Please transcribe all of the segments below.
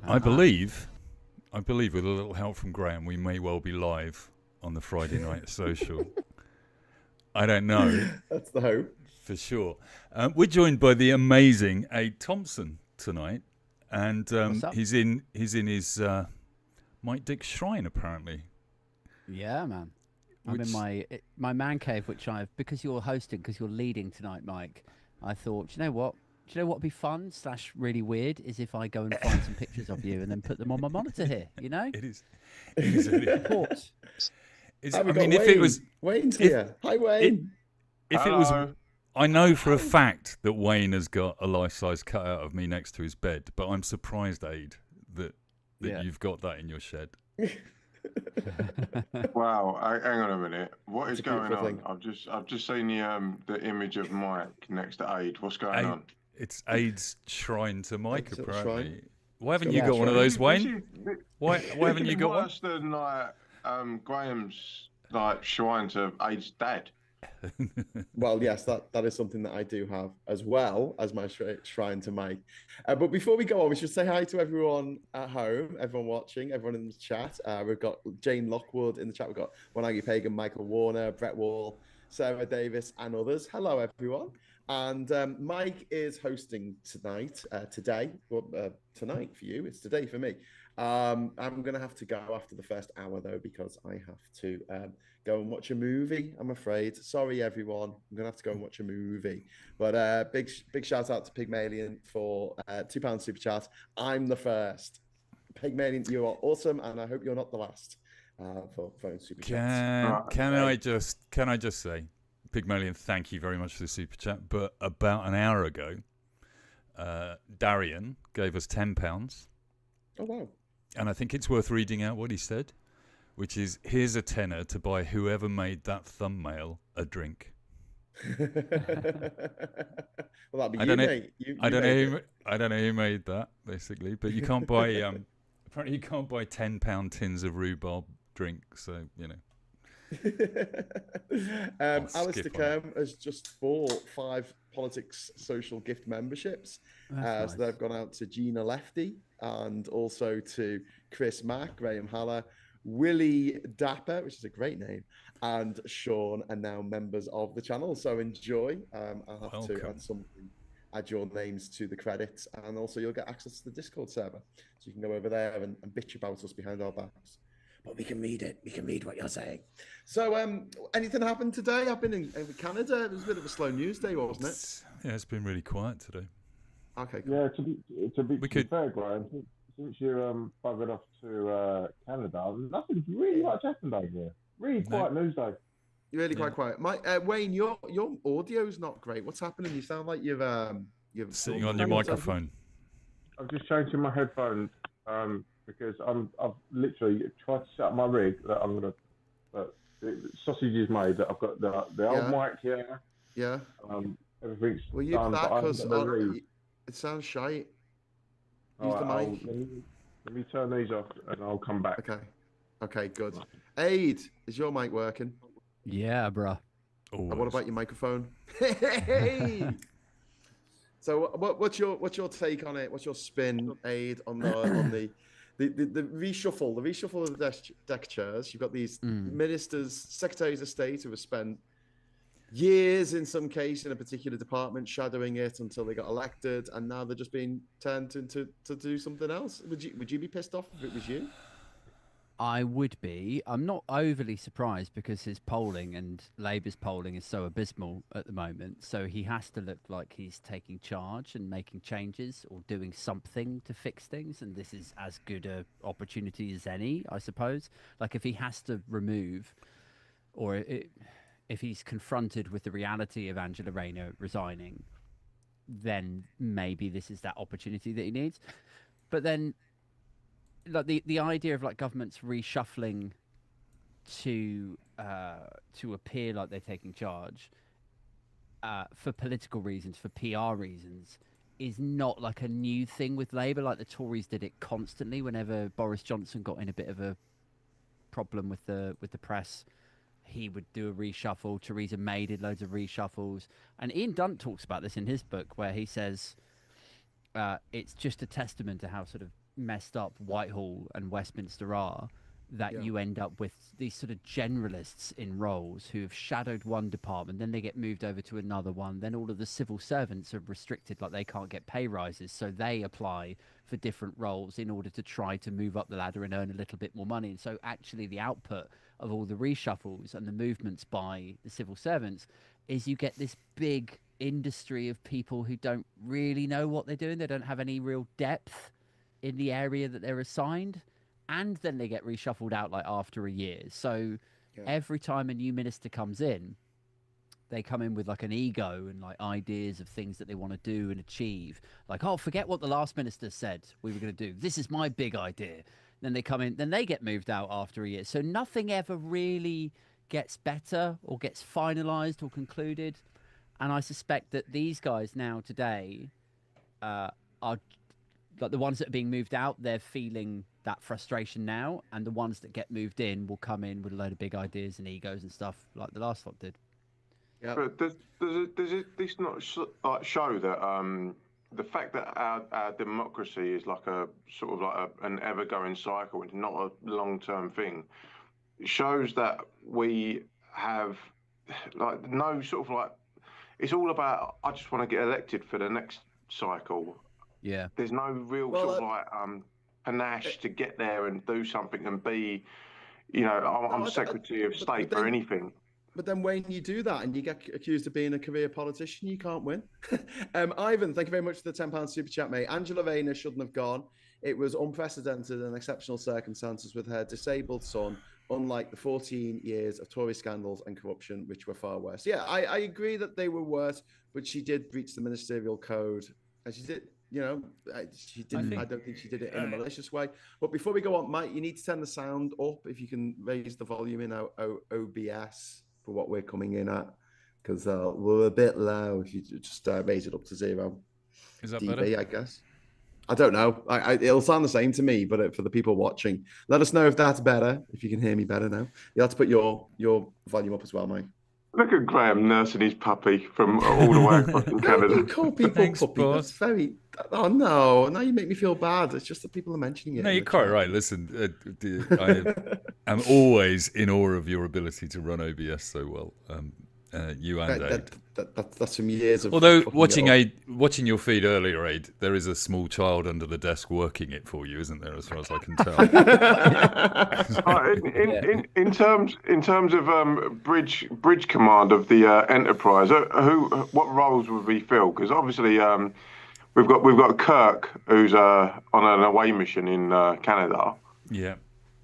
I believe with a little help from Graeme, we may well be live on the Friday night social. I don't know. That's the hope. For sure. We're joined by the amazing Aid Thompson tonight, and he's in his Mike Dick shrine apparently. Yeah, man. I'm in my man cave, which because you're hosting, because you're leading tonight, Mike. I thought, you know what? Do you know what would be fun / really weird is if I go and find some pictures of you and then put them on my monitor here. You know, It is reports. I mean, if it was Wayne's here. Hi, Wayne. If it was, I know for a fact that Wayne has got a life-size cutout of me next to his bed, but I'm surprised, Aid, that you've got that in your shed. Wow, hang on a minute. What is going on? thing. I've just seen the image of Mike next to Aid. What's going on? It's Aid's shrine to Mike, Aid's apparently. shrine. Why haven't you got one of those, Wayne? Why haven't you got one? Worse than Graham's shrine to Aid's dad. Well, yes, that is something that I do have, as well as my shrine to Mike. But before we go on, we should say hi to everyone at home, everyone watching, everyone in the chat. We've got Jane Lockwood in the chat. We've got Wanagi Pagan, Michael Warner, Brett Wall, Sarah Davis, and others. Hello, everyone. And Mike is hosting tonight, today. Well, tonight for you, it's today for me. I'm going to have to go after the first hour, though, because I have to go and watch a movie, I'm afraid. Sorry, everyone. I'm going to have to go and watch a movie. But big shout out to Pygmalion for £2 super chat. I'm the first. Pygmalion, you are awesome, and I hope you're not the last for phone super chats. Can I just say, Pygmalion, thank you very much for the super chat. But about an hour ago, Darian gave us £10. Oh, wow. And I think it's worth reading out what he said, which is, here's a tenner to buy whoever made that thumbnail a drink. Well, that'd be mate. I don't know who made that, basically. But you can't buy, apparently you can't buy £10 tins of rhubarb drink. So, you know. Alistair Kerm has just bought 5 politics social gift memberships. Nice. So they've gone out to Gina Lefty and also to Chris Mack, Graham Haller, Willie Dapper, which is a great name, and Sean are now members of the channel. So enjoy. I'll have to add your names to the credits, and also you'll get access to the Discord server, so you can go over there and bitch about us behind our backs. But we can read it. We can read what you're saying. So, anything happened today? I've been in Canada. It was a bit of a slow news day, wasn't it? Yeah, it's been really quiet today. Okay. Cool. Yeah, to be fair, Graham, since you're buggered off to Canada, nothing's really much happened over here. Really quiet news day. Really quite quiet. Wayne, your audio's not great. What's happening? You sound like you're sitting on your microphone. I'm just changing my headphones. Because I've literally tried to set up my rig that I'm gonna. The sausage is made. That I've got the old mic here. Yeah. Everything's Well, use done. that because it sounds shite. Use the mic. Let me turn these off and I'll come back. Okay. Good. Aid, is your mic working? Yeah, bruh. What about your microphone? Hey. So what's your take on it? What's your spin, Aid, on the reshuffle of the deck chairs? You've got these ministers, secretaries of state who have spent years, in some case, in a particular department, shadowing it until they got elected, and now they're just being turned to do something else. Would you be pissed off if it was you? I would be. I'm not overly surprised because his polling and Labour's polling is so abysmal at the moment. So he has to look like he's taking charge and making changes or doing something to fix things. And this is as good an opportunity as any, I suppose. Like if he has to remove if he's confronted with the reality of Angela Rayner resigning, then maybe this is that opportunity that he needs. But then, like the idea of like governments reshuffling to appear like they're taking charge for political reasons, for PR reasons, is not like a new thing with Labour. Like the Tories did it constantly whenever Boris Johnson got in a bit of a problem with the press. He would do a reshuffle. Theresa May did loads of reshuffles, and Ian Dunt talks about this in his book, where he says it's just a testament to how sort of messed up Whitehall and Westminster are, that you end up with these sort of generalists in roles who have shadowed one department, then they get moved over to another one, then all of the civil servants are restricted, like they can't get pay rises, so they apply for different roles in order to try to move up the ladder and earn a little bit more money. And so actually the output of all the reshuffles and the movements by the civil servants is you get this big industry of people who don't really know what they're doing. They don't have any real depth in the area that they're assigned, and then they get reshuffled out like after a year. So every time a new minister comes in, they come in with like an ego and like ideas of things that they want to do and achieve. Like, oh, forget what the last minister said we were going to do. This is my big idea. Then they come in, then they get moved out after a year. So nothing ever really gets better or gets finalized or concluded. And I suspect that these guys now today are like the ones that are being moved out, they're feeling that frustration now, and the ones that get moved in will come in with a load of big ideas and egos and stuff like the last lot did. Yeah. But does this not show that the fact that our democracy is like a sort of like an ever-going cycle, it's not a long-term thing, it shows that we have like no sort of like, it's all about, I just want to get elected for the next cycle. Yeah. There's no real sort of like panache to get there and do something and be, you know, I'm Secretary of State for anything. But then when you do that and you get accused of being a career politician, you can't win. Ivan, thank you very much for the £10 super chat, mate. Angela Rayner shouldn't have gone. It was unprecedented and exceptional circumstances with her disabled son, unlike the 14 years of Tory scandals and corruption, which were far worse. Yeah, I agree that they were worse, but she did breach the Ministerial Code. And she did, you know, she didn't. I don't think she did it in a malicious way. But before we go on, Mike, you need to turn the sound up if you can raise the volume in OBS for what we're coming in at, because we're a bit low. If you just raise it up to 0. Is that dB, better? I guess. I don't know. It'll sound the same to me, but for the people watching, let us know if that's better. If you can hear me better now, you have to put your volume up as well, Mike. Look at Graeme nursing his puppy from all the way across in Canada. You call people Thanks, puppy. boss. That's very. Oh no! Now you make me feel bad. It's just that people are mentioning it. No, you're quite right. Listen, I am always in awe of your ability to run OBS so well. You and Aid. That's from years of. Although watching your feed earlier, Aid, there is a small child under the desk working it for you, isn't there? As far as I can tell. In terms of bridge command of the Enterprise, what roles would we fill? Because obviously we've got Kirk, who's on an away mission in Canada. Yeah.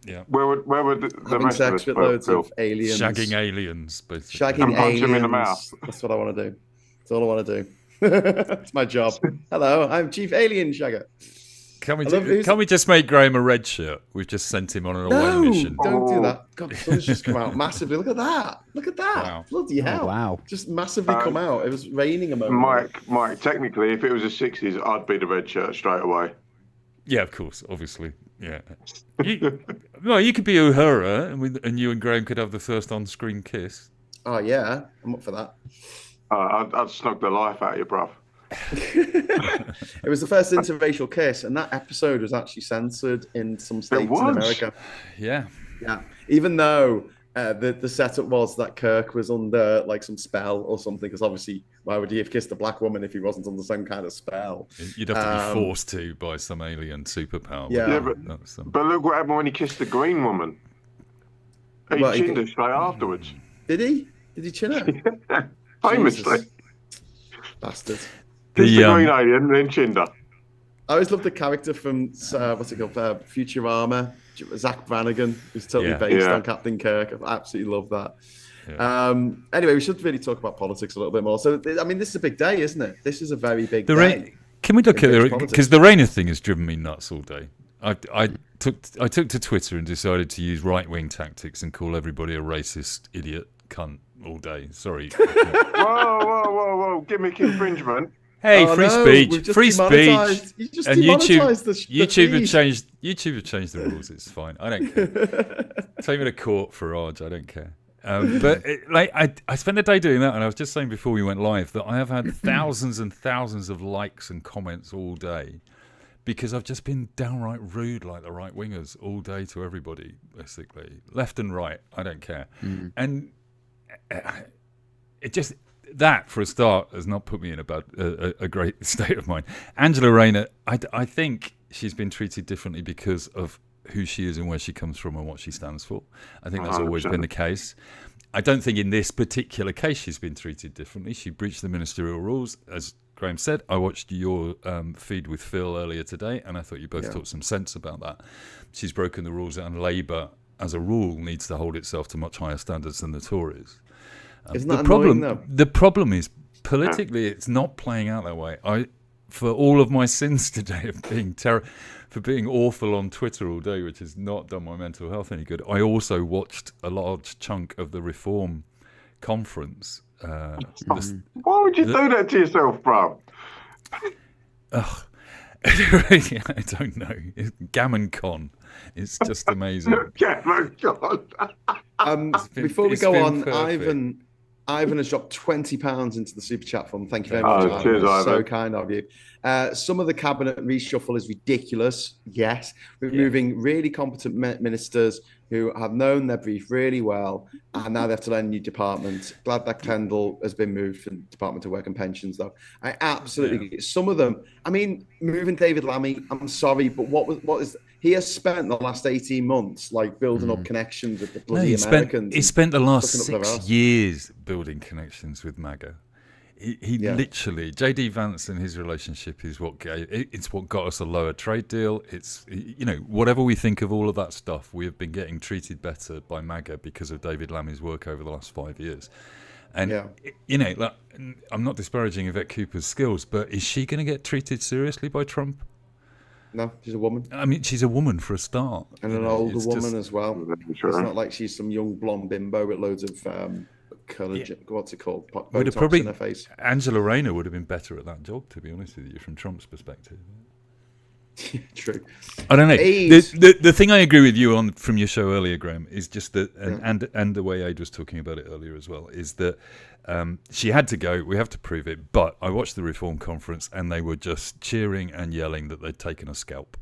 Yeah. Where would the having rest sex of with us loads fill? of aliens, Shagging aliens, basically. shagging And punch aliens. them in the mouth. That's what I want to do. That's all I want to do. It's my job. Hello, I'm Chief Alien Shagger. Can we just make Graeme a red shirt? We've just sent him on an away mission. Don't do that. God, the sun's just come out massively. Look at that. Look at that. Wow. Bloody hell. Oh, wow. Just massively come out. It was raining a moment. Mike, technically, if it was the 60s, I'd be the red shirt straight away. Yeah, of course, obviously. Yeah. You could be Uhura, and you and Graeme could have the first on-screen kiss. Oh, yeah. I'm up for that. I'd snog the life out of you, bruv. It was the first interracial kiss, and that episode was actually censored in some states in America. Yeah. Yeah. Even though the setup was that Kirk was under like some spell or something, because obviously, why would he have kissed a black woman if he wasn't under some kind of spell? You'd have to be forced to by some alien superpower. Yeah. But look what happened when he kissed the green woman. He chinned her straight afterwards. Did he? Did he chin her? Famously. Jesus. Bastard. Kissed the green alien and then chinned her. I always loved the character from what's it called, Futurama, Zach Brannigan, who's totally based on Captain Kirk. I absolutely love that. Yeah. Anyway, we should really talk about politics a little bit more. So, I mean, this is a big day, isn't it? This is a very big day. Can we look at because the Rayner thing has driven me nuts all day. I took to Twitter and decided to use right-wing tactics and call everybody a racist, idiot, cunt all day. Sorry. Whoa! Gimmick infringement. Hey, free speech, and YouTube have changed the rules. It's fine. I don't care. Take me to court, Farage. I don't care. But I spent the day doing that, and I was just saying before we went live that I have had thousands and thousands of likes and comments all day, because I've just been downright rude like the right wingers all day to everybody, basically. Left and right, I don't care. And it just, that for a start has not put me in a great state of mind. Angela Rayner, I think she's been treated differently because of who she is and where she comes from and what she stands for. I think that's always been the case. I don't think in this particular case she's been treated differently. She breached the ministerial rules, as Graeme said. I watched your feed with Phil earlier today, and I thought you both talked some sense about that. She's broken the rules, and Labour, as a rule, needs to hold itself to much higher standards than the Tories. Isn't that annoying, though? The problem is, politically, it's not playing out that way. For all of my sins today of being for being awful on Twitter all day, which has not done my mental health any good, I also watched a large chunk of the Reform conference. Why would you do that to yourself, bro? I don't know. Gammon Con. It's just amazing. Gammon Con. Before we go on, Ivan has dropped £20 into the super chat fund. Thank you very much. Cheers, Ivan. So kind of you. Some of the cabinet reshuffle is ridiculous. Yes, removing really competent ministers who have known their brief really well, and now they have to learn a new department. Glad that Kendall has been moved from the Department of Work and Pensions, though. I absolutely some of them. I mean, moving David Lammy. I'm sorry, but what is he has spent the last 18 months like building up connections with the bloody Americans. He spent the last 6 years building connections with MAGA. He literally, JD Vance and his relationship is what got us a lower trade deal. It's, whatever we think of all of that stuff, we have been getting treated better by MAGA because of David Lammy's work over the last 5 years. And I'm not disparaging Yvette Cooper's skills, but is she going to get treated seriously by Trump? No, she's a woman. I mean, she's a woman for a start. And an older woman as well. It's not like she's some young blonde bimbo with loads of collagen, what's it called? Botox in her face. Angela Rayner would have been better at that job, to be honest with you, from Trump's perspective. True. I don't know. The thing I agree with you on from your show earlier, Graeme, is just that, and the way Aid was talking about it earlier as well, is that she had to go. We have to prove it. But I watched the Reform conference, and they were just cheering and yelling that they'd taken a scalp.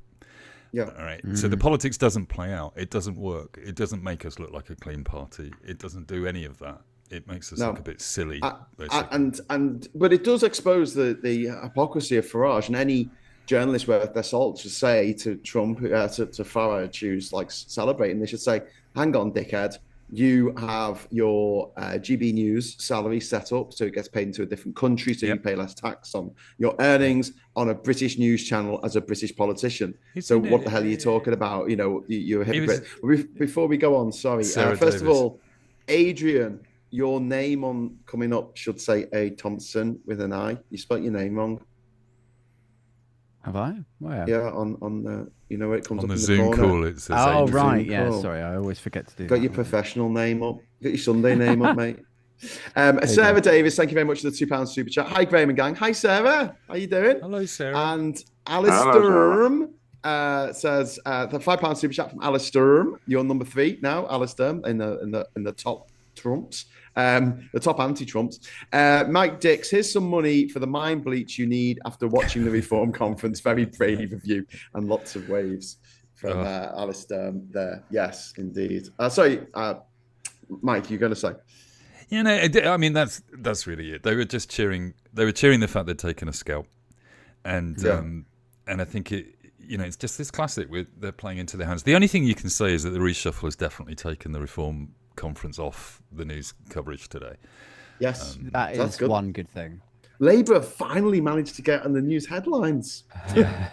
Yeah. All right. So the politics doesn't play out. It doesn't work. It doesn't make us look like a clean party. It doesn't do any of that. It makes us look a bit silly. But it does expose the hypocrisy of Farage, and any journalist worth their salt should say to Trump, to Farage, who's like celebrating, they should say, hang on, dickhead, you have your GB News salary set up so it gets paid into a different country, so you pay less tax on your earnings on a British news channel as a British politician. So what the hell are you talking about? You're a hypocrite. Before we go on, sorry. First of all, Adrian, your name on coming up should say A. Thompson with an I. You spelled your name wrong. Have I? Where? Yeah, on the where it comes on up the in Zoom the corner. call. It says right, Zoom yeah. call. Sorry, I always forget to do Got that. your professional name up. Got your Sunday name up, mate. Sarah Davis, thank you very much for the £2 super chat. Hi, Graeme and gang. Hi, Sarah. How you doing? Hello, Sarah. And Alice Sturm says the £5 super chat from Alice Sturm. You're number 3 now, Alice Sturm, in the top Trumps. The top anti-Trumps. Mike Dix, here's some money for the mind bleach you need after watching the Reform conference. Very brave of you, and lots of waves from Alice there. Yes, indeed. Sorry, Mike, you're going to say? I mean, that's really it. They were just cheering. They were cheering the fact they'd taken a scalp, and I think it's just this classic. They're playing into their hands. The only thing you can say is that the reshuffle has definitely taken the Reform conference off the news coverage today. Yes, that is good. One good thing. Labour have finally managed to get on the news headlines.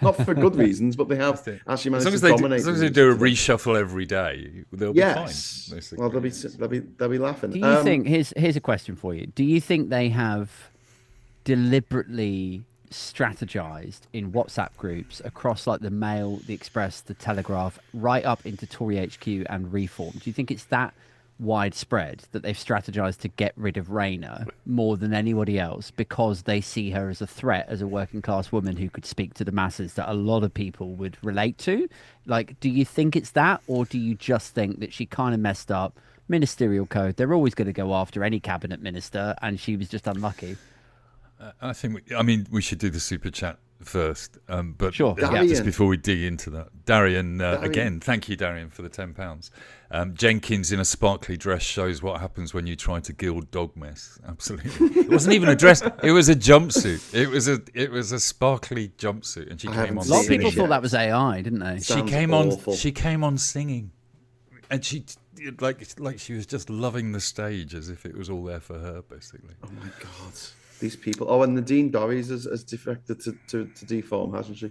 Not for good reasons, but they have actually managed to dominate. As long as they do a reshuffle every day, they'll be fine. Basically. Well, they'll be laughing. Do you think? Here's a question for you. Do you think they have deliberately strategized in WhatsApp groups across like the Mail, the Express, the Telegraph, right up into Tory HQ and Reform? Do you think it's that widespread that they've strategized to get rid of Rayner more than anybody else because they see her as a threat, as a working class woman who could speak to the masses that a lot of people would relate to? Like, do you think it's that, or do you just think that she kind of messed up? Ministerial Code, they're always going to go after any cabinet minister, and she was just unlucky. I think we should do the super chat first, but Sure. just before we dig into that, Darian, again, thank you, Darian, for the £10. Jenkins in a sparkly dress shows what happens when you try to gild dog mess. Absolutely, it wasn't even a dress; it was a jumpsuit. It was a sparkly jumpsuit, and she came on. A lot of people singing. thought that was AI, didn't they? She came on singing, and she like she was just loving the stage as if it was all there for her, basically. Oh my God. These people. Oh, and Nadine Dorries has defected to deform, hasn't she?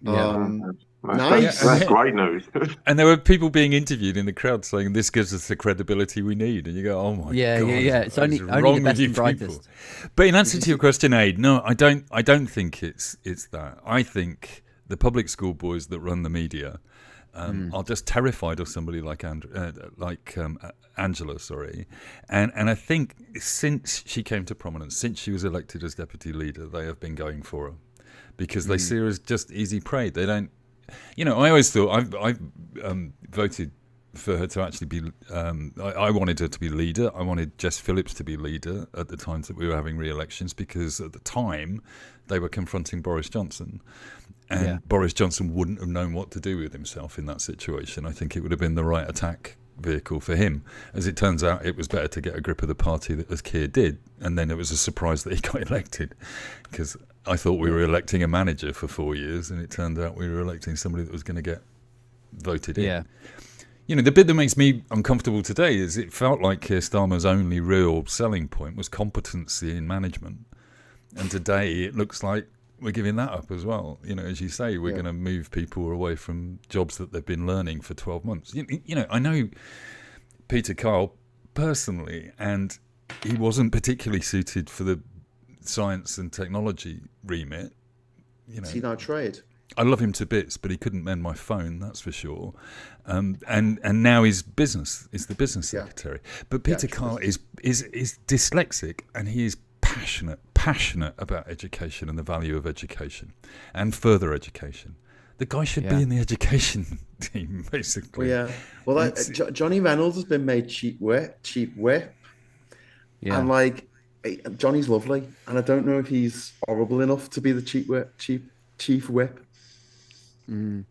Nice. That's great news. And there were people being interviewed in the crowd saying, "This gives us the credibility we need." And you go, "Oh my God!" Yeah. It's only the best and brightest. But in answer to your question, Aid, no, I don't think it's that. I think the public school boys that run the media are just terrified of somebody like Angela, and I think since she came to prominence, since she was elected as deputy leader, they have been going for her because they see her as just easy prey. They don't, I always thought I voted for her to actually be. I wanted her to be leader. I wanted Jess Phillips to be leader at the times that we were having re-elections because at the time they were confronting Boris Johnson. And Boris Johnson wouldn't have known what to do with himself in that situation. I think it would have been the right attack vehicle for him. As it turns out, it was better to get a grip of the party as Keir did, and then it was a surprise that he got elected, because I thought we were electing a manager for 4 years, and it turned out we were electing somebody that was going to get voted in. Yeah. The bit that makes me uncomfortable today is it felt like Keir Starmer's only real selling point was competency in management, and today it looks like we're giving that up as well. As you say, we're going to move people away from jobs that they've been learning for 12 months. I know Peter Kyle personally, and he wasn't particularly suited for the science and technology remit. Is he now trade? I love him to bits, but he couldn't mend my phone, that's for sure. And now he's business. He's the business secretary. But Peter Kyle is dyslexic, and he is passionate about education and the value of education and further education. The guy should be in the education team, basically. Well, Johnny Reynolds has been made chief whip. And Johnny's lovely, and I don't know if he's horrible enough to be the chief whip. Do you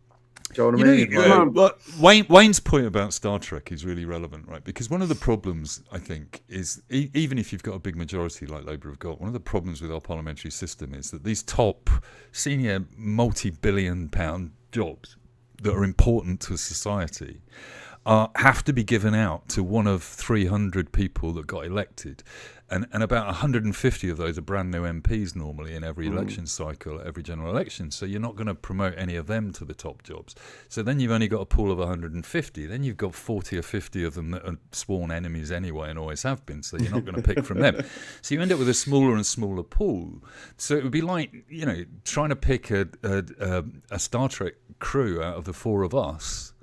know what I mean? Wayne's point about Star Trek is really relevant, right? Because one of the problems, I think, is even if you've got a big majority like Labour have got, one of the problems with our parliamentary system is that these top senior multi-billion-pound jobs that are important to society have to be given out to one of 300 people that got elected. And about 150 of those are brand new MPs normally in every election cycle, every general election. So you're not going to promote any of them to the top jobs. So then you've only got a pool of 150. Then you've got 40 or 50 of them that are sworn enemies anyway and always have been. So you're not going to pick from them. So you end up with a smaller and smaller pool. So it would be like, trying to pick a Star Trek crew out of the four of us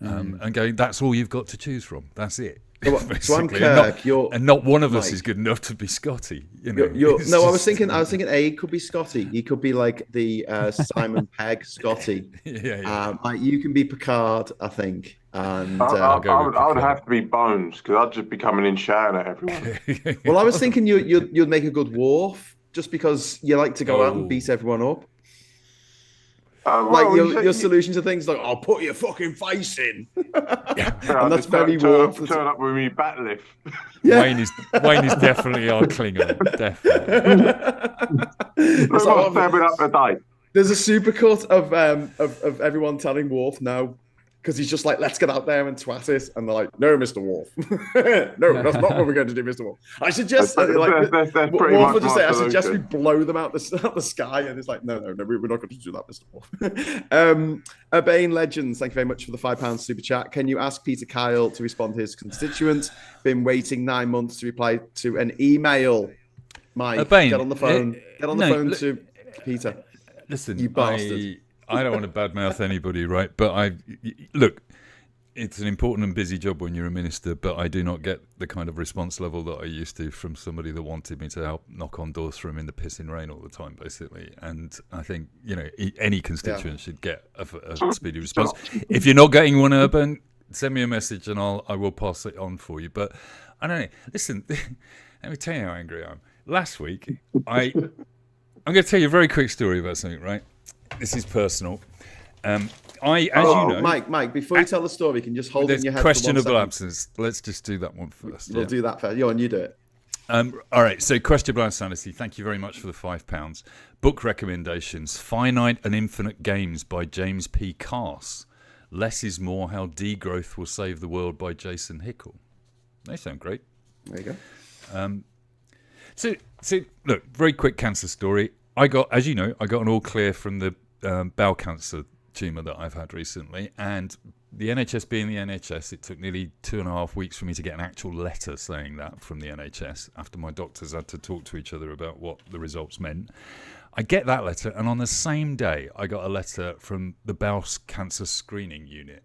and going, that's all you've got to choose from. That's it. So I'm Kirk. And not one of us is good enough to be Scotty. I was thinking Aid could be Scotty. He could be like the Simon Pegg Scotty. You can be Picard, I think. And I would have to be Bones, because I'd just be coming in shouting at everyone. Well, I was thinking you'd make a good Worf, just because you like to go out and beat everyone up. Your solution to things like, "I'll put your fucking face in," and that's very Worf. Turn up with me bat lift. Wayne is definitely our Klingon. Definitely. There's a supercut of everyone telling Worf no, because he's just like, let's get out there and twat it. And they're like, no, Mr. Wolf. No, that's not what we're going to do, Mr. Wolf. I suggest, that's Wolf would just say, I suggest we blow them out the sky. And it's like, no, we're not going to do that, Mr. Wolf. Urbane Legends, thank you very much for the £5 super chat. Can you ask Peter Kyle to respond to his constituent? Been waiting 9 months to reply to an email. Mike, Urbane, get on the phone. To Peter. Listen, you bastard. I don't want to badmouth anybody, right? But look, it's an important and busy job when you're a minister, but I do not get the kind of response level that I used to from somebody that wanted me to help knock on doors for him in the pissing rain all the time, basically. And I think, any constituent should get a speedy response. If you're not getting one, Urban, send me a message and I will pass it on for you. But I don't know. Listen, let me tell you how angry I am. last week, I'm going to tell you a very quick story about something, right? This is personal. As you know... Mike, before you tell the story, can you just hold in your head questionable for 1 second? absence. Let's just do that one first. We'll do that first. You do it. All right, so questionable insanity. Thank you very much for the £5. Book recommendations: Finite and Infinite Games by James P. Carse. Less is More: How Degrowth Will Save the World by Jason Hickel. They sound great. There you go. So look, very quick cancer story. As you know, I got an all clear from the bowel cancer tumour that I've had recently, and the NHS being the NHS, it took nearly 2.5 weeks for me to get an actual letter saying that from the NHS after my doctors had to talk to each other about what the results meant. I get that letter, and on the same day, I got a letter from the Bowel Cancer Screening Unit,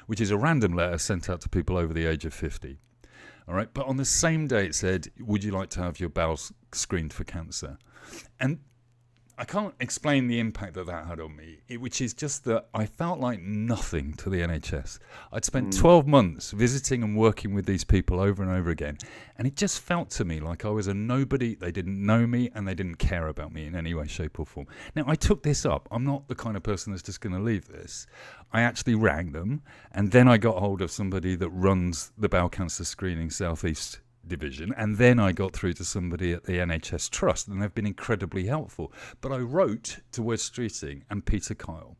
which is a random letter sent out to people over the age of 50. All right, but on the same day, it said, "Would you like to have your bowels screened for cancer?" And I can't explain the impact that had on me, which is just that I felt like nothing to the NHS. I'd spent 12 months visiting and working with these people over and over again, and it just felt to me like I was a nobody. They didn't know me, and they didn't care about me in any way, shape or form. Now, I took this up. I'm not the kind of person that's just going to leave this. I actually rang them, and then I got hold of somebody that runs the Bowel Cancer Screening South East Division, and then I got through to somebody at the NHS Trust, and they've been incredibly helpful. But I wrote to Wes Streeting and Peter Kyle.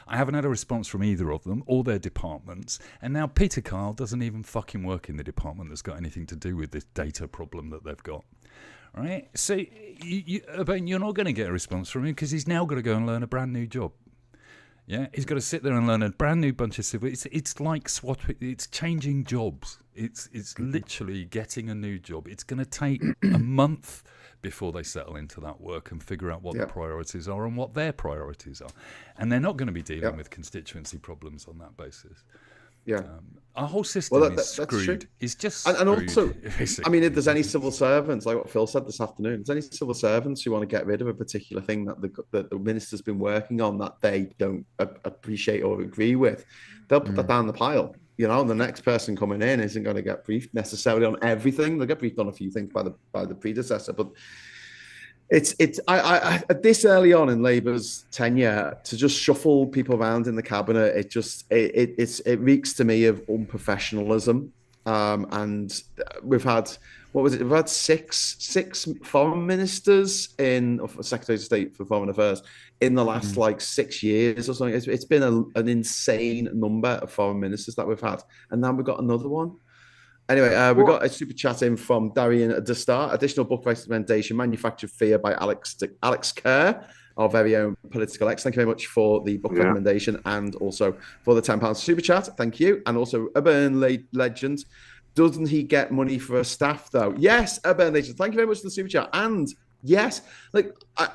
I haven't had a response from either of them or their departments, and now Peter Kyle doesn't even fucking work in the department that's got anything to do with this data problem that they've got. Right? So you're not going to get a response from him because he's now got to go and learn a brand new job. Yeah, he's got to sit there and learn a brand new bunch of civil. It's like it's changing jobs. It's literally getting a new job. It's going to take a month before they settle into that work and figure out what the priorities are and what their priorities are. And they're not going to be dealing with constituency problems on that basis. Yeah, our whole system is screwed. It's just screwed, and also, basically. I mean, if there's any civil servants, like what Phil said this afternoon, if there's any civil servants who want to get rid of a particular thing that the minister's been working on that they don't appreciate or agree with, they'll put that down the pile. You know, the next person coming in isn't going to get briefed necessarily on everything. They'll get briefed on a few things by the predecessor, but I this early on in Labour's tenure to just shuffle people around in the cabinet, it reeks to me of unprofessionalism. And we've had we've had six foreign ministers or secretaries of state for foreign affairs in the last 6 years or something. It's been an insane number of foreign ministers that we've had, and now we've got another one. Anyway, we've got a super chat in from Darian Destar. Additional book recommendation, Manufactured Fear by Alex Kerr, our very own political ex. Thank you very much for the book recommendation and also for the £10 super chat. Thank you. And also Urban Legend. Doesn't he get money for a staff though? Yes, Urban Legend. Thank you very much for the super chat. And yes,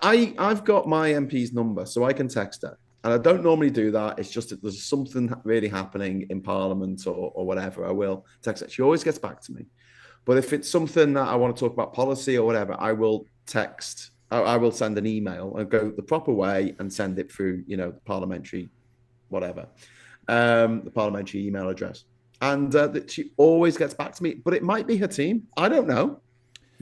I've got my MP's number, so I can text her. And I don't normally do that. It's just that there's something really happening in Parliament or whatever, I will text her. She always gets back to me. But if it's something that I want to talk about policy or whatever, I will text. I will send an email and go the proper way and send it through, the parliamentary, whatever, the parliamentary email address. And she always gets back to me. But it might be her team. I don't know.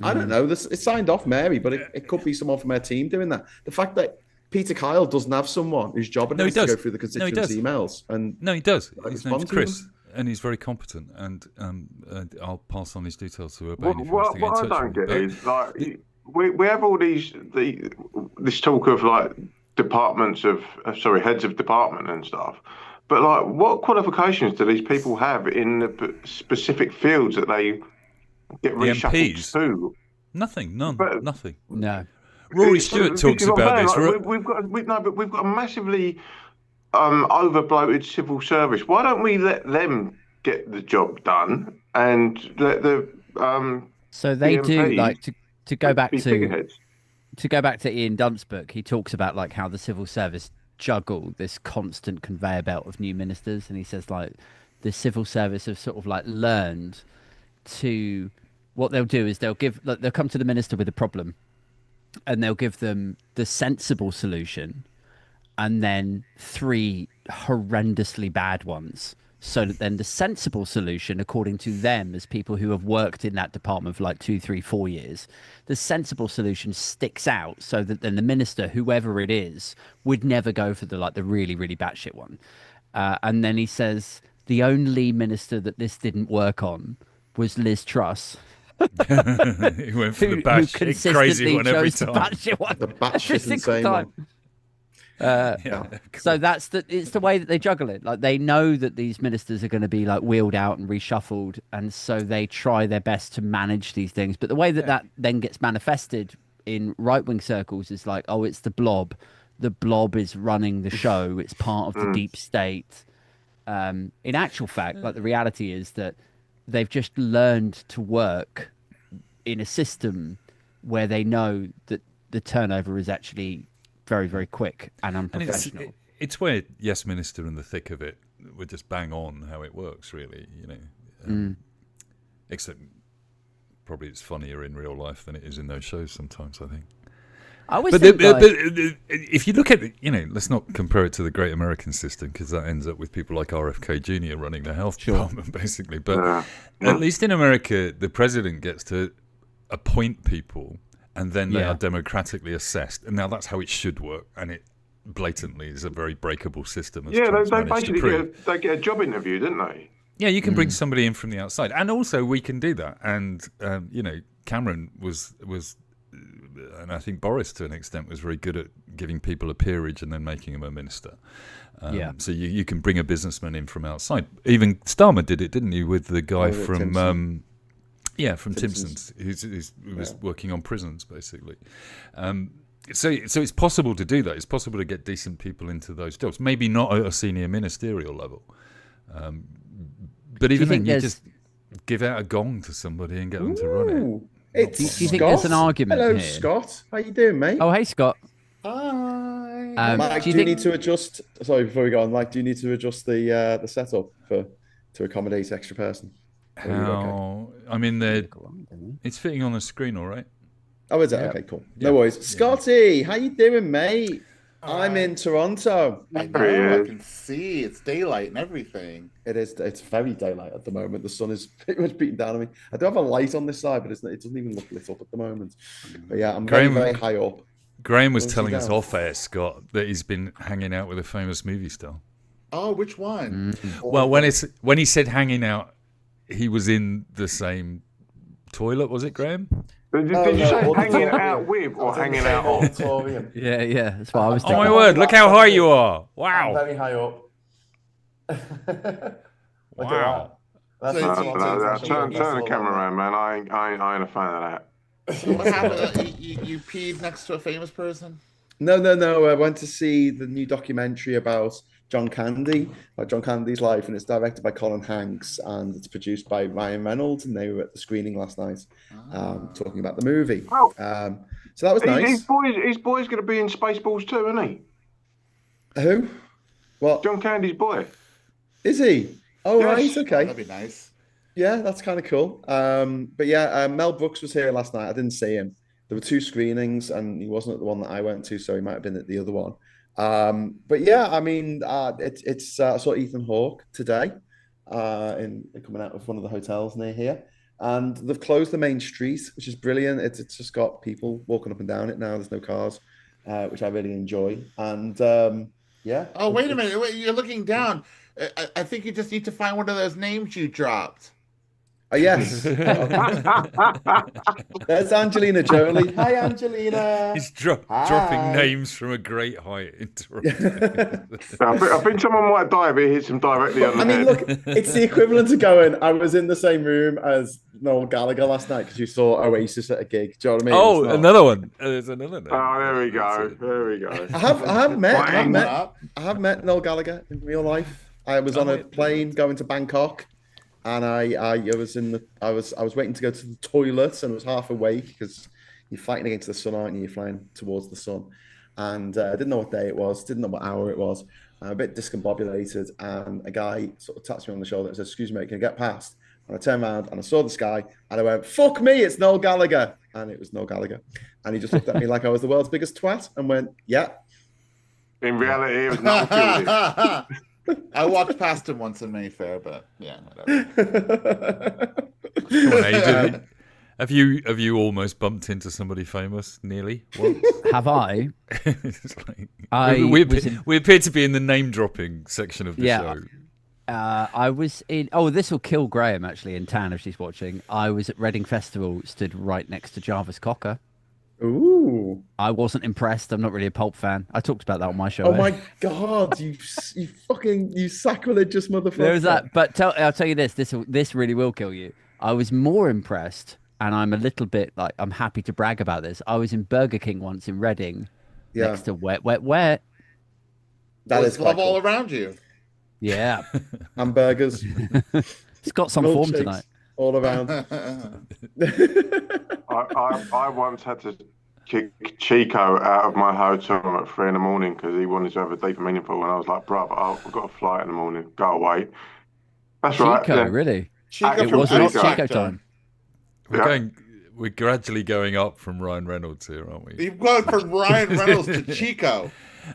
I don't know. It's signed off Mary, but it could be someone from her team doing that. The fact that Peter Kyle doesn't have someone whose job it is to go through the constituency emails. No, he does. His name's Chris, and he's very competent. And I'll pass on his details to Urban. What I don't get is we have all this talk of departments of heads of department and stuff. But what qualifications do these people have in the specific fields that they get reshuffled to? Nothing. Nothing. No. Rory Stewart talks about this. We've got a massively over-bloated civil service. Why don't we let them get the job done and let the so they do to go back to Ian Dunt's book. He talks about how the civil service juggle this constant conveyor belt of new ministers, and he says the civil service have sort of learned to what they'll do is they'll come to the minister with a problem. And they'll give them the sensible solution and then 3 horrendously bad ones so that then the sensible solution, according to them, as people who have worked in that department for like 2, 3, 4 years, the sensible solution sticks out so that then the minister, whoever it is, would never go for the really, really batshit one. And then he says the only minister that this didn't work on was Liz Truss. He went for the batshit crazy one every time. The batshit insane one. So it's the way that they juggle it. Like, they know that these ministers are going to be like wheeled out and reshuffled, and so they try their best to manage these things. But the way that then gets manifested in right-wing circles is like, oh, it's the blob. The blob is running the show. It's part of the deep state. In actual fact, like, the reality is that they've just learned to work in a system where they know that the turnover is actually very, very quick and unprofessional. And it's where Yes Minister in the thick of it would just bang on how it works, really, except probably it's funnier in real life than it is in those shows sometimes, I think. But if you look at it, let's not compare it to the Great American System, because that ends up with people like RFK Jr. running the health department, basically. But at least in America, the president gets to appoint people, and then they are democratically assessed. And now that's how it should work. And it blatantly is a very breakable system. They basically get a job interview, didn't they? Yeah, you can bring somebody in from the outside. And also we can do that. And, Cameron was and I think Boris, to an extent, was very good at giving people a peerage and then making them a minister. So you can bring a businessman in from outside. Even Starmer did it, didn't he, with the guy from Simpsons, who was working on prisons, basically. So it's possible to do that. It's possible to get decent people into those jobs. Maybe not at a senior ministerial level. But even then, you just give out a gong to somebody and get them to run it. Do you think there's an argument Hello, here? Scott. How you doing, mate? Oh, hey, Scott. Hi. Mike, do you need to adjust? Sorry, before we go on, Mike, do you need to adjust the setup to accommodate extra person? How? Okay? I mean, it's fitting on the screen, all right? Oh, is it? Okay, cool. No worries. Scotty, how you doing, mate? I'm in Toronto. I know, I can see it's daylight and everything. It is. It's very daylight at the moment. The sun is pretty much beating down on me. I do have a light on this side, but it doesn't even look lit up at the moment. But yeah, I'm very, very high up. Graeme was telling us off air, Scott, that he's been hanging out with a famous movie star. Oh, which one? Well, when he said hanging out, he was in the same toilet, was it, Graeme? Did you say hanging out with or hanging out on? Yeah, that's what I was thinking. Oh my word, look how high you are. Wow. I'm very high up. Wow. Turn the camera around, man. I ain't a fan of that. So what happened? You peed next to a famous person? No. I went to see the new documentary about John Candy, about John Candy's life, and it's directed by Colin Hanks, and it's produced by Ryan Reynolds, and they were at the screening last night talking about the movie. So that was nice. His boy's going to be in Spaceballs too, isn't he? Who? What? John Candy's boy. Is he? Oh, yes. Right, okay. That'd be nice. Yeah, that's kind of cool. But yeah, Mel Brooks was here last night. I didn't see him. There were 2 screenings, and he wasn't at the one that I went to, so he might have been at the other one. But yeah, I mean, I saw Ethan Hawke today, coming out of one of the hotels near here, and they've closed the main street, which is brilliant. It's just got people walking up and down it now. There's no cars, which I really enjoy. And yeah. Oh, wait a minute! Wait, you're looking down. I think you just need to find one of those names you dropped. Oh, yes. There's Angelina Jolie. Hi, Angelina. He's dropping names from a great height into I think someone might die if it hits him directly on the head. I mean, look, it's the equivalent of going, I was in the same room as Noel Gallagher last night because you saw Oasis at a gig. Do you know what I mean? Oh, another one. There's another name. Oh, there we go. I have met Noel Gallagher in real life. I was on a plane going to Bangkok. And I was waiting to go to the toilet, and I was half awake because you're fighting against the sun, aren't you? You're flying towards the sun, and I didn't know what day it was, didn't know what hour it was. I'm a bit discombobulated, and a guy sort of taps me on the shoulder and says, "Excuse me, can I get past?" And I turned around and I saw this guy, and I went, "Fuck me, it's Noel Gallagher," and it was Noel Gallagher, and he just looked at me like I was the world's biggest twat, and went, "Yeah." In reality, it was Noel Gallagher. I walked past him once in Mayfair, but yeah, whatever. Come on, Aid, have you almost bumped into somebody famous nearly once? Have I? It's like, I we appear to be in the name dropping section of the show. I was in. Oh, this will kill Graeme actually in Tan if she's watching. I was at Reading Festival, stood right next to Jarvis Cocker. Ooh. I wasn't impressed. I'm not really a Pulp fan. I talked about that on my show. Oh my God, you sacrilegious motherfucker. There was that, but I'll tell you this. This really will kill you. I was more impressed, and I'm a little bit like I'm happy to brag about this. I was in Burger King once in Reading, next to Wet Wet Wet. That is love cool. all around you. Yeah, Hamburgers. It's got some form tonight. All around. I once had to kick Chico out of my hotel room at 3 a.m. because he wanted to have a deep and meaningful, and I was like, "Bruv, I've got a flight in the morning. Go away." That's Chico, right. Yeah. really? Chico It from was not Chico. Chico time. We're gradually going up from Ryan Reynolds here, aren't we? You've gone from Ryan Reynolds to Chico.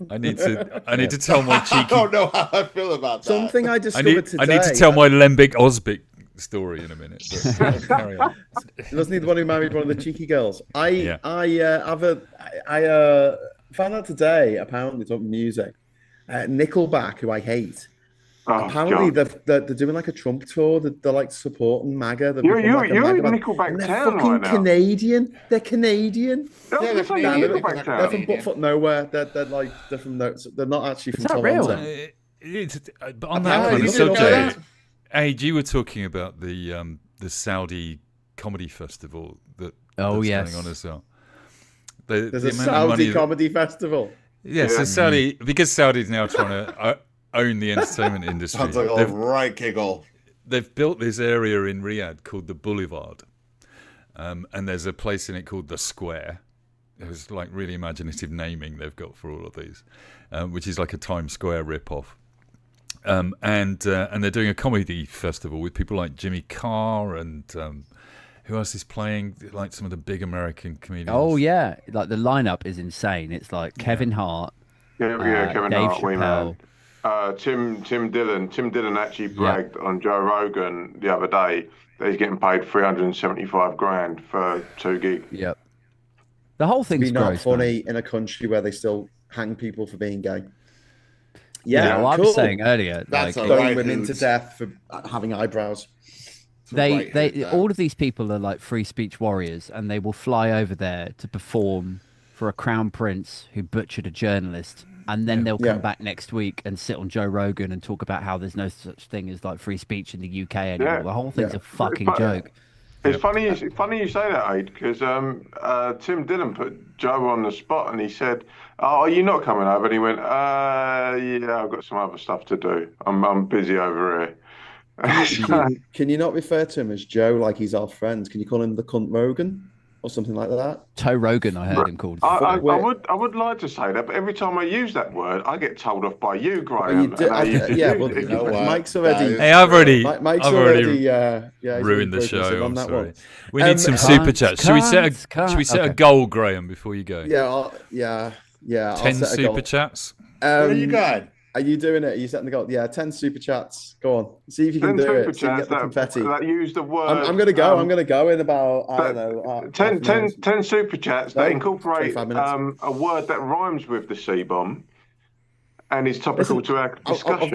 I need to tell my cheeky. I don't know how I feel about that. Something I discovered today. I need to tell my Lembic Osbic story in a minute. But, carry on. Doesn't he the one who married one of the cheeky girls? I found out today, apparently, talking music, Nickelback, who I hate. Oh, Apparently, God. they're doing like a Trump tour. They're like supporting MAGA. You're in MAGA Nickelback and they're town fucking right now. Canadian. They're Canadian. Yeah, they're from Canadian. Nickelback They're town. from Buttfoot nowhere. They're from they're not actually from that Toronto. real? But on that Apparently, kind of you didn't know subject, that? Aid, you were talking about the Saudi comedy festival that's yes. going on as well. There's the a amount of money Saudi comedy festival. Yes, so Saudi, because Saudi's now trying to own the entertainment industry. Sounds like a right giggle. They've built this area in Riyadh called the Boulevard, and there's a place in it called the Square. It's like really imaginative naming they've got for all of these, which is like a Times Square rip-off. And they're doing a comedy festival with people like Jimmy Carr and who else is playing? Like some of the big American comedians. Oh yeah, like the lineup is insane. It's like Kevin Hart, Kevin Dave Hart, Chappelle. Tim Dillon actually bragged on Joe Rogan the other day that he's getting paid $375,000 for 2 gigs. Yep. The whole thing's Be not gross, funny man. in a country where they still hang people for being gay. Yeah, well, I was saying earlier, That's like a throwing right women hoot. to death for having eyebrows. they all of these people are like free speech warriors, and they will fly over there to perform for a crown prince who butchered a journalist, and then they'll come back next week and sit on Joe Rogan and talk about how there's no such thing as like free speech in the UK anymore. Yeah. The whole thing's a fucking But- joke. It's funny you say that, Aid, because Tim Dillon put Joe on the spot and he said, "Oh, are you not coming over?" And he went, "Yeah, I've got some other stuff to do. I'm busy over here." Can you not refer to him as Joe like he's our friend? Can you call him the cunt Rogan or something like that? Toe Rogan, I heard him called. I would like to say that, but every time I use that word, I get told off by you, Graeme. You know, Mike's already. Hey, I've already ruined ruined the show. I'm sorry. One. We need some super chats. Should we set a goal, Graham, before you go? Yeah. 10 super chats. What are you got? Are you doing it? Are you setting the goal? Yeah, 10 super chats. Go on. See if you can 10 do it. super So you can chats get the confetti. that use the word. I'm going to go. I'm going to go in about, I don't know. 10 super chats that incorporate 25 minutes. a word that rhymes with the C-bomb and is topical to our discussion.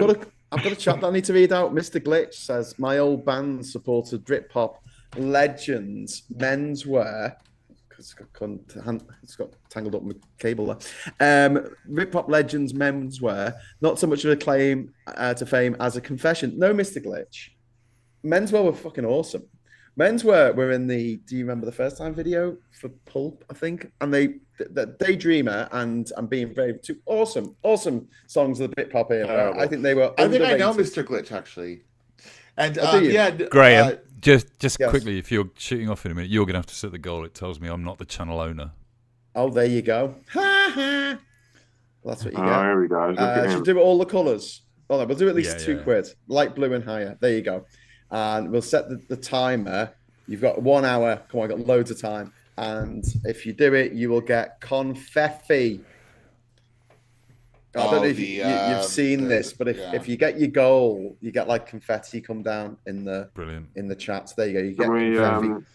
I've got a chat that I need to read out. Mr. Glitch says, my old band supported Britpop legends menswear. It's got tangled up with cable there. Britpop legends menswear, not so much of a claim to fame as a confession. No, Mr. Glitch. Menswear were fucking awesome. Menswear were in the, do you remember the first time video for Pulp, I think? And the Daydreamer and I'm being brave, two awesome songs of the Britpop era. I think they were I think I know underrated. Mr. Glitch actually. And do you? Graham, just yes. quickly, if you're shooting off in a minute, you're going to have to set the goal. It tells me I'm not the channel owner. Oh, there you go. Ha ha. Well, that's what you get. Oh, here we go. Look at Should him. do it all the colours. Oh no, we'll do at least Yeah, £2. Light blue and higher. There you go. And we'll set the timer. You've got 1 hour. Come on, I've got loads of time. And if you do it, you will get confetti. I don't know if you've seen this, but if you get your goal, you get like confetti come down in the chat. So there you go. You get confetti.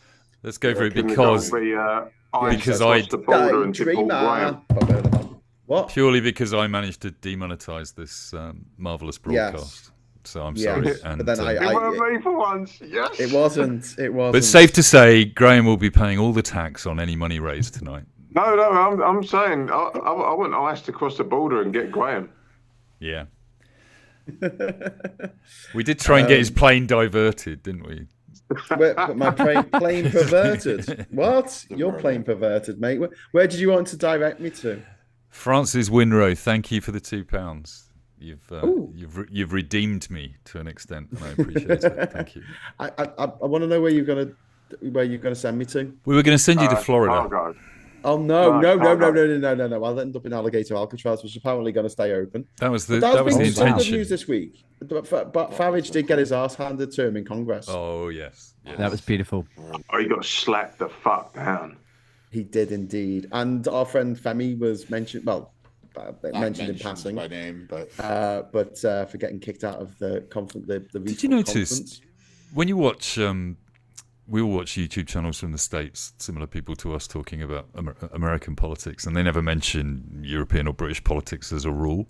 Let's go for it because I the border and tipple Graeme. What? Purely because I managed to demonetize this marvelous broadcast. So I'm sorry. And, but then it weren't me for once. Yes. It wasn't. But safe to say, Graeme will be paying all the tax on any money raised tonight. No, I'm saying I went asked to cross the border and get Graeme. Yeah. We did try and get his plane diverted, didn't we? My plane perverted. What? Your plane perverted, mate. Where did you want to direct me to? Francis Winrow, thank you for the £2. You've redeemed me to an extent, and I appreciate it. Thank you. I want to know where you're gonna send me to. We were going to send you to Florida. Chicago. Oh no! I'll end up in Alligator Alcatraz, which is apparently going to stay open. That was the intention. Good intention. news this week, but Farage did get his arse handed to him in Congress. Oh yes. That was beautiful. Oh, he got slapped the fuck down. He did indeed, and our friend Femi was mentioned. Well, mentioned in passing by name, but for getting kicked out of the conference. Did you notice when you watch? We all watch YouTube channels from the States, similar people to us talking about American politics, and they never mention European or British politics as a rule.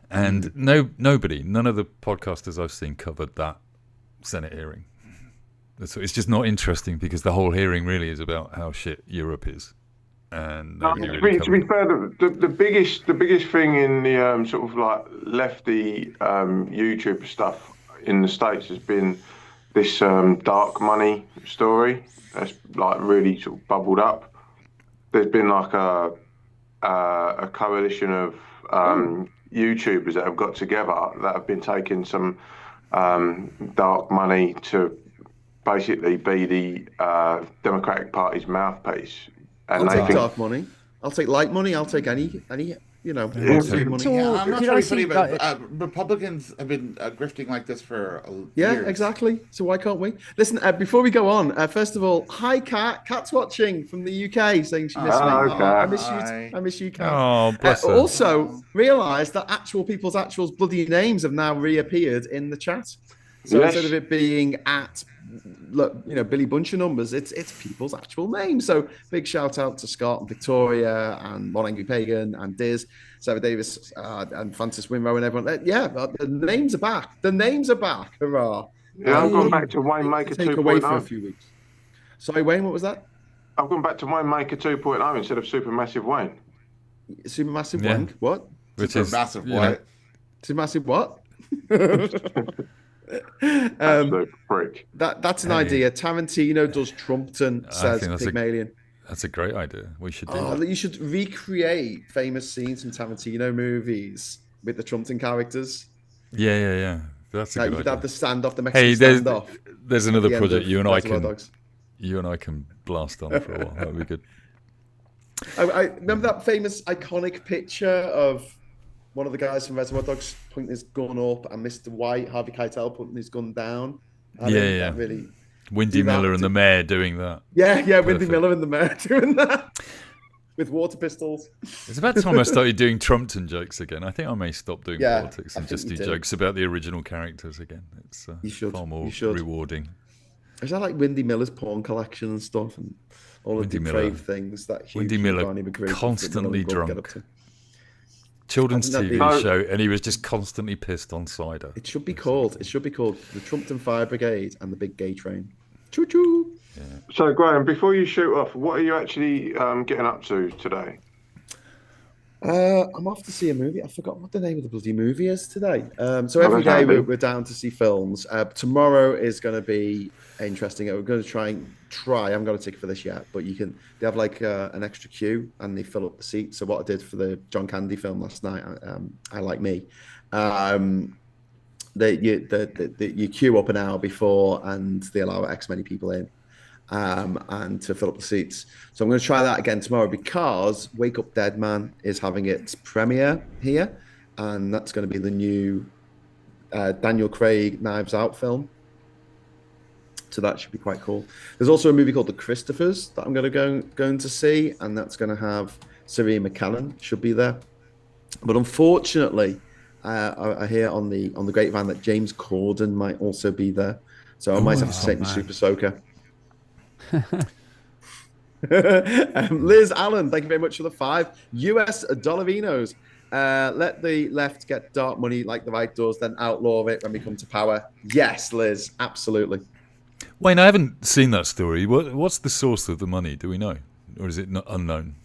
And none of the podcasters I've seen covered that Senate hearing. So it's just not interesting because the whole hearing really is about how shit Europe is. And to be fair, the biggest thing in the sort of like lefty YouTube stuff in the States has been this dark money story that's like really sort of bubbled up. There's been like a coalition of YouTubers that have got together that have been taking some dark money to basically be the Democratic Party's mouthpiece. And I'll take dark money. I'll take light money. I'll take any money. I'm not sure funny, but Republicans have been grifting like this for years. Exactly. So why can't we? Listen, before we go on, first of all, hi, Kat. Kat's watching from the UK, saying she missed me. I miss you, Kat. Oh, bless her. Also, realise that actual people's bloody names have now reappeared in the chat. So instead of it being at, Billy Buncher numbers, it's people's actual names. So big shout out to Scott and Victoria and Mon Angry Pagan and Diz, Sarah Davis and Francis Winrow and everyone. The names are back. The names are back. Hurrah! Yeah, I've gone back to Wayne Maker 2.0. Take away for a few weeks. Sorry, Wayne, what was that? I've gone back to Wayne Maker 2.0 instead of Supermassive Wayne. Supermassive Wayne? What? Which is massive what? Supermassive what? Absolute freak. That's an idea. Tarantino does Trumpton, says Pygmalion. That's a great idea. We should do that. You should recreate famous scenes from Tarantino movies with the Trumpton characters. Yeah. That's a good idea. You could have the standoff, the Mexican standoff. There's another project you and I can blast on for a while. That would be good. I remember that famous iconic picture of one of the guys from Reservoir Dogs pointing his gun up and Mr. White, Harvey Keitel, putting his gun down. Really Windy Miller and the mayor doing that. Yeah, Windy Miller and the mayor doing that. With water pistols. It's about time I started doing Trumpton jokes again. I think I may stop doing politics and just do jokes about the original characters again. It's far more rewarding. Is that like Windy Miller's porn collection and stuff and all of the depraved things that Windy Miller constantly drunk. Children's TV show, and he was just constantly pissed on cider. It should be called the Trumpton Fire Brigade and the Big Gay Train. Choo choo. Yeah. So Graeme, before you shoot off, what are you actually getting up to today? I'm off to see a movie. I forgot what the name of the bloody movie is today. So every day we're down to see films. Tomorrow is going to be interesting. We're going to try. I haven't got a ticket for this yet, but they have like an extra queue and they fill up the seats. So what I did for the John Candy film last night, I Like Me, you queue up an hour before and they allow X many people in. And to fill up the seats. So I'm going to try that again tomorrow because Wake Up Dead Man is having its premiere here, and that's going to be the new Daniel Craig Knives Out film. So that should be quite cool. There's also a movie called The Christophers that I'm going to see, and that's going to have Siri McKellen should be there. But unfortunately, I hear on the grapevine that James Corden might also be there, so I might have to take the Super Soaker. Liz Allen, thank you very much for the 5 US Dollarinos. Let the left get dark money like the right does, then outlaw it when we come to power. Yes, Liz, absolutely. Wayne, I haven't seen that story. What's the source of the money? Do we know, or is it not unknown?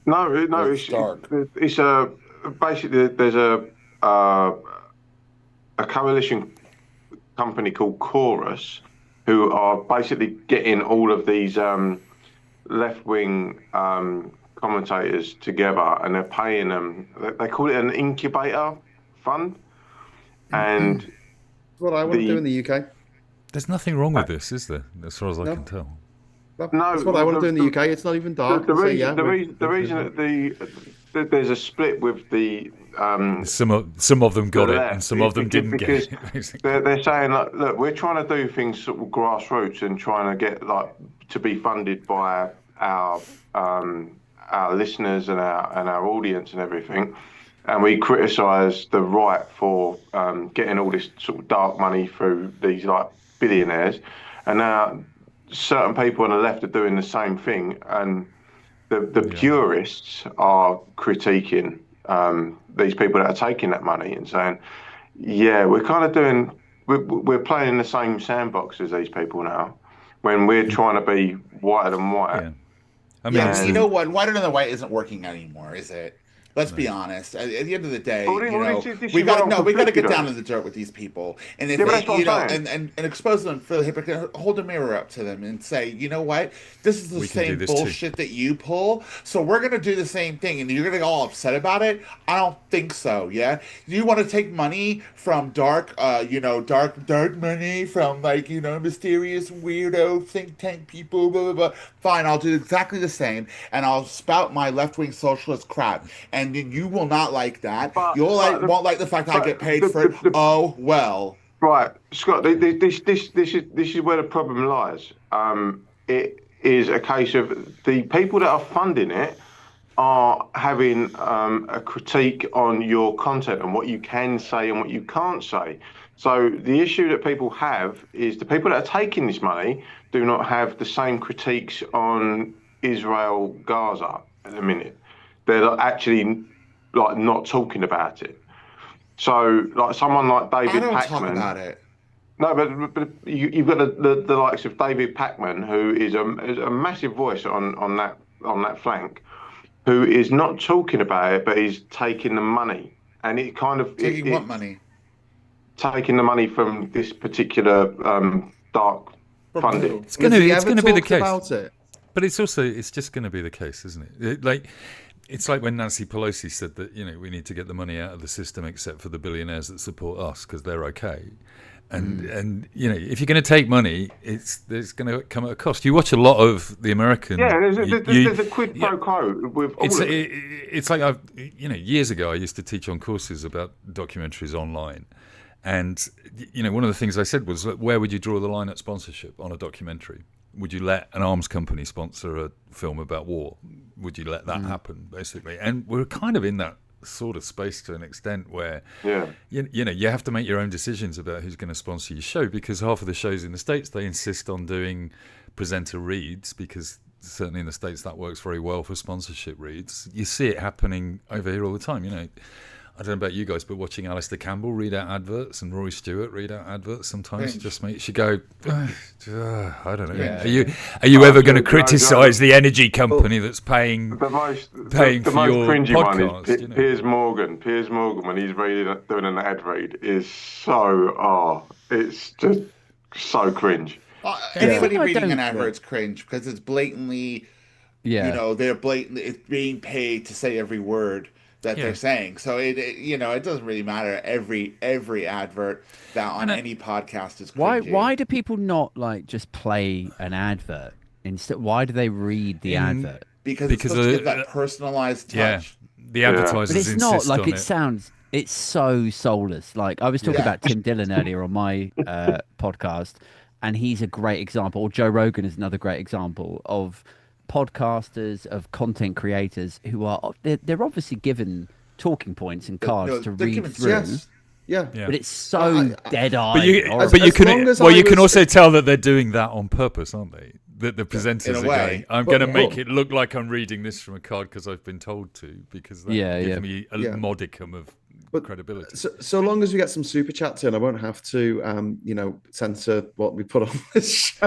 No, it's dark. It's a basically there's a coalition company called Chorus who are basically getting all of these left-wing commentators together, and they're paying them. They call it an incubator fund, and that's what I want to do in the UK. There's nothing wrong with this, is there? As far as I can tell. No, that's what I want to do in the UK. It's not even dark. The reason that there's a split with the some of them got it and some of them didn't get it. They're saying, like, look, we're trying to do things sort of grassroots and trying to get to be funded by our listeners and our audience and everything, and we criticise the right for getting all this sort of dark money through these billionaires, and now certain people on the left are doing the same thing, and the purists are critiquing these people that are taking that money and saying, yeah, we're kind of we're playing in the same sandbox as these people now, when we're trying to be whiter than white. Yeah. I mean, you know what? Whiter than the white isn't working anymore, is it? Let's be honest. At the end of the day, we got to get down to the dirt with these people, and if and expose them for the hypocrite. Hold a mirror up to them and say, you know what? This is the same bullshit that you pull. So we're gonna do the same thing, and you're gonna get all upset about it. I don't think so. Yeah, you want to take money from dark money from mysterious weirdo think tank people. Blah blah blah. Fine, I'll do exactly the same, and I'll spout my left-wing socialist crap, and you will not like that. You'll won't like the fact that I get paid for it. Oh well. Right, Scott. This is where the problem lies. It is a case of the people that are funding it are having a critique on your content and what you can say and what you can't say. So the issue that people have is the people that are taking this money do not have the same critiques on Israel, Gaza at the minute. They're actually not talking about it. So someone like David Pachman. Talk about it. No, but you've got the likes of David Pachman, who is a massive voice on that flank, who is not talking about it, but he's taking the money, and it kind of what money? Taking the money from this particular dark funding. It's going to be the case. About it? But it's just going to be the case, isn't it? It's like when Nancy Pelosi said that we need to get the money out of the system except for the billionaires that support us because they're okay. And if you're going to take money, it's going to come at a cost. You watch a lot of the American. Yeah, there's a quid pro quo with all of it. It's like years ago I used to teach on courses about documentaries online, and one of the things I said was, where would you draw the line at sponsorship on a documentary? Would you let an arms company sponsor a film about war? Would you let that happen, basically? And we're kind of in that sort of space to an extent where you have to make your own decisions about who's going to sponsor your show, because half of the shows in the States, they insist on doing presenter reads, because certainly in the States that works very well for sponsorship reads. You see it happening over here all the time. I don't know about you guys, but watching Alistair Campbell read out adverts and Rory Stewart read out adverts sometimes just makes you go, I don't know. Yeah. Are you ever going to criticise the energy company that's paying the most your cringy podcast? One is Piers Morgan. Piers Morgan, when he's doing an ad read, is so it's just so cringe. Anybody reading an advert's cringe because it's blatantly, they're blatantly, it's being paid to say every word that they're saying. So it doesn't really matter. Every advert that on any podcast is cringy. Why do people not just play an advert instead? Why do they read the advert? Because it's supposed to get that personalized touch. The advertisers but it's not it sounds. It's so soulless. I was talking about Tim Dillon earlier on my podcast, and he's a great example. Or Joe Rogan is another great example of podcasters, of content creators who are they're obviously given talking points and cards to read through. Yes. Yeah. But it's so dead-eyed. But you can also tell that they're doing that on purpose, aren't they? That the presenters are going, I'm going to make it look like I'm reading this from a card because I've been told to, because that gives me a modicum of credibility. So long as we get some super chats in, I won't have to, censor what we put on this show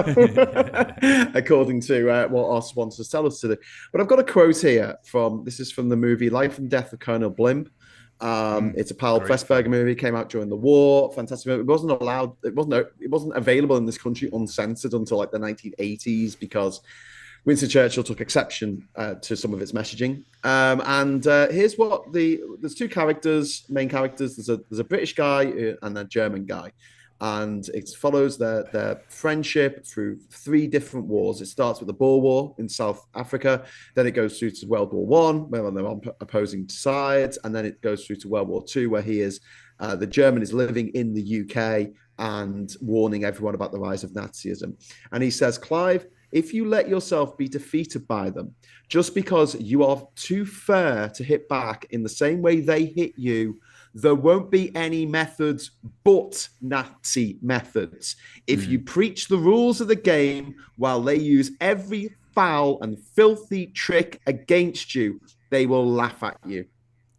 according to what our sponsors tell us to do. But I've got a quote here this is from the movie Life and Death of Colonel Blimp. It's a Powell Pressburger movie, came out during the war. Fantastic movie. It wasn't available in this country uncensored until like the 1980s because Winston Churchill took exception to some of its messaging. Here's what there's two main characters. There's a British guy and a German guy. And it follows their friendship through 3 different wars. It starts with the Boer War in South Africa. Then it goes through to World War I, where they're on opposing sides. And then it goes through to World War II, where the German is living in the UK and warning everyone about the rise of Nazism. And he says, Clive, if you let yourself be defeated by them, just because you are too fair to hit back in the same way they hit you, there won't be any methods but Nazi methods. If you preach the rules of the game while they use every foul and filthy trick against you, they will laugh at you.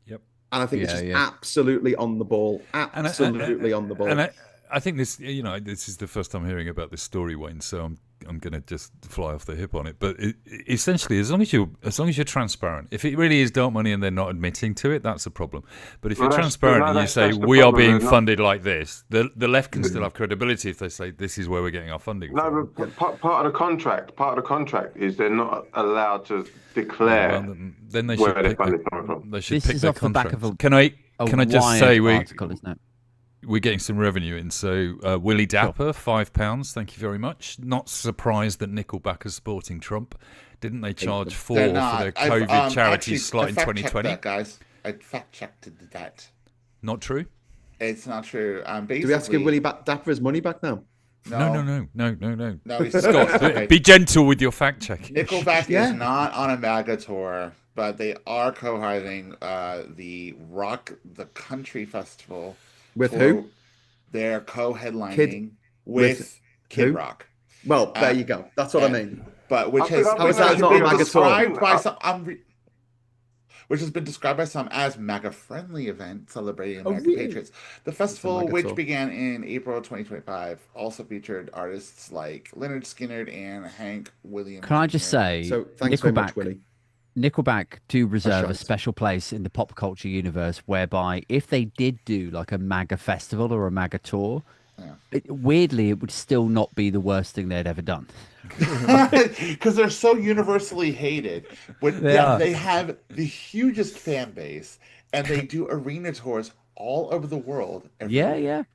Yep. And I think it's just absolutely on the ball. Absolutely on the ball. And I think this is the first time hearing about this story, Wayne, so I'm going to just fly off the hip on it. But essentially, as long as you're transparent, if it really is dark money and they're not admitting to it, that's a problem. But if you're transparent and you say we are being funded like this, the left can still have credibility if they say this is where we're getting our funding. No, but part of the contract is they're not allowed to declare then they where should their funding coming from. They should pick their contract. Can I just say we're getting some revenue in. So Willie Dapper, £5. Thank you very much. Not surprised that Nickelback is sporting Trump. Didn't they charge $4 for their COVID charity slot in 2020? That, guys. I fact-checked that. Not true? It's not true. Do we have to give Willie Dapper his money back now? No. No, Scott, be gentle with your fact-checking. Nickelback is not on a MAGA tour, but they are co-hosting the Rock the Country Festival. With who? They're co-headlining with Kid Rock. Well, there you go. That's what I mean. But which has been described by some as MAGA-friendly event celebrating American patriots. The festival, which began in April 2025, also featured artists like Leonard Skinner and Hank Williams. Can I just say, so thanks very much, Willie. Nickelback do reserve a special place in the pop culture universe, whereby if they did do like a MAGA festival or a MAGA tour, weirdly it would still not be the worst thing they'd ever done. Because they're so universally hated. They have the hugest fan base, and they do arena tours all over the world. And they're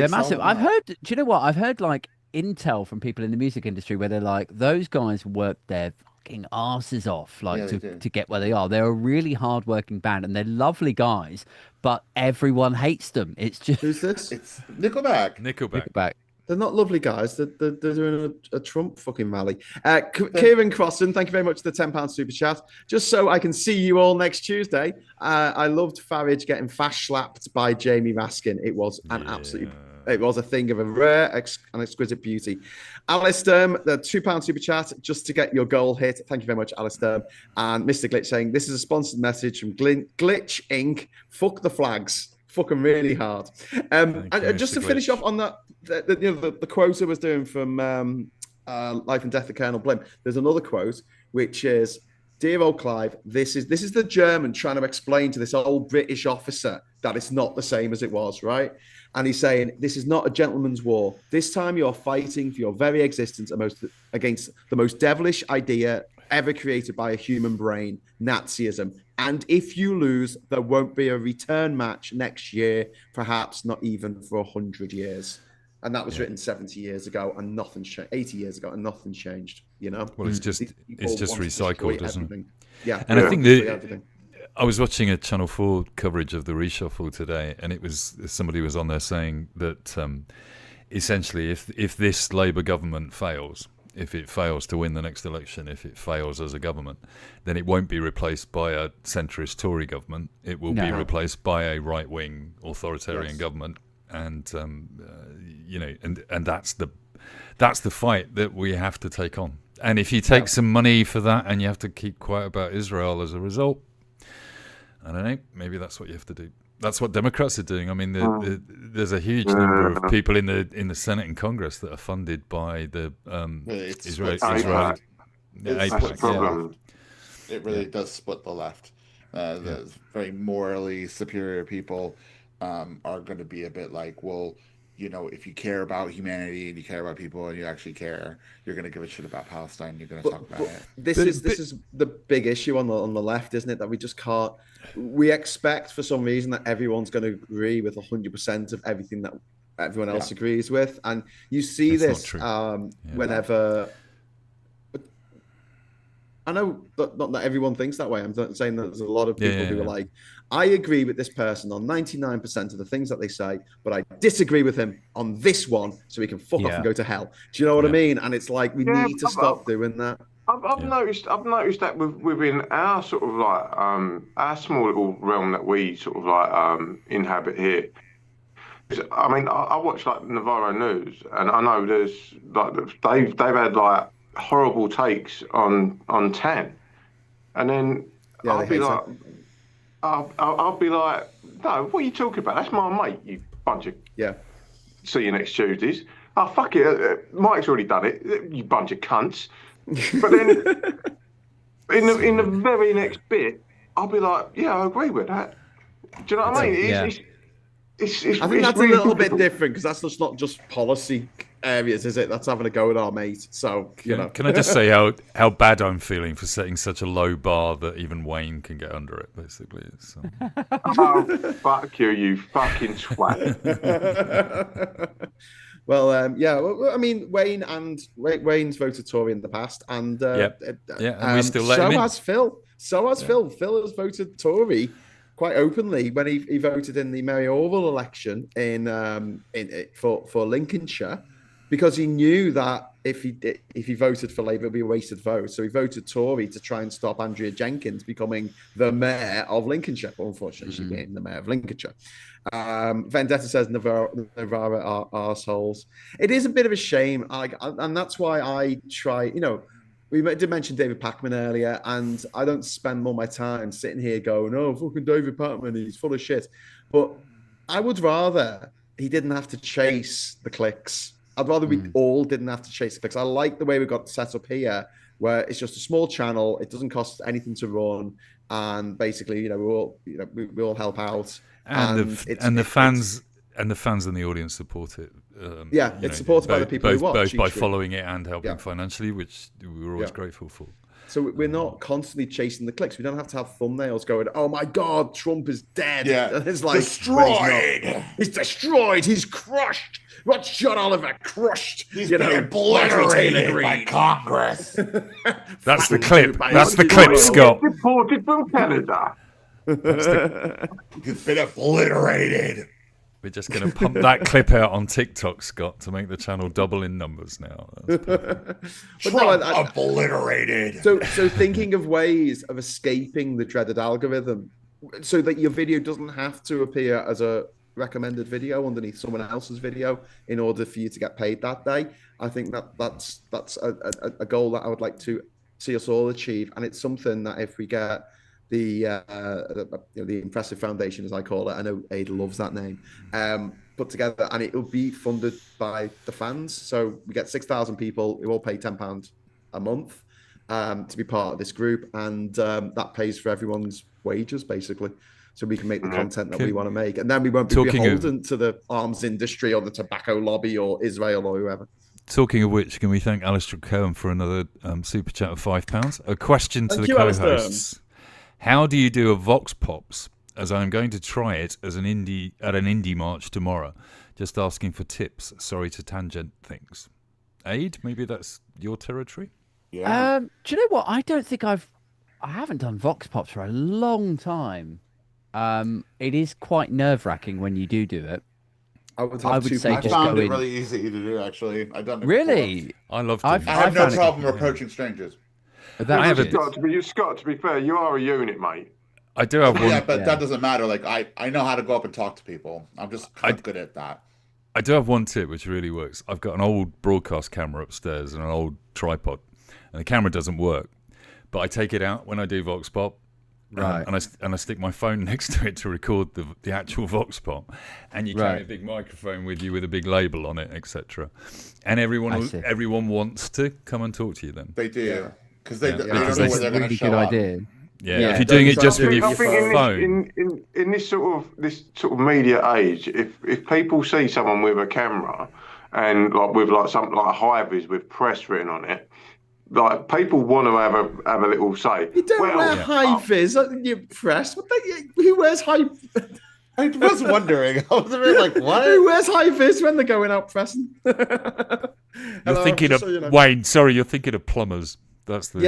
massive. I've heard. Do you know what? I've heard like intel from people in the music industry where they're like, those guys work their fucking asses off to get where they are. They're a really hard-working band, and they're lovely guys, but everyone hates them. It's just who's this? It's Nickelback. Nickelback. They're not lovely guys. They're doing a Trump fucking rally. Kieran Crossan, thank you very much for the £10 super chat. Just so I can see you all next Tuesday. I loved Farage getting fast slapped by Jamie Raskin. It was an absolute. It was a thing of a rare and exquisite beauty. Alistair, the £2 super chat just to get your goal hit. Thank you very much, Alistair. And Mr. Glitch saying, this is a sponsored message from Glitch Inc. Fuck the flags. Fuck them really hard. And just to finish off on that, the quote I was doing from Life and Death of Colonel Blimp, there's another quote, which is, dear old Clive, this is the German trying to explain to this old British officer that it's not the same as it was, right? And he's saying, this is not a gentleman's war. This time you're fighting for your very existence against the most devilish idea ever created by a human brain, Nazism. And if you lose, there won't be a return match next year, perhaps not even for 100 years. And that was written 70 years ago, and nothing's changed. 80 years ago, and nothing's changed. You know. Well, it's just recycled, isn't it? Yeah. And I think I was watching a Channel 4 coverage of the reshuffle today, and it was somebody was on there saying that essentially, if this Labour government fails, if it fails to win the next election, if it fails as a government, then it won't be replaced by a centrist Tory government. It will be replaced by a right-wing authoritarian government, and and that's the fight that we have to take on. And if you take some money for that, and you have to keep quiet about Israel as a result, I don't know. Maybe that's what you have to do. That's what Democrats are doing. I mean, there's a huge number of people in the Senate and Congress that are funded by the Israeli. That's the problem. It really does split the left. The very morally superior people are going to be a bit like, well, if you care about humanity and you care about people and you actually care, you're going to give a shit about Palestine. You're going to talk about it. This is the big issue on the left, isn't it? That we just can't. We expect for some reason that everyone's going to agree with 100% of everything that everyone else agrees with, and you see this whenever. I know not everyone thinks that way. I'm not saying that there's a lot of people who are like, I agree with this person on 99% of the things that they say, but I disagree with him on this one, so he can fuck off and go to hell. Do you know what I mean? And it's like we need to stop doing that. I've noticed that within our sort of like our small little realm that we sort of like inhabit here. I mean, I watch like Navarro News, and I know there's like they've had like horrible takes on TAN, and then I'll be like, I'll be like, no, what are you talking about? That's my mate. You bunch of see you next Tuesdays. Oh fuck it, Mike's already done it. You bunch of cunts. But then in the very next bit, I'll be like, yeah, I agree with that. Do you know what I mean? I think that's really a little bit different, because that's just not just policy areas, is it? That's having a go at our mate. So Can I just say how bad I'm feeling for setting such a low bar that even Wayne can get under it? Basically, it's, oh, fuck you, you fucking twat. Well, I mean, Wayne's voted Tory in the past, and and we still let him in. Has Phil. So has Phil. Phil has voted Tory quite openly when he voted in the mayoral election for Lincolnshire, because he knew that if he voted for Labour, it would be a wasted vote. So he voted Tory to try and stop Andrea Jenkins becoming the mayor of Lincolnshire. But unfortunately, she became the mayor of Lincolnshire. Vendetta says Navarra are arseholes. It is a bit of a shame, and that's why I try. We did mention David Pacman earlier, and I don't spend more of my time sitting here going, "Oh, fucking David Pacman, he's full of shit." But I would rather he didn't have to chase the clicks. I'd rather we all didn't have to chase the clicks. I like the way we got set up here, where it's just a small channel. It doesn't cost anything to run, and basically, we all help out. The fans and the audience support it. It's supported by the people who watch. Both by following it and helping financially, which we were always grateful for. So we're not constantly chasing the clicks. We don't have to have thumbnails going, "Oh my God, Trump is dead." Yeah, and it's like destroyed. He's destroyed. He's crushed. What's John Oliver crushed? He's been obliterated by Congress. That's the clip. That's the clip, Scott. Deported from Canada. He's been obliterated. We're just going to pump that clip out on TikTok, Scott, to make the channel double in numbers now. Obliterated. So thinking of ways of escaping the dreaded algorithm, so that your video doesn't have to appear as a recommended video underneath someone else's video in order for you to get paid that day. I think that's a goal that I would like to see us all achieve, and it's something that if we get the Impressive Foundation, as I call it, I know Ada loves that name, put together, and it will be funded by the fans. So we get 6,000 people who all pay £10 a month to be part of this group, and that pays for everyone's wages, basically. So we can make the content that we want to make, and then we won't be beholden to the arms industry or the tobacco lobby or Israel or whoever. Talking of which, can we thank Alistair Cohen for another super chat of £5? A question to the co-hosts. How do you do a Vox Pops, as I'm going to try it at an indie march tomorrow? Just asking for tips. Sorry to tangent things. Aid, maybe that's your territory? Yeah. Do you know what? I don't think I haven't done Vox Pops for a long time. It is quite nerve-wracking when you do it. I would say just I found it really easy to do. Actually, I've done it. Really, before. I love to. I have no problem approaching strangers. Scott, to be fair, you are a unit, mate. I do have one. Yeah, but that doesn't matter. Like I know how to go up and talk to people. I'm just kind of good at that. I do have one tip which really works. I've got an old broadcast camera upstairs and an old tripod, and the camera doesn't work. But I take it out when I do Vox Pop, right? And I stick my phone next to it to record the actual Vox Pop, and you carry a big microphone with you with a big label on it, etc. And everyone wants to come and talk to you. Then they do because they don't know where they're going to show up. Yeah, if you're doing it just with your phone. In this sort of media age, if people see someone with a camera and with something like a high-vis with press written on it, like people want to have a little say. You don't wear high-vis on your press. Who wears high? I was wondering. I was a bit like, what? Who wears high-vis when they're going out pressing? You're thinking of Wayne. Sorry, you're thinking of plumbers. That's the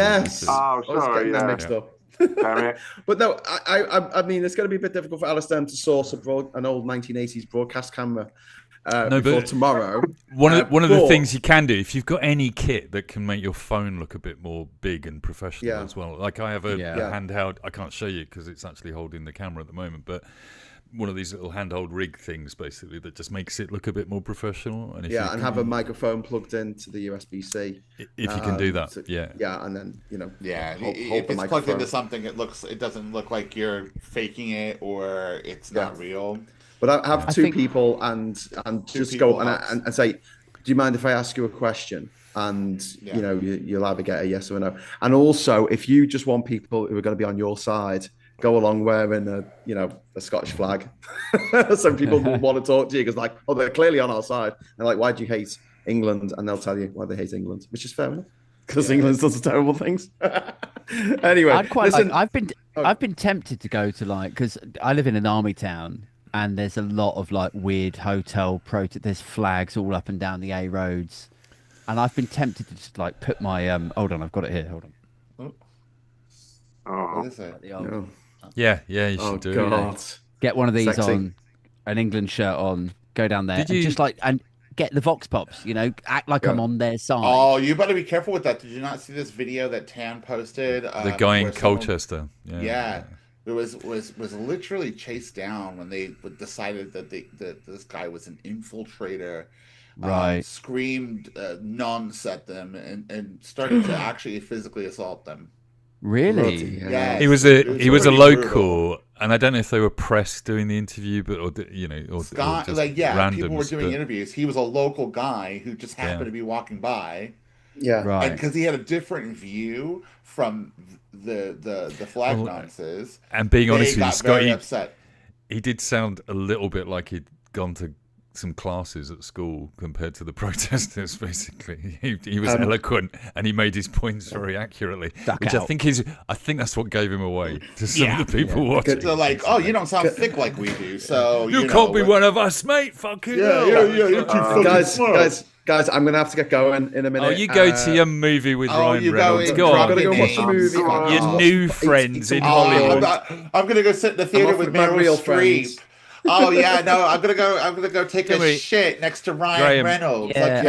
Oh, sorry, mixed up. Damn it. But no, I mean, it's going to be a bit difficult for Alistair to source an old 1980s broadcast camera before tomorrow. One of the things you can do, if you've got any kit that can make your phone look a bit more big and professional as well. Like I have a handheld. I can't show you because it's actually holding the camera at the moment, but one of these little handheld rig things basically that just makes it look a bit more professional. And have a microphone plugged into the USB-C. If you can do that, and then hold if it's plugged into something, it doesn't look like you're faking it or it's not real. But I have two people and just go and say, do you mind if I ask you a question? And you'll either get a yes or a no. And also, if you just want people who are going to be on your side, go along wearing a Scottish flag. So people will want to talk to you because they're clearly on our side. They're like, why do you hate England? And they'll tell you why they hate England, which is fair enough because England does terrible things. Anyway, I've been tempted to go to because I live in an army town and there's a lot of weird hotel there's flags all up and down the A roads, and I've been tempted to just put my hold on, I've got it here. Hold on. What is it? Yeah, you should do it. Get one of these on, an England shirt on, go down there, and get the Vox Pops. Act like I'm on their side. Oh, you better be careful with that. Did you not see this video that Tan posted? The guy in Colchester. It was literally chased down when they decided that this guy was an infiltrator. Right. Screamed nonce at them and started to actually physically assault them. Really? Yeah. He was a local, brutal. And I don't know if they were press doing the interview, but Scott, randoms, people were doing interviews. He was a local guy who just happened to be walking by. Yeah, right. Because he had a different view from the flag nonces. And being honest with you, Scott, upset. He did sound a little bit like he'd gone to some classes at school compared to the protesters. Basically, he was eloquent and he made his points very accurately, which I think that's what gave him away to some of the people watching. They're like, "Oh, you don't sound thick like we do, so you can't be one of us, mate." Fucking you're too guys, I'm gonna have to get going in a minute. Oh, you go to your movie with Ryan Reynolds. Go on, I'm gonna go watch a movie. Your new friends in Hollywood. I'm gonna go sit in the theater with Meryl Streep. Oh yeah, no, I'm gonna go take a shit next to Ryan Reynolds. I'm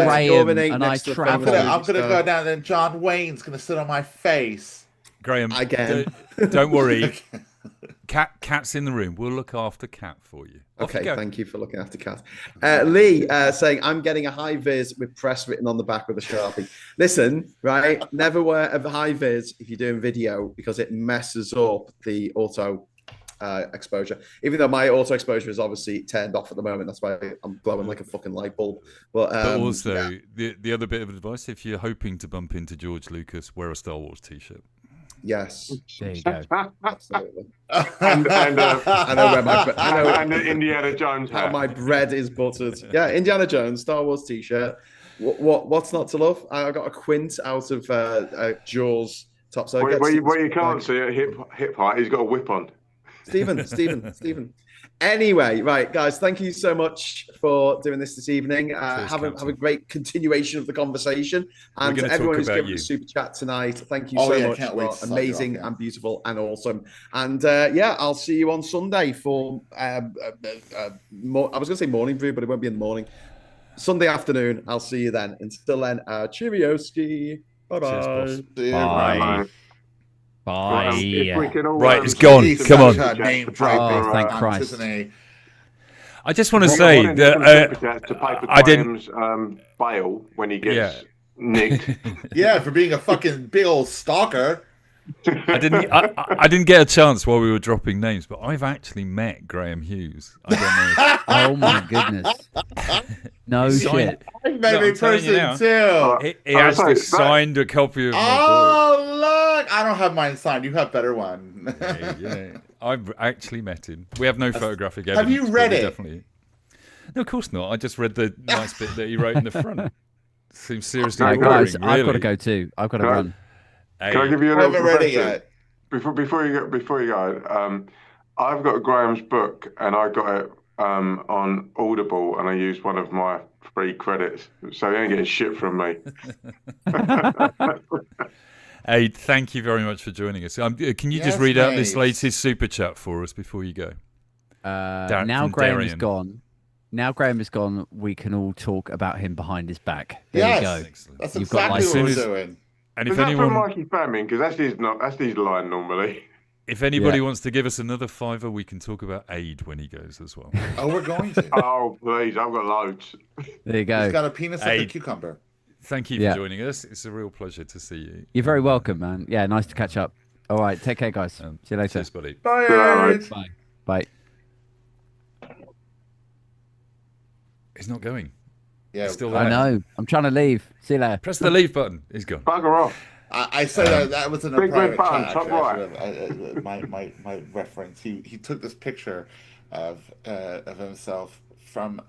Graeme, and I travel. I'm gonna go down, and John Wayne's gonna sit on my face. Graeme, again. Don't worry. Cat's in the room. We'll look after Cat for you. Okay, thank you for looking after Cat. Lee saying, I'm getting a high vis with press written on the back with a Sharpie. Listen, right? Never wear a high vis if you're doing video because it messes up the auto exposure. Even though my auto exposure is obviously turned off at the moment. That's why I'm glowing like a fucking light bulb. But also, the other bit of advice, if you're hoping to bump into George Lucas, wear a Star Wars t-shirt. Yes. There you go. Absolutely. and I know where and the Indiana Jones hat. How my bread is buttered. Yeah, Indiana Jones, Star Wars t-shirt. What's not to love? I got a quint out of Jaws top. So what you can't see at hip height, he's got a whip on. Stephen. Anyway, right, guys, thank you so much for doing this evening. Have a great continuation of the conversation. And to everyone who's given the super chat tonight, thank you so much. You are amazing and beautiful and awesome. And I'll see you on Sunday for, I was going to say morning brew, but it won't be in the morning. Sunday afternoon. I'll see you then. Until then, cheerio-ski. Bye-bye. Bye. Bye. Right, it's gone. Come on. Name dropping. Thank Christ. I just want to say that to pay for I didn't bail when he gets nicked. Yeah, for being a fucking big old stalker. I didn't get a chance while we were dropping names, but I've actually met Graeme Hughes. I don't know. Oh my goodness! No shit. I met him in person too. He actually signed a copy of my book. Oh look! I don't have mine signed. You have better one. Yeah. I've actually met him. We have no photographic evidence. Have you read it? Definitely. No, of course not. I just read the nice bit that he wrote in the front. Seems seriously boring, guys, really. I've got to go too. I've got to run. Can I give you a I haven't read it yet. Before you go, I've got Graham's book and I got it on Audible and I used one of my free credits, so he ain't getting shit from me. Hey, thank you very much for joining us. Can you just read out this latest super chat for us before you go? Now Graeme is gone. Now Graeme is gone. We can all talk about him behind his back. There you go. That's exactly what we're doing. And if anyone, Mikey Famin, because that's his line normally. If anybody wants to give us another $5, we can talk about aid when he goes as well. Oh, we're going to. Oh, please, I've got loads. There you go. He's got a penis like a cucumber. Thank you for joining us. It's a real pleasure to see you. You're very welcome, man. Yeah, nice to catch up. All right, take care, guys. See you later. Cheers, buddy. Bye. Bye. Bye. He's not going. Yeah, still there. I know. I'm trying to leave. See you later. Press the leave button. He's gone. Bugger off. I said that was in a big private button, chat. top right. My reference. He took this picture of himself from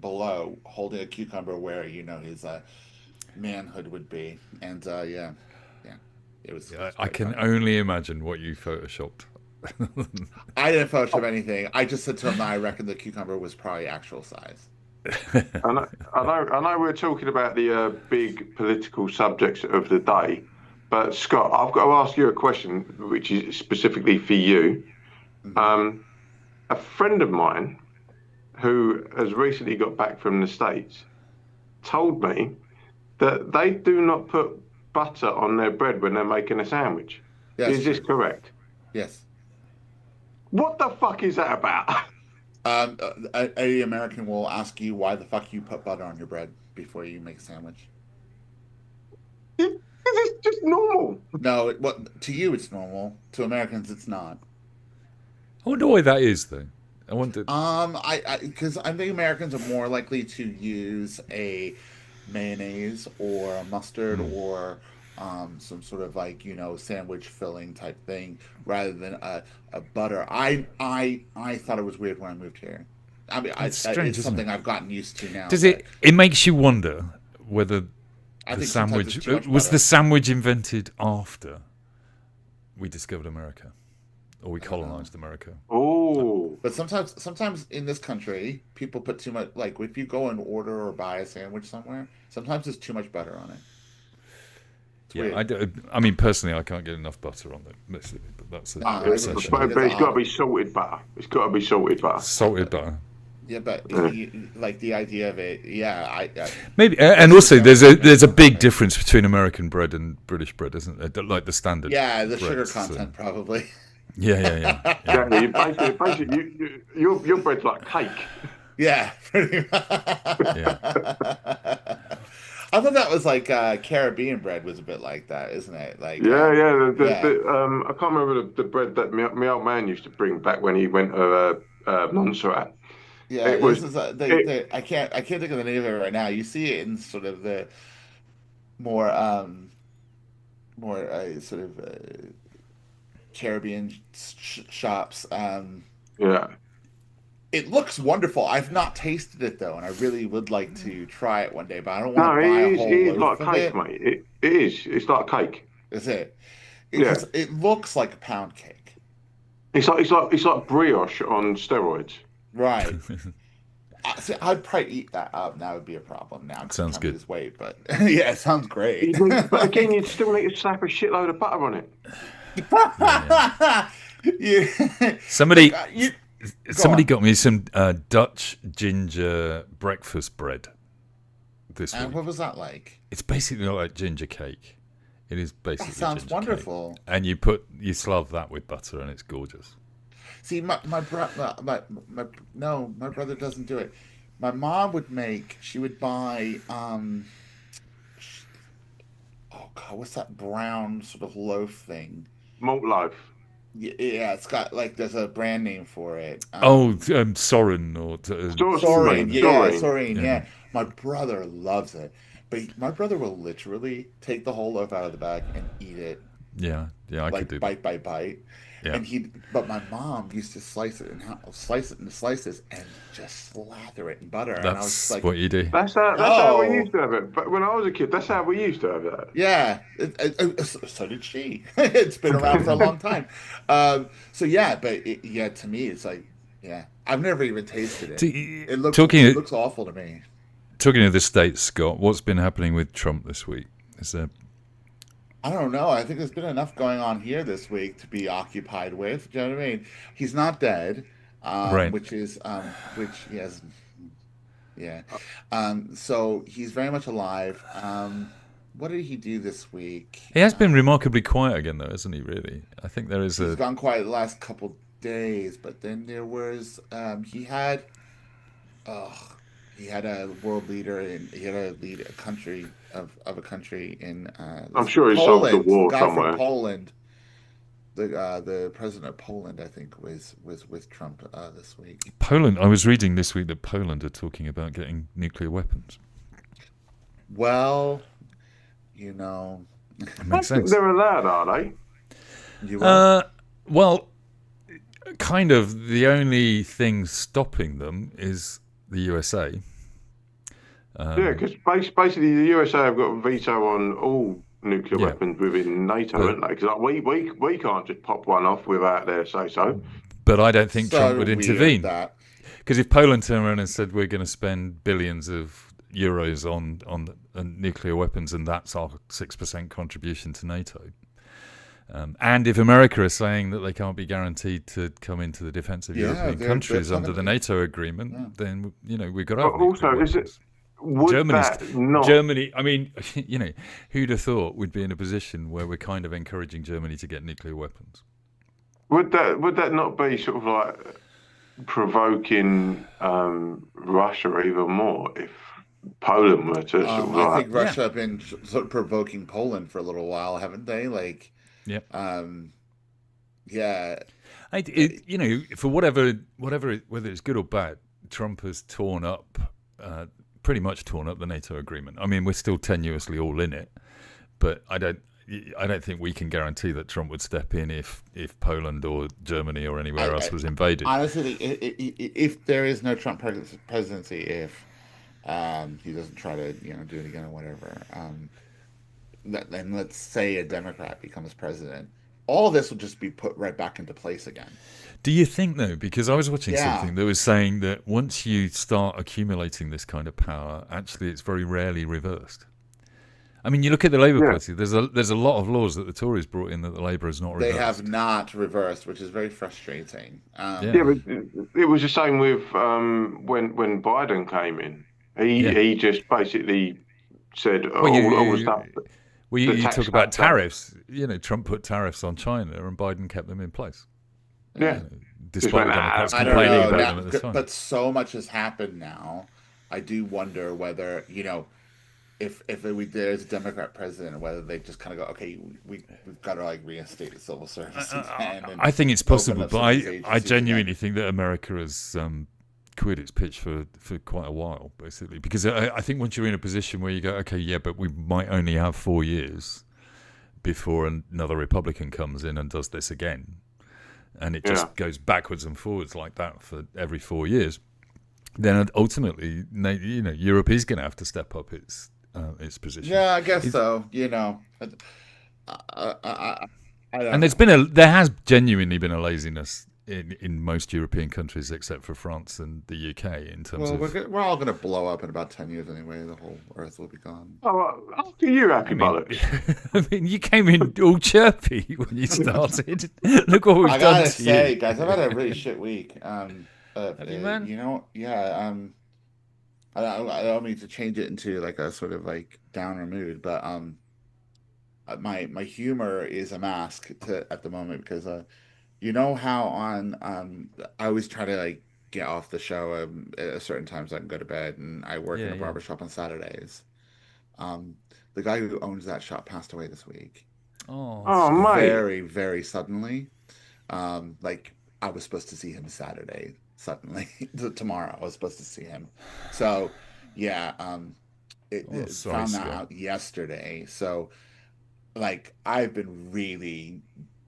below, holding a cucumber, where his manhood would be, and it was. I can only imagine what you photoshopped. I didn't Photoshop anything. I just said to him that I reckon the cucumber was probably actual size. I know we're talking about the big political subjects of the day, but Scott, I've got to ask you a question, which is specifically for you. Mm-hmm. A friend of mine who has recently got back from the States told me that they do not put butter on their bread when they're making a sandwich. Yes. Is this correct? Yes. What the fuck is that about? A American will ask you why the fuck you put butter on your bread before you make a sandwich. It's just normal. No, to you it's normal. To Americans, it's not. I wonder why that is, though. I wonder. Because I think Americans are more likely to use a mayonnaise or a mustard or some sort of sandwich filling type thing rather than a butter. I thought it was weird when I moved here. I mean, it's something I've gotten used to now. Does it makes you wonder whether the sandwich was the sandwich invented after we discovered America or we colonized America. Oh, but sometimes in this country people put too much. Like if you go and order or buy a sandwich somewhere, sometimes there's too much butter on it. I mean, personally, I can't get enough butter on it, but that's an obsession. But it's got to be salted butter. It's got to be salted butter. Salted butter. Yeah, but like the idea of it, maybe, and also there's a big difference between American bread and British bread, isn't there? Like the standard. Yeah, the sugar content probably. Yeah. Exactly. Basically, your bread's like cake. Yeah, pretty much. Yeah. I thought that was like Caribbean bread was a bit like that, isn't it? Like I can't remember the bread that my old man used to bring back when he went to Montserrat. Yeah, I can't think of the name of it right now. You see it in sort of the more sort of Caribbean shops. Yeah. It looks wonderful. I've not tasted it though, and I really would like to try it one day. But I don't want to buy a whole loaf of cake, mate. It is. It's like cake. Is it? Yeah. It looks like a pound cake. It's like brioche on steroids. Right. See, I'd probably eat that up. That would be a problem now. Sounds good. This weight, but yeah, it sounds great. But again, you'd still need to slap a shitload of butter on it. Yeah. Somebody on. got me some Dutch ginger breakfast bread this week. And what was that like? It's basically like ginger cake. It is basically. That sounds ginger wonderful. Cake. And you slab that with butter, and it's gorgeous. See, my brother doesn't do it. My mom would make. She would buy. Oh God, what's that brown sort of loaf thing? Malt loaf. Yeah, it's got like there's a brand name for it. Soren or Soren. Yeah. My brother loves it, but my brother will literally take the whole loaf out of the bag and eat it. Yeah, I could do bite by bite. Yeah. But my mom used to slice it into slices and just slather it in butter. That's and I was like, what you do. That's how we used to have it. But when I was a kid, that's how we used to have that. Yeah, so did she. It's been around for a long time. To me, it's like, yeah, I've never even tasted it. It looks awful to me. Talking of the States, Scott, what's been happening with Trump this week? Is there? I don't know. I think there's been enough going on here this week to be occupied with. Do you know what I mean? He's not dead, right. which he has. Yeah. So he's very much alive. What did he do this week? He has been remarkably quiet again, though, hasn't he? Really, I think he's gone quiet the last couple days, but then there was he had a world leader and he had to lead a country of a country in. I'm sure he solved the war somewhere. From Poland. The president of Poland, I think, was with Trump this week. Poland. I was reading this week that Poland are talking about getting nuclear weapons. Well, you know, it makes sense. They're allowed, are they? Well, kind of. The only thing stopping them is the USA. Because basically the USA have got a veto on all nuclear weapons within NATO, haven't they? Because we can't just pop one off without their say-so. But I don't think Trump would intervene. Because if Poland turned around and said we're going to spend billions of euros on nuclear weapons and that's our 6% contribution to NATO, and if America is saying that they can't be guaranteed to come into the defence of European countries under the NATO agreement, then we've got to. But also, is it? Germany, I mean, who'd have thought we'd be in a position where we're kind of encouraging Germany to get nuclear weapons? Would that not be sort of like provoking Russia even more if Poland were to I think Russia have been sort of provoking Poland for a little while, haven't they? Like, for whether it's good or bad, Trump has pretty much torn up the NATO agreement. I mean, we're still tenuously all in it, but I don't think we can guarantee that Trump would step in if Poland or Germany or anywhere else was invaded. Honestly, if there is no Trump presidency, if he doesn't try to do it again or whatever, then let's say a Democrat becomes president, all this will just be put right back into place again. Do you think, though? Because I was watching something that was saying that once you start accumulating this kind of power, actually it's very rarely reversed. I mean, you look at the Labour Party, there's a lot of laws that the Tories brought in that the Labour has not reversed. They have not reversed, which is very frustrating. But it was the same with when Biden came in. He just basically said all the stuff. Well, you talk about tariffs. Trump put tariffs on China and Biden kept them in place. Yeah. Despite Democrats complaining about them at the time. But so much has happened now. I do wonder whether, if there's a Democrat president, whether they just kind of go, okay, we've got to reinstate the civil service again. I think it's possible, but I genuinely think that America has quit its pitch for quite a while, basically. Because I think once you're in a position where you go, okay, but we might only have 4 years before another Republican comes in and does this again, and it just goes backwards and forwards like that for every 4 years, then ultimately, Europe is going to have to step up its position. Yeah, I guess so. And there has genuinely been a laziness in most European countries except for France and the UK in terms of... We're all going to blow up in about 10 years anyway. The whole Earth will be gone. Oh, after you, happy bollocks. I mean, you came in all chirpy when you started. Look what we've done to you. I gotta say, guys, I've had a really shit week. Have you, man? You know, yeah. I don't mean to change it into like a sort of like downer mood, but my humor is a mask at the moment because you know how on I always try to like get off the show at certain times I can go to bed, and I work in a barbershop on Saturdays. The guy who owns that shop passed away this week. Oh, mate. Very, very suddenly. Like I was supposed to see him Saturday. Suddenly, tomorrow I was supposed to see him. So, yeah, found that out yesterday. So, like, I've been really,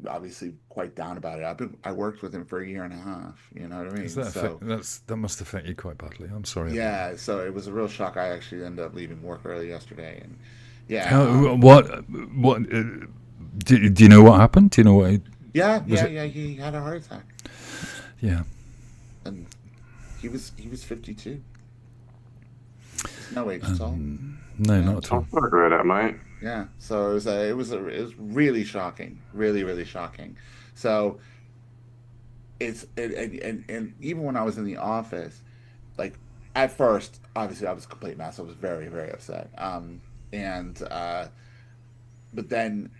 obviously, quite down about it. I worked with him for a year and a half. You know what I mean? That must affect you quite badly. I'm sorry. Yeah. So it was a real shock. I actually ended up leaving work early yesterday, and yeah. What? Do you know what happened? Do you know what? Yeah. He had a heart attack. Yeah. And he was 52. There's no age at all. No, not at all. I agree with that, mate. Yeah. So it was really shocking, really, really shocking. So and even when I was in the office, like at first, obviously I was a complete mess. I was very, very upset. But then,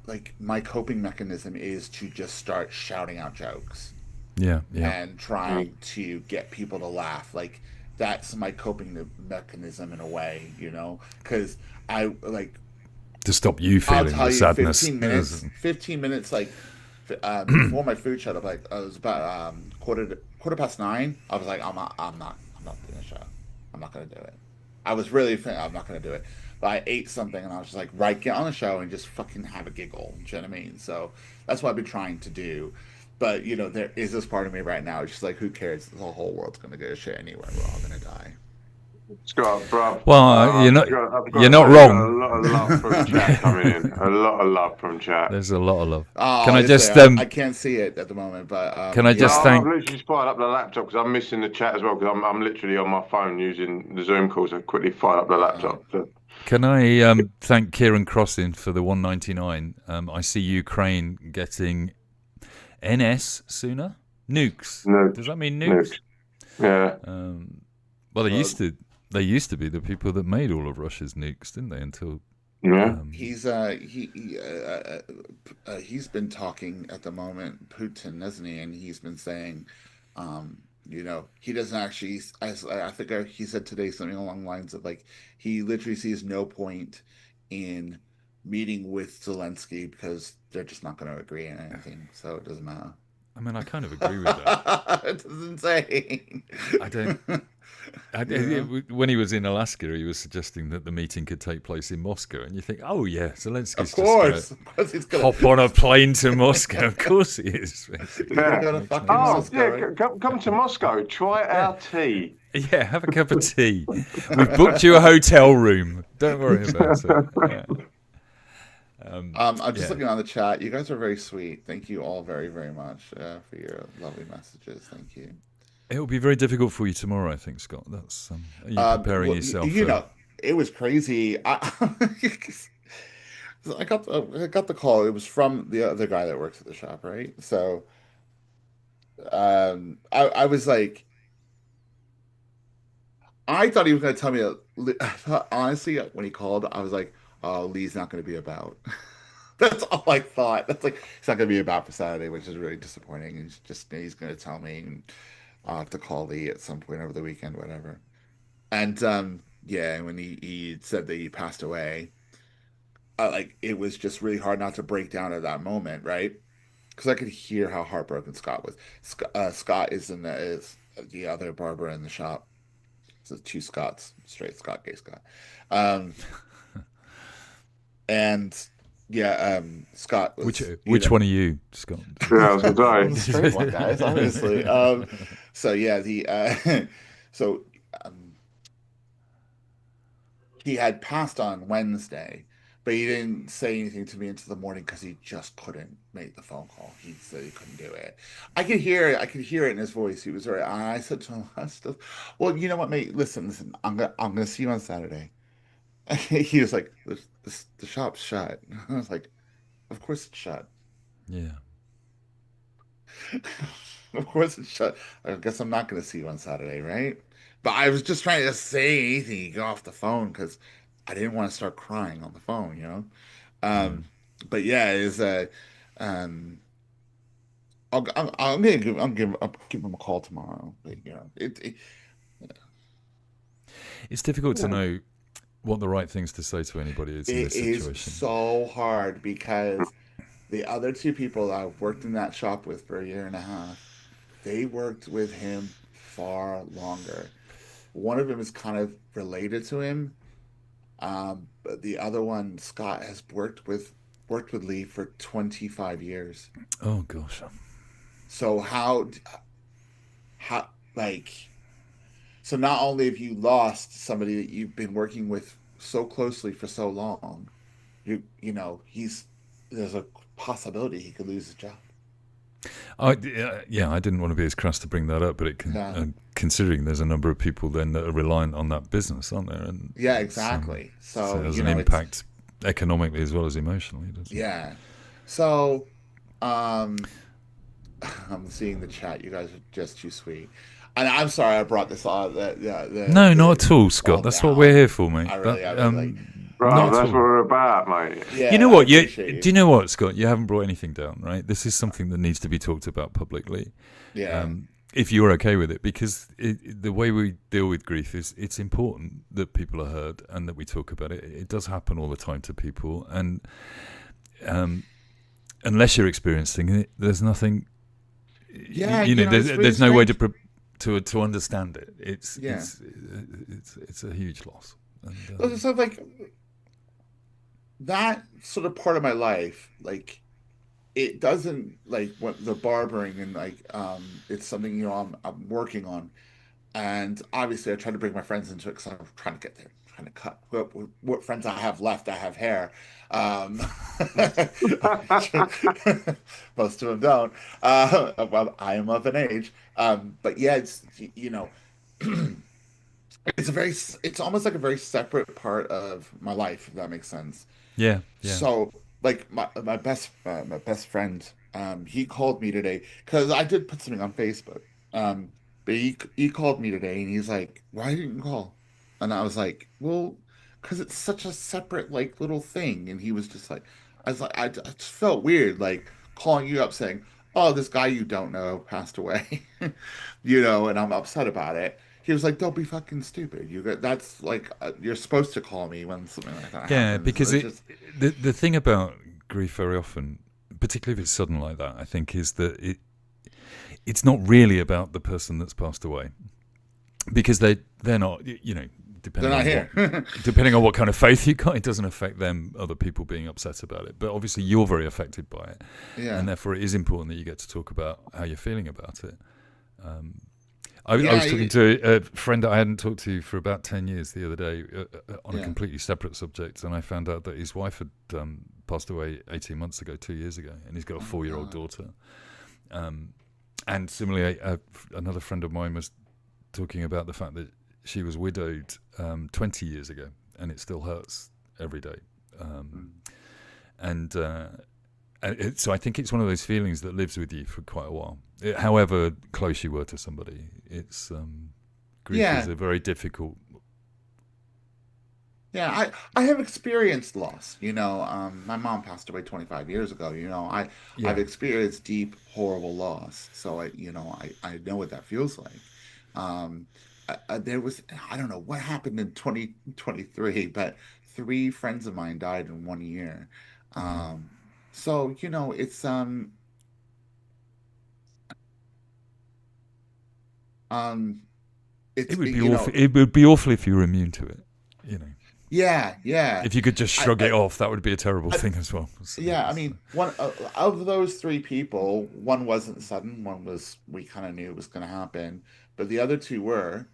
like my coping mechanism is to just start shouting out jokes. Yeah. And trying to get people to laugh. Like that's my coping mechanism in a way, you know, because I like to stop you feeling the sadness. 15 minutes, like before my food shut up, like it was about quarter past 9. I was like, I'm not doing a show. I'm not gonna do it. I was really I'm not gonna do it. But I ate something and I was just like, right, get on the show and just fucking have a giggle. Do you know what I mean? So that's what I've been trying to do. But, you know, there is this part of me right now. It's just like, who cares? The whole world's going to go to shit anyway. We're all going to die. Scott, bro. Well, you're not wrong. A lot of love from chat coming in. A lot of love from chat. There's a lot of love. Can I just... I can't see it at the moment, but... can I just thank... I've literally fired up the laptop because I'm missing the chat as well because I'm literally on my phone using the Zoom calls. So I quickly fired up the laptop. Can I thank Kieran Crossin for the 199? I see Ukraine getting... NS sooner? Nukes. Does that mean nukes? Yeah. Well, they used to be the people that made all of Russia's nukes, didn't they? Until he's been talking at the moment, Putin, hasn't he? And he's been saying, you know, he doesn't actually. I think he said today something along the lines of like he literally sees no point in meeting with Zelensky because they're just not going to agree on anything, so it doesn't matter. I mean, I kind of agree with that. It's insane. I don't. When he was in Alaska, he was suggesting that the meeting could take place in Moscow, and you think, oh yeah, Zelensky's of course he's gonna hop on a plane to Moscow. Of course he is. Come to Moscow. Try our tea. Yeah, have a cup of tea. We've booked you a hotel room. Don't worry about it. Yeah. I'm just looking on the chat. You guys are very sweet. Thank you all very, very much for your lovely messages. Thank you. It will be very difficult for you tomorrow, I think, Scott. That's are you preparing yourself? You know, it was crazy. I got the call. It was from the other guy that works at the shop, right? So, I was like, I thought he was going to tell me. Honestly, when he called, I was like, oh, Lee's not going to be about. That's all I thought. That's like, it's not going to be about for Saturday, which is really disappointing. He's going to tell me, and I'll have to call Lee at some point over the weekend, whatever. And when he said that he passed away, like it was just really hard not to break down at that moment, right? Because I could hear how heartbroken Scott was. Scott is the other barber in the shop. So 2 Scotts, straight Scott, gay Scott. And Scott was, which one are you, Scott? Yeah, I was gonna the straight one, guys, obviously. He had passed on Wednesday, but he didn't say anything to me into the morning because he just couldn't make the phone call. He said he couldn't do it. I could hear it. I could hear it in his voice. He was right. I said to him, well, you know what, mate? Listen. I'm gonna see you on Saturday. He was like, the shop's shut. I was like, of course it's shut. Yeah. Of course it's shut. I guess I'm not gonna see you on Saturday, right? But I was just trying to say anything, get off the phone because I didn't want to start crying on the phone, you know. But yeah, it's I'm give him a call tomorrow. But, you know, it's difficult to know what the right things to say to anybody is in this situation. It is so hard because the other two people that I've worked in that shop with for a year and a half, they worked with him far longer. One of them is kind of related to him, but the other one, Scott, has worked with Lee for 25 years. Oh gosh. So how so not only have you lost somebody that you've been working with so closely for so long, you know, there's a possibility he could lose his job. I didn't want to be as crass to bring that up, but considering there's a number of people then that are reliant on that business, aren't there? And yeah, exactly. So there's an impact economically as well as emotionally, doesn't it? Yeah. So, I'm seeing the chat. You guys are just too sweet. And I'm sorry I brought this on. No, not at all, Scott. That's what we're here for, mate. Right, that's what we're about, mate. Yeah, you know what? Do you know what, Scott? You haven't brought anything down, right? This is something that needs to be talked about publicly. Yeah. If you're okay with it, because the way we deal with grief it's important that people are heard and that we talk about it. It does happen all the time to people, and unless you're experiencing it, there's nothing. Yeah, there's no way to understand it. It's a huge loss. And, so like that sort of part of my life, like it doesn't like what the barbering and like it's something, you know, I'm working on, and obviously I try to bring my friends into it because I'm trying to get there, trying to cut what friends I have left. I have hair. Most of them don't. Well, I am of an age, but yeah, it's, you know, it's almost like a very separate part of my life, if that makes sense. Yeah. So like my best friend, he called me today because I did put something on Facebook. But he called me today and he's like, "Why didn't you call?" And I was like, "Well, because it's such a separate like little thing." And he was just like, I just felt weird like calling you up saying, "Oh, this guy you don't know passed away," you know, and I'm upset about it. He was like, "Don't be fucking stupid. That's like you're supposed to call me when something like that happens." Yeah, because the thing about grief very often, particularly if it's sudden like that, I think, is that it's not really about the person that's passed away, because they're not, you know, depending on what kind of faith you got, it doesn't affect them, other people being upset about it. But obviously you're very affected by it, and therefore it is important that you get to talk about how you're feeling about it. I was talking to a friend that I hadn't talked to for about 10 years the other day on a completely separate subject, and I found out that his wife had passed away 18 months ago, 2 years ago, and he's got a 4-year-old daughter. And similarly, another friend of mine was talking about the fact that she was widowed 20 years ago, and it still hurts every day. So I think it's one of those feelings that lives with you for quite a while. However close you were to somebody, it's grief is a very difficult. Yeah, I have experienced loss. You know, my mom passed away 25 years ago. You know, I've experienced deep, horrible loss. So I know what that feels like. There was, I don't know what happened in 2023, but 3 friends of mine died in 1 year. So, you know, it's It would be awful. It would be awful if you were immune to it. You know. Yeah. If you could just shrug it off, that would be a terrible thing as well. So, I mean, one of those 3 people, one wasn't sudden, one was we kind of knew it was going to happen, but the other 2 were.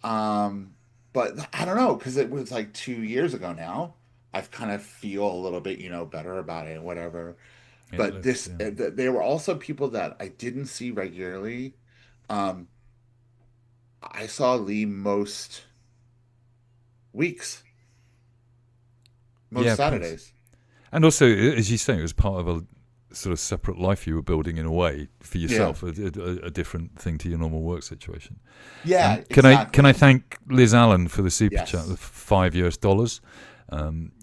But I don't know, because it was like 2 years ago now. I've kind of feel a little bit, better about it and whatever. But there were also people that I didn't see regularly. I saw Lee most weeks, most Saturdays. And also, as you say, it was part of a sort of separate life you were building in a way for yourself, a different thing to your normal work situation. Yeah. Can I thank Liz Allen for the super chat, the $5 US.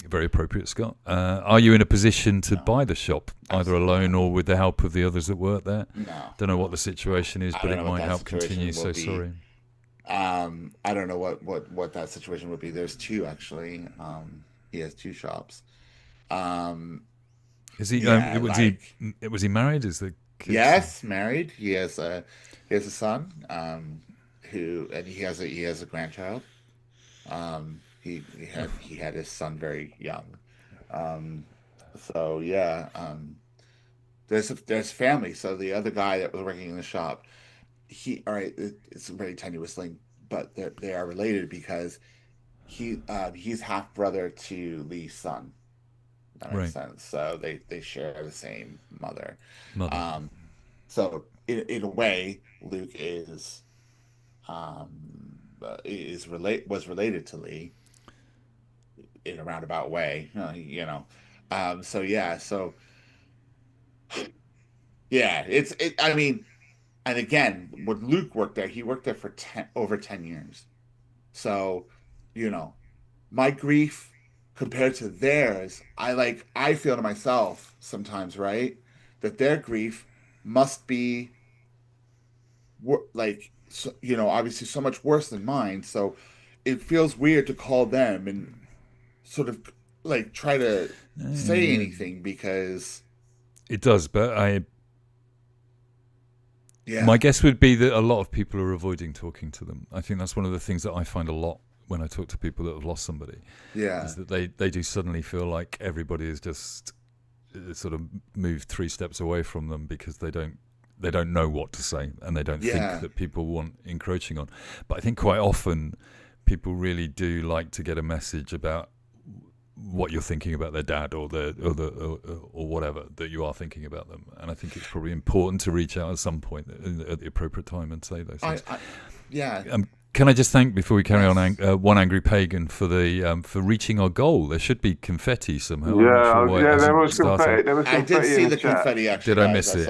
Very appropriate, Scott. Are you in a position to buy the shop, either alone or with the help of the others that work there? No. Don't know what the situation is, but it might help continue. So sorry. I don't know what that situation would be. There's two actually. He has two shops. Is he? Was he married? Is the kid? Yes, married. He has a son. He has a grandchild. He had his son very young. There's family. So the other guy that was working in the shop, it's a very tenuous link, but they are related because he's half brother to Lee's son. That makes sense. So they share the same mother. So in a way, Luke was related to Lee in a roundabout way, I mean, and again, when Luke worked there, he worked there for over 10 years. So, my grief compared to theirs, I feel to myself sometimes, right, that their grief must be obviously so much worse than mine. So it feels weird to call them and sort of try to say anything because it does. But my guess would be that a lot of people are avoiding talking to them. I think that's one of the things that I find a lot when I talk to people that have lost somebody. Yeah, is that they do suddenly feel like everybody is just sort of moved 3 steps away from them because they don't know what to say and they don't think that people want encroaching on. But I think quite often people really do like to get a message about what you're thinking about their dad or whatever that you are thinking about them. And I think it's probably important to reach out at some point at the appropriate time and say those things. Can I just thank, before we carry on, One Angry Pagan for reaching our goal? There should be confetti somehow. There was confetti. I did see the confetti, actually. Did I miss it?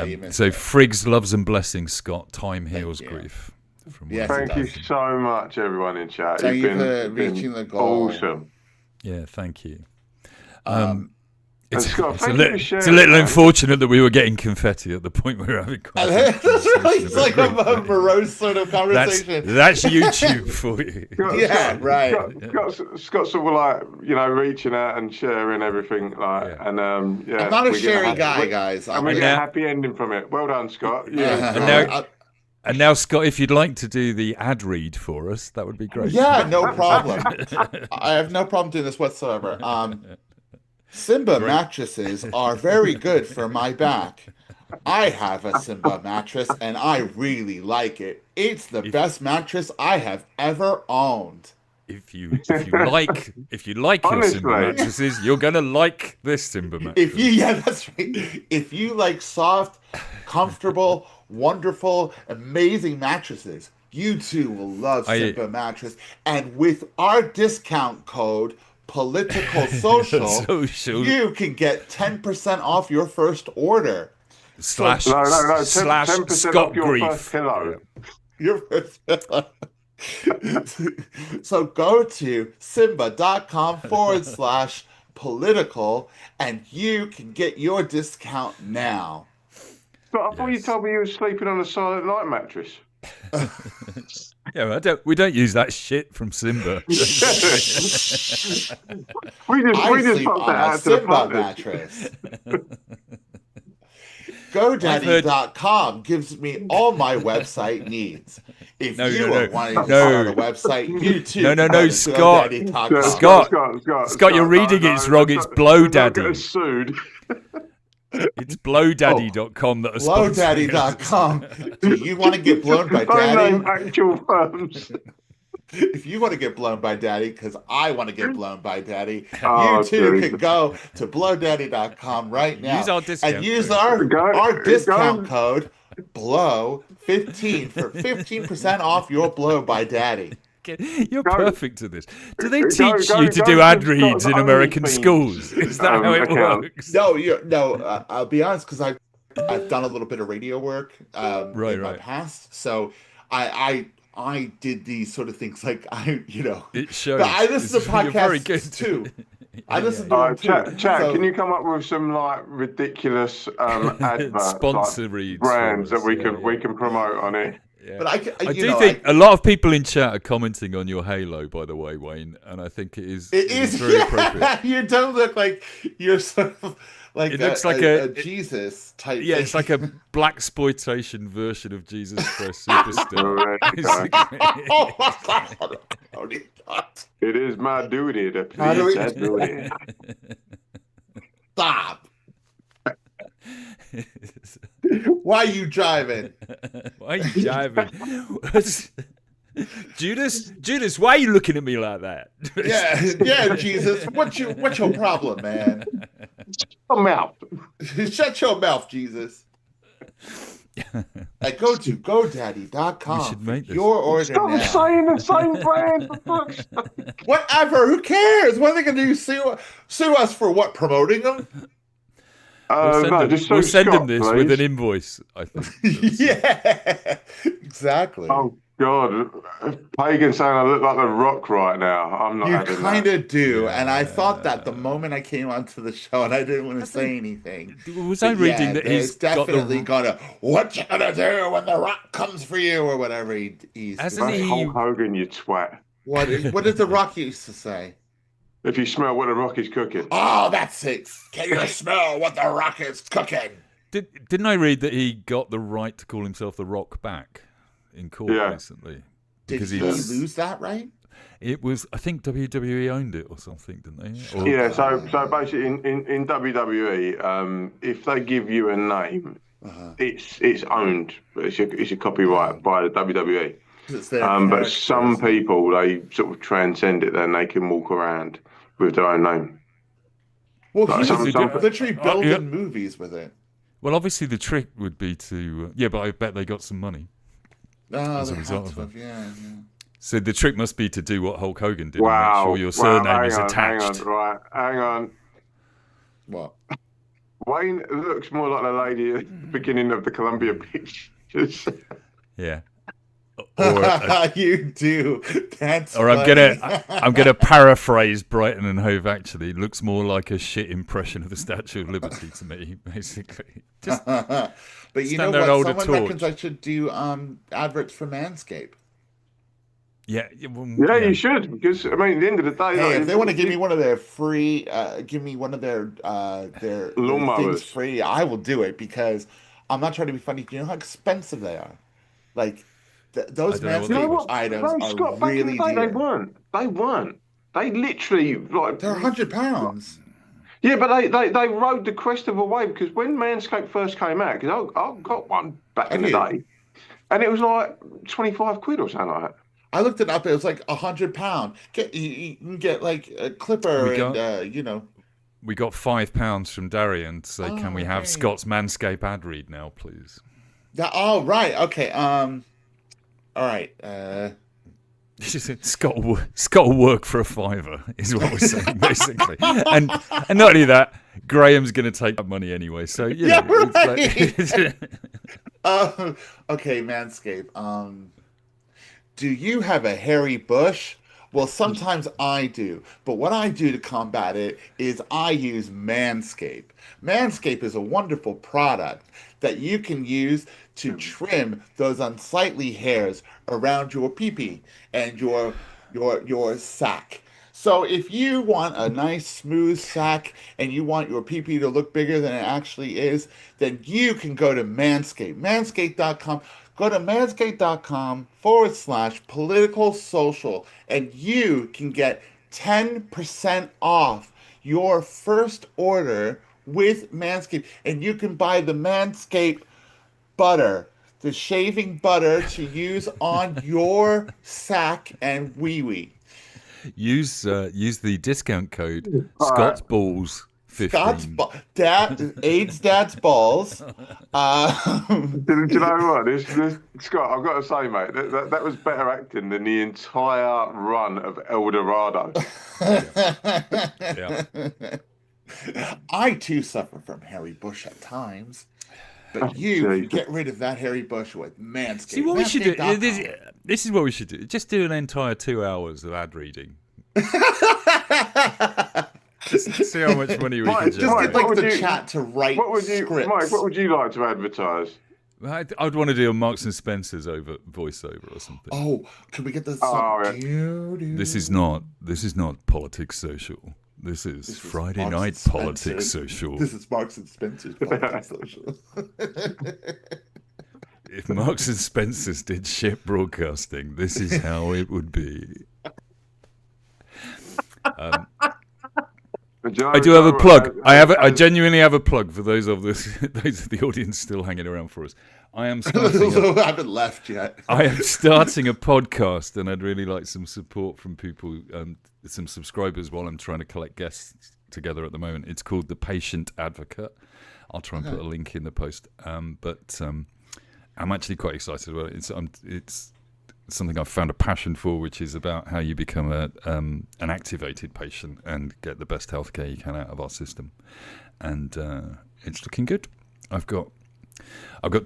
You missed it. So Friggs, loves and blessings, Scott. Time heals grief. Thank you so much, everyone in chat. Thank you for reaching the goal. Awesome. Yeah, thank you. It's a little unfortunate that we were getting confetti at the point we were having conversation. It's like a morose sort of conversation. That's YouTube for you. Scott's sort of reaching out and sharing everything, and I'm not a sharing guy, guys. And we get a happy ending from it. Well done, Scott. And now, Scott, if you'd like to do the ad read for us, that would be great. Yeah, no problem. I have no problem doing this whatsoever. Simba mattresses are very good for my back. I have a Simba mattress and I really like it. It's the best mattress I have ever owned. If you like your Simba mattresses, you're gonna like this Simba mattress. That's right. If you like soft, comfortable, wonderful, amazing mattresses, you too will love Simba mattress. And with our discount code Political Social, you can get 10% off your first order. Slash 10% Scott off your Grief. first pillow. Your first pillow. So go to simba.com/political and you can get your discount now. But I thought you told me you were sleeping on a Silent Night mattress. Yeah, we don't use that shit from Simba. we just put that out to the mattress. GoDaddy.com gives me all my website needs. If you are wanting to start a website, you too. No, Scott, you're reading it wrong. It's Blowdaddy. Sued. It's blowdaddy.com that is blowdaddy.com. Do you want to get blown by daddy? Don't name actual firms. if you want to get blown by daddy, because I want to get blown by daddy, you too can go to blowdaddy.com right now. Use our discount and use code. our discount code BLOW15 for 15% off your blow by daddy. You're perfect to this. Do they teach you to do ad reads in American schools? Is that how it works? No. I'll be honest, because I've done a little bit of radio work in my past, so I did these sort of things. Like it shows. But I listen to podcasts too. I listen to them too. Chad, can you come up with some like ridiculous adverts, sponsor like brands that we can promote on it? Yeah. But I do think a lot of people in chat are commenting on your halo, by the way, Wayne, and I think it is very appropriate. You don't look like you're sort of like it looks like a Jesus type. Yeah, thing. It's like a blaxploitation version of Jesus Christ Superstar. It is my duty to please that duty. Stop. Why are you driving? Why are you driving? Judas, why are you looking at me like that? yeah, Jesus. What's your problem, man? Shut your mouth. Shut your mouth, Jesus. I go to GoDaddy.com. You should make this. Your order now. Stop saying the same brand, for fuck's sake. Whatever. Who cares? What are they going to do? Sue us for what? Promoting them? We'll send him this with an invoice, I think. Yeah, exactly. Oh, God. Pagan saying I look like The Rock right now. I'm not. You kind of do. Yeah. And I thought that the moment I came onto the show, and I didn't want to say anything. Was I reading that he's definitely gonna, what you gonna do when The Rock comes for you, or whatever he's Hasn't he? Hulk Hogan, you twat. What did The Rock used to say? If you smell what The Rock is cooking. Oh, that's it. Can you smell what The Rock is cooking? Didn't I read that he got the right to call himself The Rock back in court recently? Did he lose that right? It was, I think WWE owned it or something, didn't they? Yeah, so basically in WWE, if they give you a name, it's owned. It's a copyright by the WWE. But some people, they sort of transcend it, then they can walk around with their own name. Well, he's literally building movies with it. Well, obviously the trick would be to... but I bet they got some money as a result of it. Yeah. So the trick must be to do what Hulk Hogan did and make sure your surname is attached. Hang on. What? Wayne looks more like the lady at the beginning of the Columbia Pictures. Yeah. You do. That's or I'm gonna paraphrase Brighton and Hove. Actually, it looks more like a shit impression of the Statue of Liberty to me, basically. Just but you know what? Someone reckons I should do adverts for Manscaped. Yeah, you should, because I mean, at the end of the day, if they want to give me one of their free, give me one of their things free, I will do it, because I'm not trying to be funny. Do you know how expensive they are? Like. Those Manscaped items are really dear. They weren't. They literally they're £100. Yeah, but they rode the crest of a wave, because when Manscaped first came out, because I got one back in the day, and it was like 25 quid or something like that. I looked it up. It was like £100. You can get like a clipper and We got £5 from Darian to say, can we have Scott's Manscaped ad read now, please? Right. Okay. All right. Scott will work for a £5 is what we're saying, basically. And not only that, Graham's going to take that money anyway. So right. Okay, Manscaped. Do you have a hairy bush? Well, sometimes I do, but what I do to combat it is I use Manscaped. Manscaped is a wonderful product that you can use to trim those unsightly hairs around your pee-pee and your sack. So if you want a nice smooth sack and you want your pee-pee to look bigger than it actually is, then you can go to Manscaped. Manscaped.com. Go to manscaped.com/political social, and you can get 10% off your first order with Manscaped. And you can buy the Manscaped butter, the shaving butter to use on your sack and wee-wee. Use the discount code Scott's Balls 15. AIDS Dad's Balls. Do you know what? This Scott, I've got to say, mate, that was better acting than the entire run of El Dorado. Yeah. I too suffer from hairy bush at times. But you can get rid of that hairy bush with Manscaped. See what we should do? This is what we should do. Just do an entire 2 hours of ad reading. Just see how much money we can generate. Just get the chat to write scripts. Mike, what would you like to advertise? I'd want to do a Marks and Spencer's voiceover or something. Oh, can we get the This is not Politics Social. This is Friday Night Politics Social. This is Marks and Spencer's Politics Social. If Marks and Spencer's did shit broadcasting, this is how it would be. I do have a plug. I genuinely have a plug for those of the audience still hanging around for us. I haven't left yet. I am starting a podcast, and I'd really like some support from people, some subscribers, while I'm trying to collect guests together at the moment. It's called The Patient Advocate. I'll try and put a link in the post. But I'm actually quite excited about it. It's something I've found a passion for, which is about how you become an activated patient and get the best healthcare you can out of our system. And it's looking good. I've got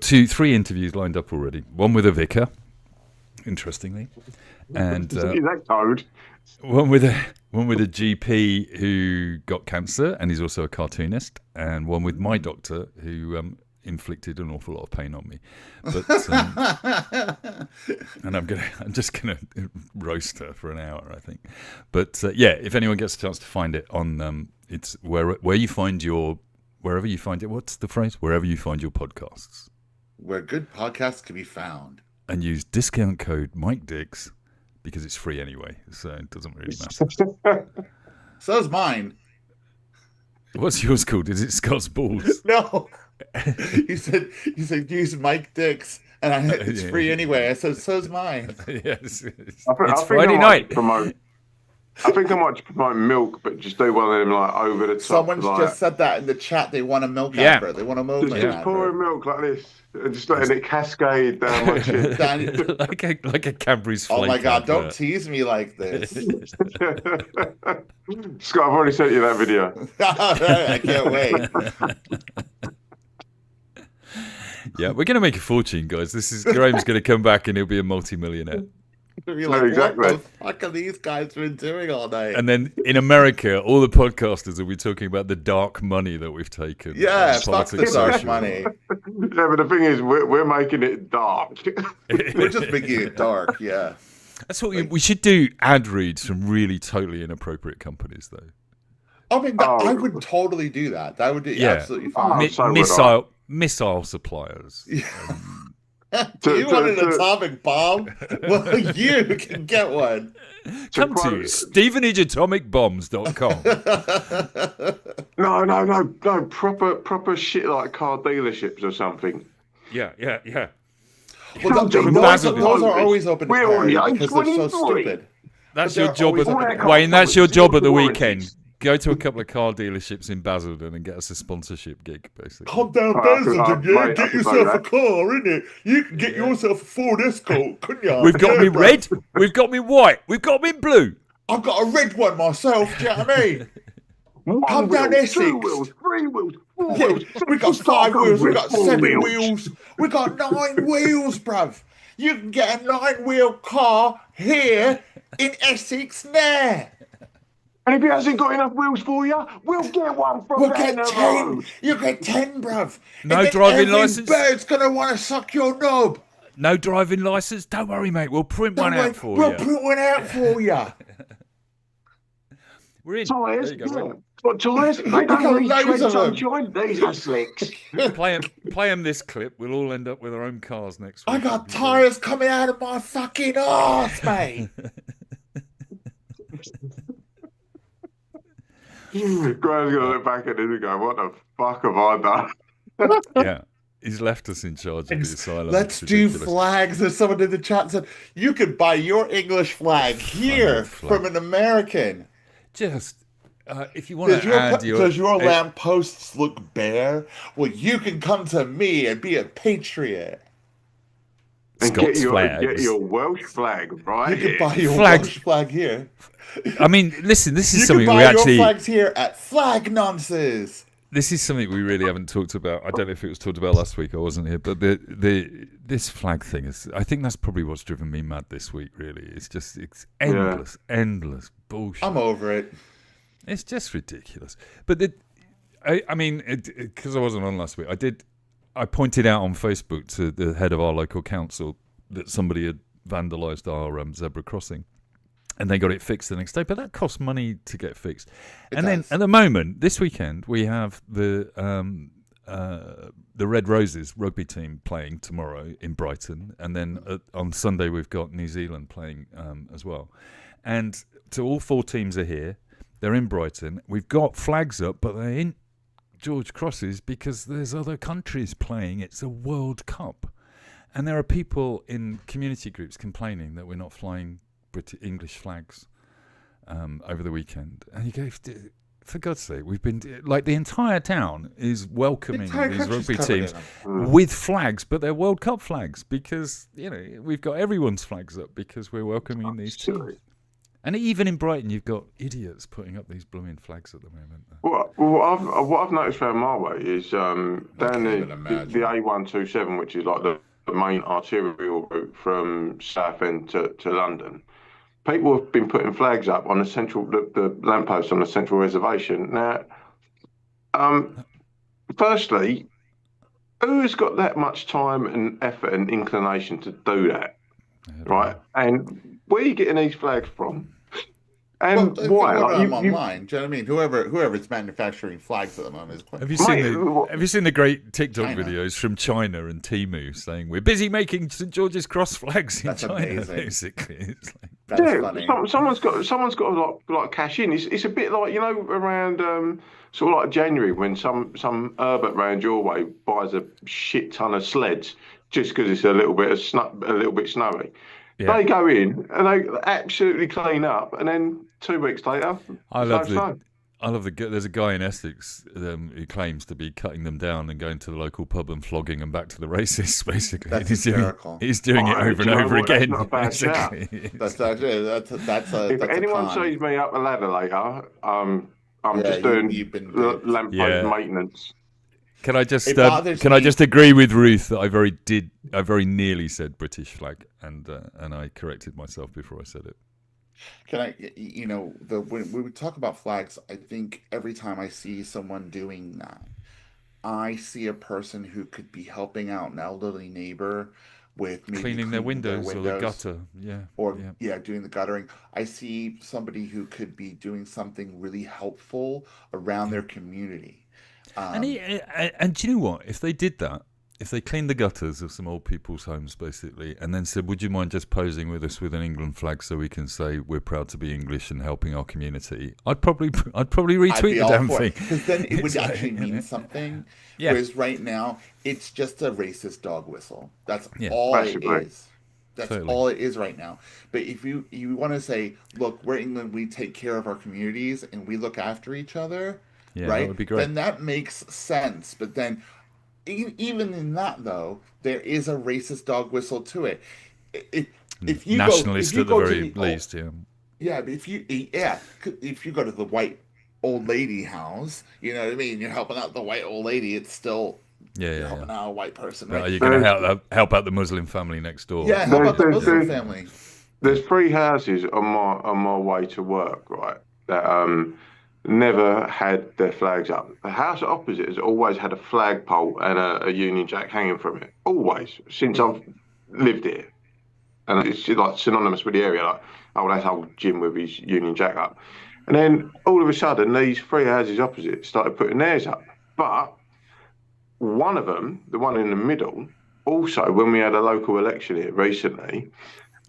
3 interviews lined up already. One with a vicar, interestingly, and is that code? One with a GP who got cancer, and he's also a cartoonist, and one with my doctor who inflicted an awful lot of pain on me. But and I'm just gonna roast her for an hour, I think. But yeah, if anyone gets a chance to find it on, it's where you find wherever you find it. What's the phrase? Wherever you find your podcasts. Where good podcasts can be found. And use discount code Mike Dix because it's free anyway, so it doesn't really matter. So's mine. What's yours called? Is it Scott's Balls? No. You said use Mike Dix, and it's free anyway. I said so's mine. Yes, it's Friday night. I think I might promote milk, but just do one of them like over the top. Someone's just said that in the chat. They want a milk advert. They want a milk advert. Just pouring milk like this, and just letting it cascade down my chin. like a Cadbury's flake. Oh my god! Don't tease me like this, Scott. I've already sent you that video. I can't wait. Yeah, we're going to make a fortune, guys. Graeme's going to come back and he'll be a multi-millionaire. Exactly. What the fuck are these guys been doing all night? And then in America, all the podcasters will be talking about the dark money that we've taken. Yeah, fuck the dark money. Yeah, but the thing is, we're making it dark. We're just making it dark, yeah. That's what we should do. Ad reads from really totally inappropriate companies, though. I mean, I would totally do that. That would be absolutely fine. Missile suppliers. Do you want an atomic bomb? Well, you can get one. Come to StevenAgeAtomicBombs.com. No. Proper shit like car dealerships or something. Yeah. Well, those are always open to parody because they're so stupid. That's your job, Wayne. That's your job at the weekend. Go to a couple of car dealerships in Basildon and get us a sponsorship gig, basically. Come down Basildon, get yourself a car, innit? You can get yourself a Ford Escort, couldn't you? We've got me red, we've got me white, we've got me blue. I've got a red one myself, do you know what I mean? Come down Essex. 2 wheels, 3 wheels, 4 wheels. We got 5 wheels, we got 7 wheels, we got 9 wheels, bruv. You can get a 9-wheel car here in Essex now. And if he hasn't got enough wheels for you, we'll get one from down the road. You get 10, bruv. No driving licence. Every bird's going to want to suck your knob. No driving licence? Don't worry, mate. We'll print one out for you. We'll print one out for you. We're in. Tyres? Got tyres? They don't need tread sunshine. These are slicks. Play them this clip. We'll all end up with our own cars next week. I got tyres coming out of my fucking arse, mate. Graham's going to look back at this and go, what the fuck have I done? Yeah. He's left us in charge of the asylum. Let's do flags. There's someone in the chat said, you could buy your English flag here from an American. Just, if you want to add does your lampposts look bare? Well, you can come to me and be a patriot. And get your Welsh flag right here. You can buy your Welsh flag here. I mean, listen, this is something we actually... You can buy your flags here at Flag Nonces. This is something we really haven't talked about. I don't know if it was talked about last week. I wasn't here, but this flag thing is. I think that's probably what's driven me mad this week. Really, it's endless bullshit. I'm over it. It's just ridiculous. But I mean, because I wasn't on last week, I pointed out on Facebook to the head of our local council that somebody had vandalised our zebra crossing. And they got it fixed the next day, but that costs money to get fixed. Then at the moment, this weekend, we have the Red Roses rugby team playing tomorrow in Brighton, and then on Sunday we've got New Zealand playing as well. And so all 4 teams are here. They're in Brighton. We've got flags up, but they're in George Crosses because there's other countries playing. It's a World Cup, and there are people in community groups complaining that we're not flying English flags over the weekend, and you go, for God's sake, we've been like the entire town is welcoming these rugby teams with flags, but they're World Cup flags because we've got everyone's flags up because we're welcoming these teams. And even in Brighton, you've got idiots putting up these blooming flags at the moment. What I've noticed around my way is down the A127, which is like the main arterial route from Southend to London. People have been putting flags up on the lamppost on the central reservation. Now, firstly, who's got that much time and effort and inclination to do that, right? And where are you getting these flags from? And why? Online, do you know what I mean? Whoever's manufacturing flags at the moment is quite. Have you seen the great TikTok videos from China and Temu saying we're busy making St George's Cross flags in China? Amazing. Basically, it's like, funny. Someone's got to like cash in. It's a bit like around sort of like January when some Herbert round your way buys a shit ton of sleds just because it's a little bit snowy. Yeah. They go in and they absolutely clean up, and then 2 weeks later, there's a guy in Essex who claims to be cutting them down and going to the local pub and flogging them back to the racists. Basically, that's hysterical. He's doing it over and over again. That's not a bad shout. That's if anyone sees me up the ladder later, I'm just doing lamppost maintenance. Can I just agree with Ruth that I very nearly said British flag, and I corrected myself before I said it. Can I, when we talk about flags, I think every time I see someone doing that, I see a person who could be helping out an elderly neighbor with maybe cleaning their windows or the gutter, doing the guttering. I see somebody who could be doing something really helpful around their community. And do you know what? If they did that, if they cleaned the gutters of some old people's homes, basically, and then said, would you mind just posing with us with an England flag so we can say we're proud to be English and helping our community, I'd probably retweet the damn thing. Because then it would actually mean something. Yeah. Whereas right now, it's just a racist dog whistle. That's all it is. That's all it is right now. But if you want to say, look, we're England, we take care of our communities and we look after each other, right? That would be great. Then that makes sense. But then even in that, though, there is a racist dog whistle to it. If you nationalist go, at the very least, yeah. But if you go to the white old lady house, you know what I mean. You're helping out the white old lady. It's still helping out a white person. Right? Are you going to help out the Muslim family next door? Yeah, help out the Muslim family. There's 3 houses on my way to work, right? That never had their flags up. The house opposite has always had a flagpole and a Union Jack hanging from it. Always, since I've lived here. And it's like synonymous with the area, like, oh, that's old Jim with his Union Jack up. And then all of a sudden, these 3 houses opposite started putting theirs up. But one of them, the one in the middle, also, when we had a local election here recently,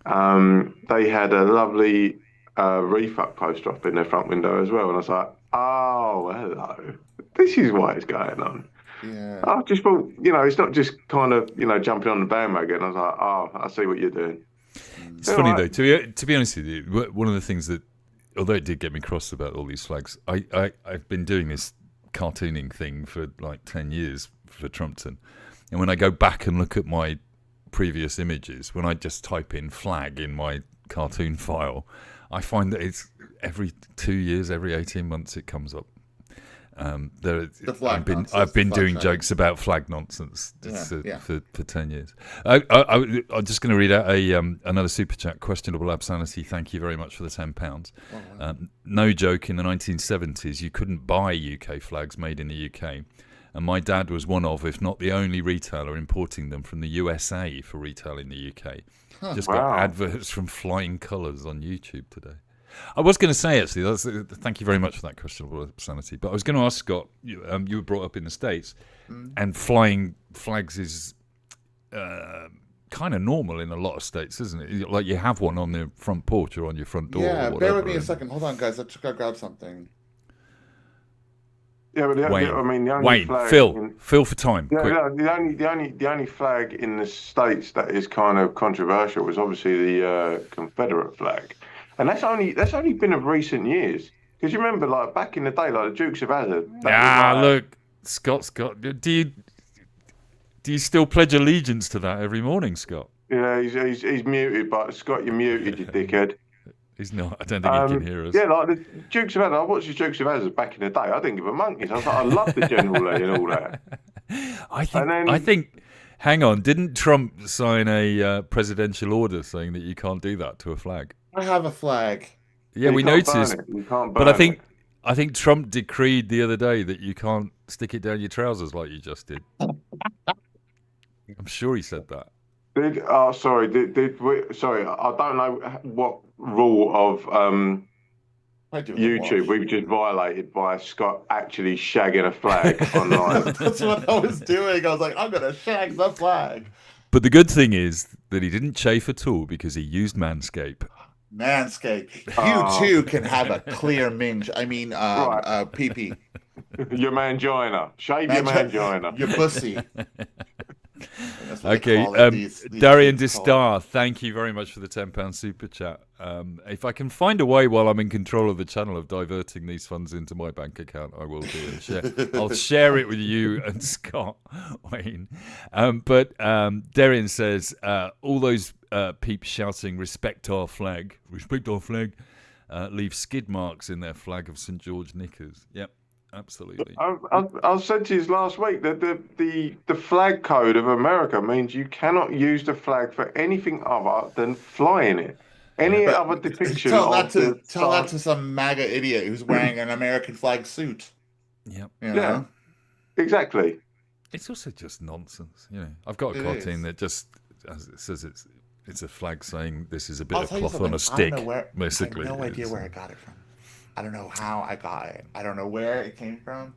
they had a lovely refuck poster up in their front window as well, and I was like, oh, hello, this is why it's going on. Yeah. I just thought, it's not just kind of, jumping on the bandwagon. I was like, oh, I see what you're doing. It's funny though. To be honest with you, one of the things that, although it did get me cross about all these flags, I've been doing this cartooning thing for like 10 years for Trumpton, and when I go back and look at my previous images, when I just type in flag in my cartoon file, I find that it's every 2 years, every 18 months it comes up. I've been doing jokes about flag nonsense for 10 years. I'm just going to read out another super chat. Questionable Absanity, thank you very much for the £10. No joke, in the 1970s you couldn't buy UK flags made in the UK, and my dad was one of, if not the only retailer importing them from the USA for retail in the UK. Got adverts from Flying Colours on YouTube today. I was going to say, actually, thank you very much for that questionable sanity, but I was going to ask Scott, you were brought up in the States, and flying flags is kind of normal in a lot of states, isn't it? Like you have one on the front porch or on your front door. Yeah, or bear with me a second. Hold on, guys. I just got to grab something. Yeah, but the only flag Phil for time. The only flag in the States that is kind of controversial was obviously the Confederate flag. And that's only been of recent years. Because you remember, like back in the day, like the Dukes of Hazzard. Look, Scott. Do you still pledge allegiance to that every morning, Scott? Yeah, he's muted, but Scott, you're muted, you dickhead. He's not. I don't think he can hear us. Yeah, like the Dukes of Hazzard. I watched the Dukes of Hazzard back in the day. I didn't give a monkey's. I was like, I love the General Lee and all that. I think. Hang on, didn't Trump sign a presidential order saying that you can't do that to a flag? I have a flag. Yeah, we noticed. You can't burn but I think Trump decreed the other day that you can't stick it down your trousers like you just did. I'm sure he said that. Sorry, I don't know what rule of YouTube we've just violated by Scott actually shagging a flag online. That's what I was doing. I was like, I'm going to shag the flag. But the good thing is that he didn't chafe at all because he used Manscaped. You too can have a clear minge. I mean, pee-pee. Your mangina. Shave your mangina. Your pussy. Okay, Darian Distar, thank you very much for the £10 super chat. If I can find a way while I'm in control of the channel of diverting these funds into my bank account, I will do it. I'll share it with you and Scott Wayne. But Darian says, all those peeps shouting, respect our flag, leave skid marks in their flag of St. George knickers. Yep. Absolutely. I said to you last week that the flag code of America means you cannot use the flag for anything other than flying it. Any other depiction tell that to some MAGA idiot who's wearing an American flag suit. Yep. Yeah. Exactly. It's also just nonsense. I've got a cartoon that just says it's a flag saying this is a bit of cloth on a stick. Basically, I have no idea where I got it from. I don't know how I got it. I don't know where it came from.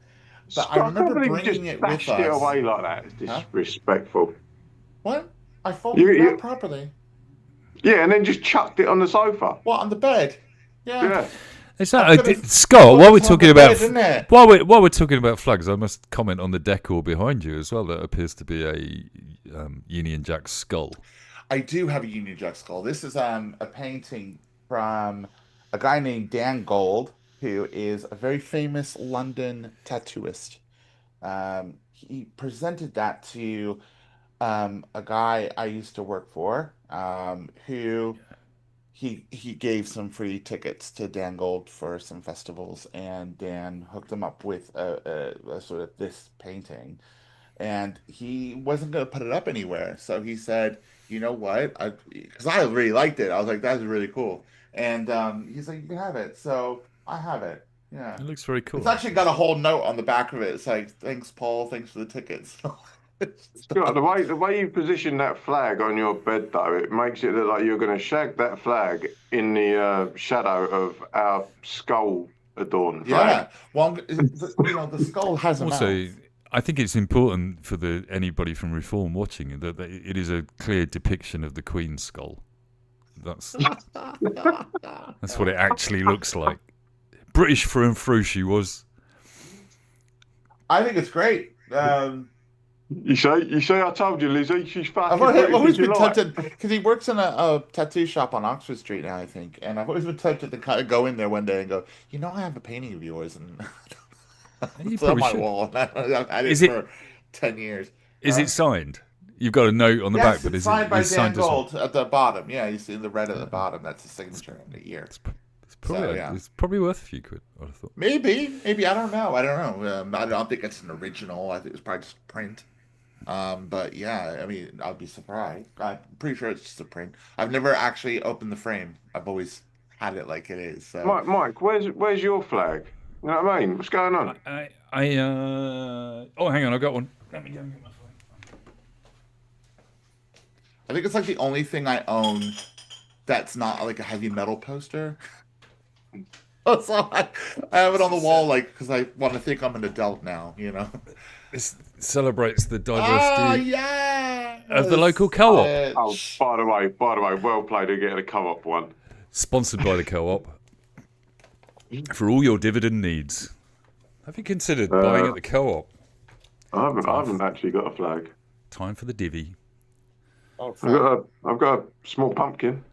But I remember bringing it with us. It away like that. It's disrespectful. What? I folded it out properly. Yeah, and then just chucked it on the sofa. What, on the bed? Yeah. Is that Scott? While we're talking about while we're talking about flags, I must comment on the decor behind you as well. That appears to be a Union Jack skull. I do have a Union Jack skull. This is a painting from a guy named Dan Gold, who is a very famous London tattooist. He presented that to a guy I used to work for, who he gave some free tickets to Dan Gold for some festivals, and Dan hooked him up with a sort of this painting. And he wasn't going to put it up anywhere. So he said, you know what? Because I really liked it. I was like, that's really cool. And he's like, you can have it. So I have it. Yeah. It looks very cool. It's actually got a whole note on the back of it. It's like, thanks, Paul. Thanks for the tickets. Scott, the way you position that flag on your bed, though, it makes it look like you're going to shag that flag in the shadow of our skull adorned flag. Yeah. Well, the skull has a mouth. I think it's important for anybody from Reform watching that it is a clear depiction of the Queen's skull. That's what it actually looks like. British through and through she was. I think it's great. You say, I told you, Lizzie, she's fucking I've always been like. tempted, because he works in a tattoo shop on Oxford Street now, I think, and I've always been tempted to kind of go in there one day and go, I have a painting of yours, and it's on my wall. I've had it for 10 years. Is it signed? You've got a note on the back, but it's is signed it by signed Dan Gold at the bottom? Yeah, you see the red at the bottom. That's his signature in the ear. It's probably worth a few quid, I thought. Maybe. I don't know. I don't think it's an original. I think it's probably just print. But yeah, I mean, I'd be surprised. I'm pretty sure it's just a print. I've never actually opened the frame. I've always had it like it is. So. Mike, where's your flag? You know what I mean? What's going on? Oh, hang on, I've got one. Let me go and get my phone. I think it's like the only thing I own that's not like a heavy metal poster. So I have it on the wall, like, because I want to think I'm an adult now, This celebrates the diversity of the local co-op. Oh, by the way, well played to get a co-op one. Sponsored by the co-op. For all your dividend needs. Have you considered buying at the co-op? I haven't actually got a flag. Time for the divvy. I've got a small pumpkin.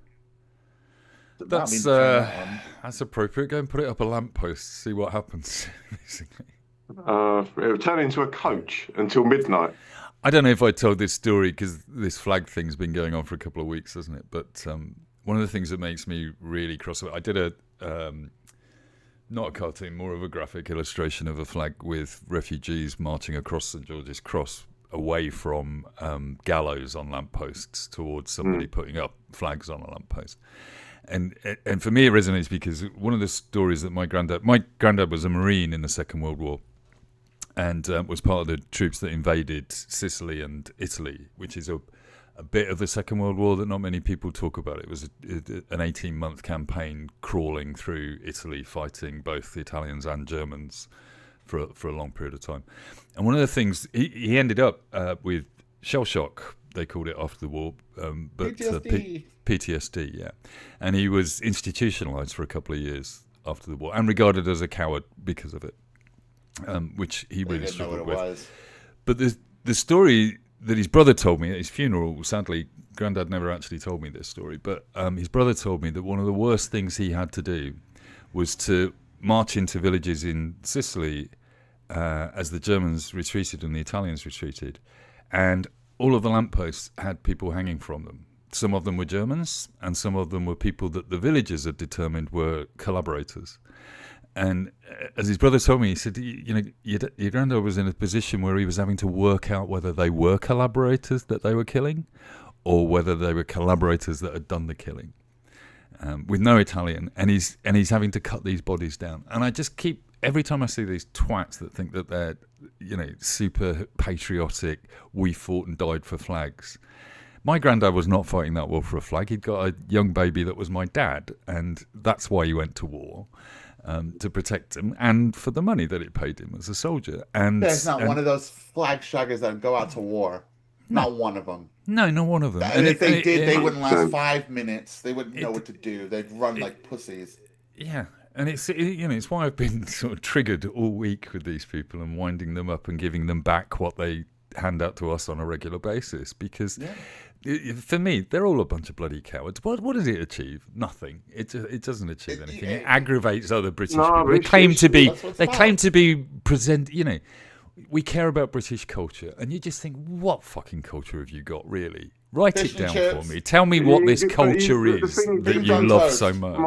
That's appropriate. Go and put it up a lamppost. See what happens. Basically, it'll turn into a coach until midnight. I don't know if I told this story because this flag thing's been going on for a couple of weeks, hasn't it? But one of the things that makes me really cross. I did a not a cartoon, more of a graphic illustration of a flag with refugees marching across St George's Cross, away from gallows on lampposts towards somebody putting up flags on a lamppost. And for me it resonates because one of the stories that my granddad was a Marine in the Second World War and was part of the troops that invaded Sicily and Italy, which is a bit of the Second World War that not many people talk about. It was an 18-month campaign crawling through Italy, fighting both the Italians and Germans for a long period of time. And one of the things, he ended up with shell shock, they called it after the war, but PTSD, yeah. And he was institutionalized for a couple of years after the war and regarded as a coward because of it, which he really struggled with. But the story that his brother told me at his funeral, sadly, Grandad never actually told me this story, but his brother told me that one of the worst things he had to do was to march into villages in Sicily as the Germans retreated and the Italians retreated, and all of the lampposts had people hanging from them. Some of them were Germans, and some of them were people that the villagers had determined were collaborators. And as his brother told me, he said, your granddad was in a position where he was having to work out whether they were collaborators that they were killing or whether they were collaborators that had done the killing, with no Italian. And he's having to cut these bodies down. And I just keep, every time I see these twats that think that they're, super patriotic, we fought and died for flags. My granddad was not fighting that war for a flag. He'd got a young baby that was my dad, and that's why he went to war. To protect him and for the money that it paid him as a soldier. And there's not one of those flag shaggers that go out to war. No. Not one of them. No, not one of them. And if they did, they wouldn't last 5 minutes. They wouldn't know what to do. They'd run like pussies. Yeah, and it's why I've been sort of triggered all week with these people and winding them up and giving them back what they hand out to us on a regular basis, because for me they're all a bunch of bloody cowards. What does it achieve? Nothing. It doesn't achieve anything. It aggravates other British people. They claim to be present. We care about British culture, and you just think, what fucking culture have you got, really? Write it down for me. Tell me what this culture is that you love so much.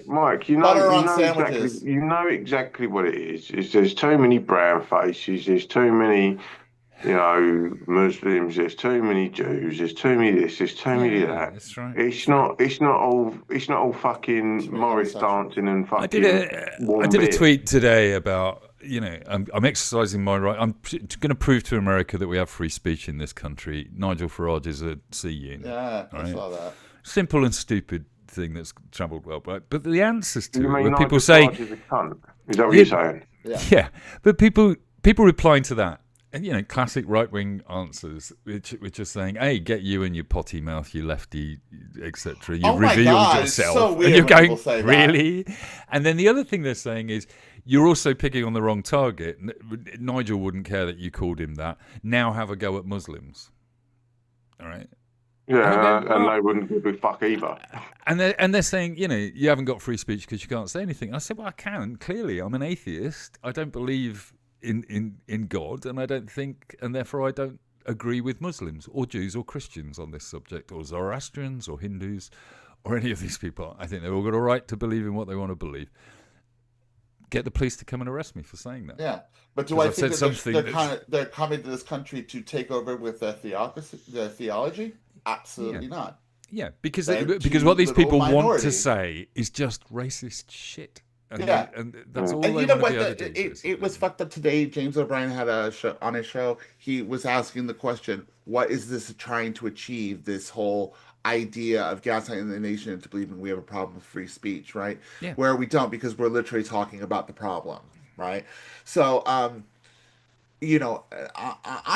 Mike, you know exactly what it is. There's too many brown faces. There's too many, Muslims. There's too many Jews. There's too many this. There's too many that. That's right. It's not all fucking Morris dancing and fucking. I did a tweet today about. I'm exercising my right. I'm going to prove to America that we have free speech in this country. Nigel Farage is a C unit. Yeah, I saw that. Simple and stupid thing that's travelled well, but the answers to it, when Nigel people say, is a cunt. Is that what you're saying? Yeah, but people replying to that, and classic right wing answers, which are saying, "Hey, get you and your potty mouth, you lefty, etc. You've revealed yourself." It's so weird and you're going, say really? And then the other thing they're saying is, you're also picking on the wrong target. Nigel wouldn't care that you called him that. Now have a go at Muslims. All right. Yeah, and they wouldn't give a fuck either. And they're saying, you haven't got free speech because you can't say anything. I said, well, I can. Clearly, I'm an atheist. I don't believe in God, and I don't think, and therefore I don't agree with Muslims or Jews or Christians on this subject, or Zoroastrians or Hindus or any of these people. I think they've all got a right to believe in what they want to believe. Get the police to come and arrest me for saying that. Yeah, but do I think that they're coming to this country to take over with their theology? Absolutely not. Yeah, because what these people want to say is just racist shit. And that's all they want to be able to do. It was fucked up today. James O'Brien had a show, on his show. He was asking the question, what is this trying to achieve, this whole idea of gaslighting the nation into believing we have a problem with free speech, right? Yeah. Where we don't, because we're literally talking about the problem, right? So, I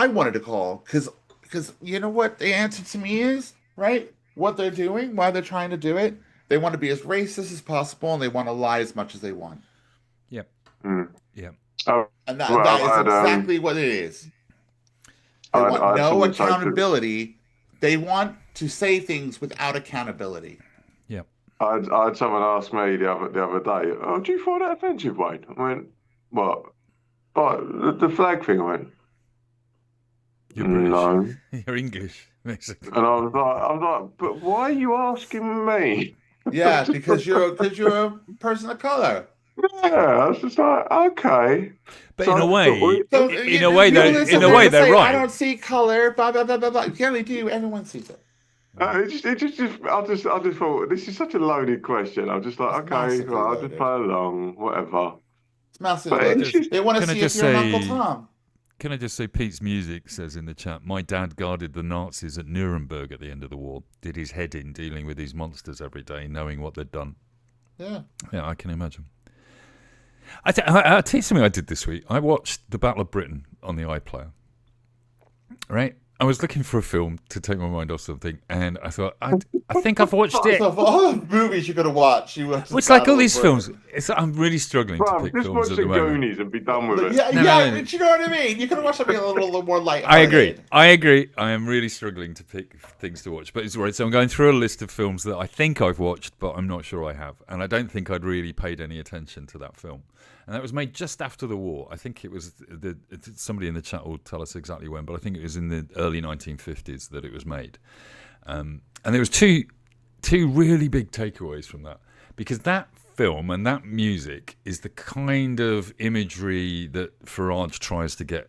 wanted to call because you know what the answer to me is, right? What they're doing, why they're trying to do it. They want to be as racist as possible, and they want to lie as much as they want. Yep. Yeah. And that is exactly what it is. They want no accountability. They want to say things without accountability. Yep. I had someone ask me the other day, "Oh, do you find that offensive, Wayne?" I went, "What? Oh, the flag thing." I went, "You're British. No, you're English." Basically. And I was like, "But why are you asking me?" Yeah, because you're a person of color. Yeah, I was just like, okay. But in a way, they're right. I don't see color. Blah blah blah blah blah. You really do. Everyone sees it. I just thought this is such a loaded question. I'm just like, okay, I'll just play along, whatever. It's massive. They want to see if you're Uncle Tom. Can I just say, Pete's Music says in the chat, my dad guarded the Nazis at Nuremberg at the end of the war, did his head in dealing with these monsters every day, knowing what they'd done. Yeah. Yeah, I can imagine. I'll tell you something I did this week. I watched The Battle of Britain on the iPlayer. Right? I was looking for a film to take my mind off something, and I thought, I think I've watched it. Of all the movies you're going to watch, it's like all these films. I'm really struggling to pick films at the moment. Just watch the Goonies and be done with it. Yeah, but you know what I mean? You could watch something a little more light. I agree. I am really struggling to pick things to watch. But it's right. So I'm going through a list of films that I think I've watched, but I'm not sure I have. And I don't think I'd really paid any attention to that film. And that was made just after the war. I think it was somebody in the chat will tell us exactly when, but I think it was in the early 1950s that it was made. And there was two really big takeaways from that, because that film and that music is the kind of imagery that Farage tries to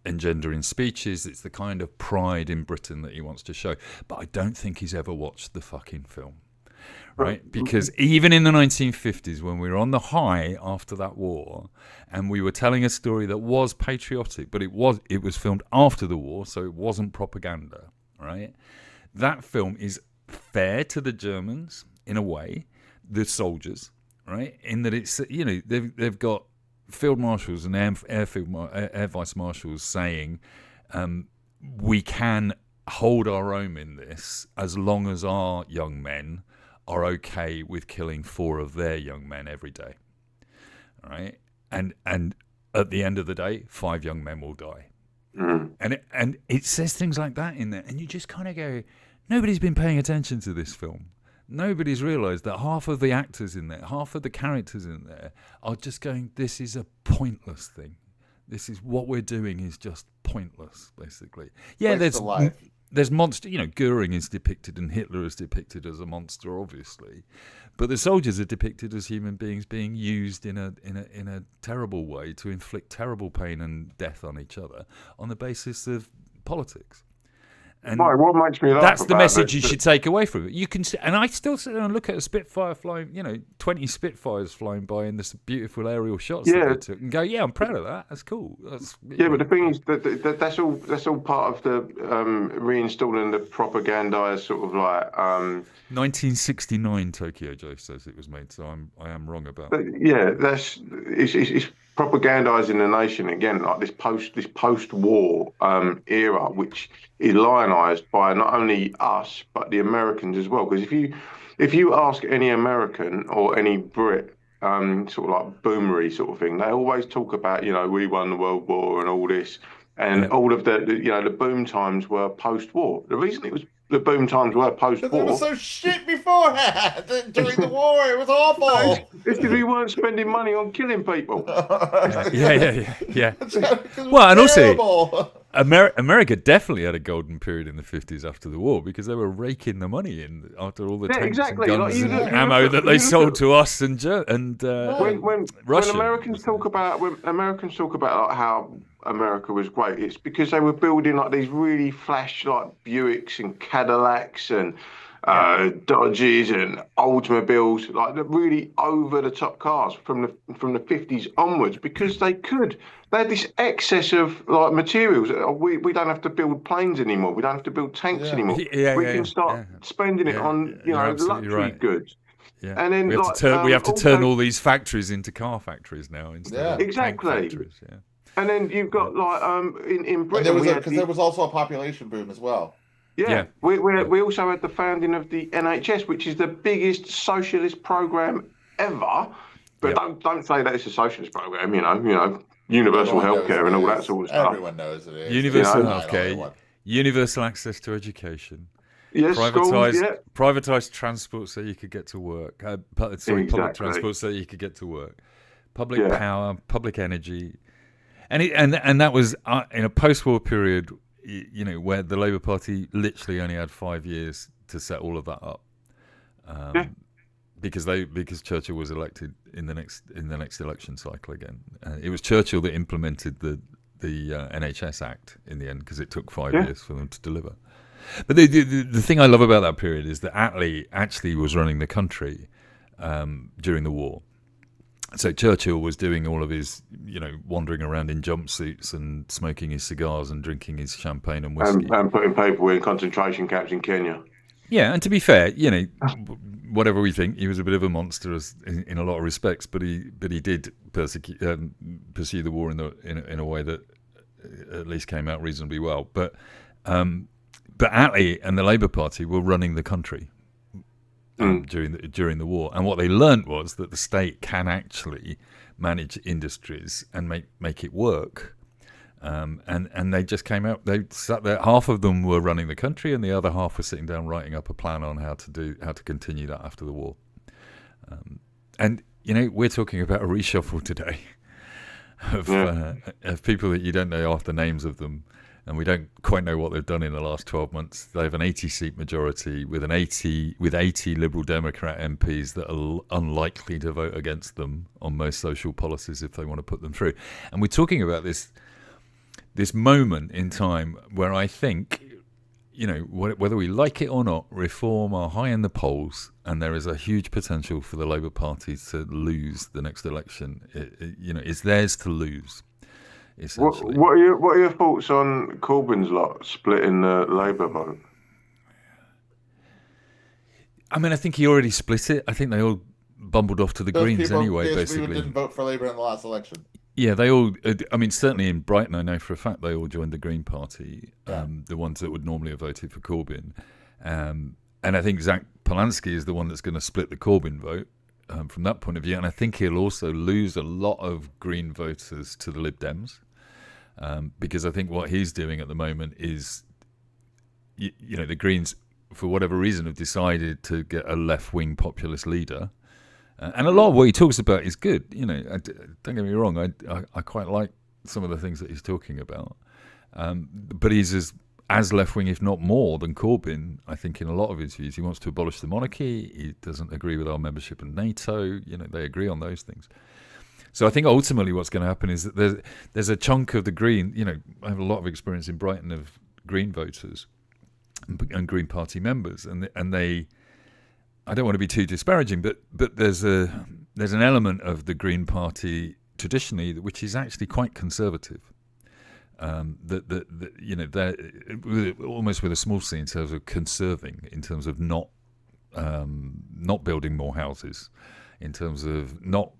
engender in speeches. It's the kind of pride in Britain that he wants to show. But I don't think he's ever watched the fucking film. Right, because even in the 1950s, when we were on the high after that war, and we were telling a story that was patriotic, but it was filmed after the war, so it wasn't propaganda. Right, that film is fair to the Germans in a way, the soldiers. Right, in that it's they've got field marshals and air vice marshals saying we can hold our own in this as long as our young men are okay with killing 4 of their young men every day, right? And at the end of the day, 5 young men will die. And it says things like that in there, and you just kind of go, nobody's been paying attention to this film. Nobody's realised that half of the actors in there, half of the characters in there, are just going, this is a pointless thing. This is what we're doing is just pointless, basically. Yeah, there's monster. Goering is depicted and Hitler is depicted as a monster, obviously, but the soldiers are depicted as human beings being used in a terrible way to inflict terrible pain and death on each other on the basis of politics. And what makes me laugh that's the message you should take away from it. You can, and I still sit there and look at a Spitfire flying, 20 Spitfires flying by in this beautiful aerial shots that they took, and go, yeah, I'm proud of that. That's cool. But the thing is that's all part of the reinstalling the propagandized sort of like 1969 Tokyo Joe says it was made, so I am wrong about that. Yeah, it's propagandizing the nation again, like this post-war era, which is lionized by not only us but the Americans as well. Because if you ask any American or any Brit sort of like boomery sort of thing. They always talk about, we won the World War and all this, and all of the boom times were post-war. The reason the boom times were post-war. It was so shit beforehand during the war. It was awful. It's because we weren't spending money on killing people. Yeah. Well, and also, America definitely had a golden period in the 50s after the war because they were raking the money in after all the tanks and guns and ammo that they sold to us and when Russia. When Americans talk about like, how America was great, it's because they were building like these really flash like Buicks and Cadillacs and Dodges and Oldsmobiles, like the really over the top cars from the 50s onwards, because they had this excess of like materials. We don't have to build planes anymore. We don't have to build tanks anymore. We can start spending it on luxury goods. Yeah. And then we have to turn all these factories into car factories now instead of tank factories. Yeah. And then you've got like in Britain, there was also a population boom as well. Yeah. We also had the founding of the NHS, which is the biggest socialist program ever. But don't say that it's a socialist program. Universal healthcare and all that sort of stuff. Everyone knows it is. Universal healthcare, universal access to education. Yes, privatized transport so you could get to work. Public transport so you could get to work. Public power, public energy. And that was in a post-war period, where the Labour Party literally only had 5 years to set all of that up, because Churchill was elected in the next election cycle again. It was Churchill that implemented the NHS Act in the end because it took 5 years for them to deliver. But the thing I love about that period is that Attlee actually was running the country during the war. So Churchill was doing all of his, wandering around in jumpsuits and smoking his cigars and drinking his champagne and whiskey. And putting people in concentration camps in Kenya. Yeah, and to be fair, whatever we think, he was a bit of a monster in a lot of respects, but he did pursue the war in a way that at least came out reasonably well. But Attlee and the Labour Party were running the country during the war, and what they learnt was that the state can actually manage industries and make it work. And they just came out. They sat there. Half of them were running the country, and the other half were sitting down writing up a plan on how to continue that after the war. And we're talking about a reshuffle today of people that you don't know half the names of them. And we don't quite know what they've done in the last 12 months. They have an 80-seat majority with 80 Liberal Democrat MPs that are unlikely to vote against them on most social policies if they want to put them through. And we're talking about this moment in time where I think, whether we like it or not, reform are high in the polls, and there is a huge potential for the Labour Party to lose the next election. It's theirs to lose. What are your thoughts on Corbyn's lot splitting the Labour vote? I mean, I think he already split it. I think they all bumbled off to the Greens anyway, basically. People didn't vote for Labour in the last election. Yeah, they all. I mean, certainly in Brighton, I know for a fact they all joined the Green Party. The ones that would normally have voted for Corbyn, and I think Zach Polanski is the one that's going to split the Corbyn vote from that point of view. And I think he'll also lose a lot of Green voters to the Lib Dems. Because I think what he's doing at the moment is, the Greens, for whatever reason, have decided to get a left-wing populist leader. And a lot of what he talks about is good. Don't get me wrong, I quite like some of the things that he's talking about. But he's as left-wing, if not more, than Corbyn, I think, in a lot of his views. He wants to abolish the monarchy. He doesn't agree with our membership in NATO. They agree on those things. So I think ultimately what's going to happen is that there's a chunk of the Green, I have a lot of experience in Brighton of Green voters and Green Party members, and they, I don't want to be too disparaging, but there's an element of the Green Party traditionally which is actually quite conservative. They're almost with a small c in terms of conserving, in terms of not building more houses, in terms of not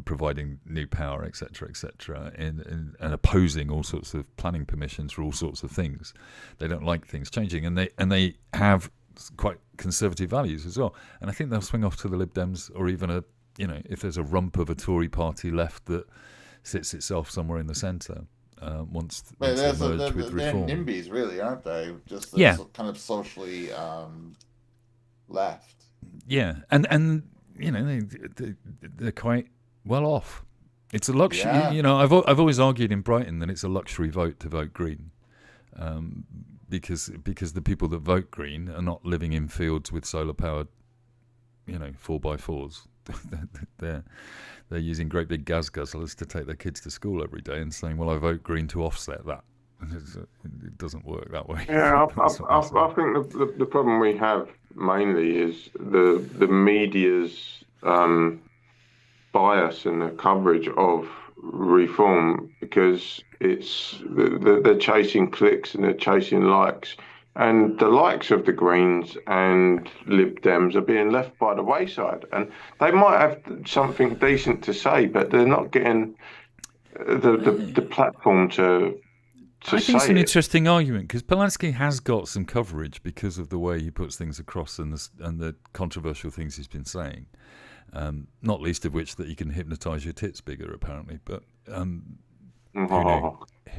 providing new power, etc., and opposing all sorts of planning permissions for all sorts of things. They don't like things changing, and they have quite conservative values as well. And I think they'll swing off to the Lib Dems or even a if there's a rump of a Tory party left that sits itself somewhere in the centre, once they merge with reform. They're NIMBYs, really, aren't they? Just kind of socially left. Yeah, and they're quite well off. It's a luxury. Yeah. I've always argued in Brighton that it's a luxury vote to vote Green, because the people that vote Green are not living in fields with solar powered, 4x4s. They're using great big gas guzzlers to take their kids to school every day and saying, "Well, I vote Green to offset that." It doesn't work that way. Yeah, I think the problem we have mainly is the media's bias in the coverage of reform, because they're chasing clicks and they're chasing likes, and the likes of the Greens and Lib Dems are being left by the wayside, and they might have something decent to say, but they're not getting the platform to I think it's an interesting argument, because Polanski has got some coverage because of the way he puts things across and the controversial things he's been saying. Not least of which that you can hypnotise your tits bigger, apparently. But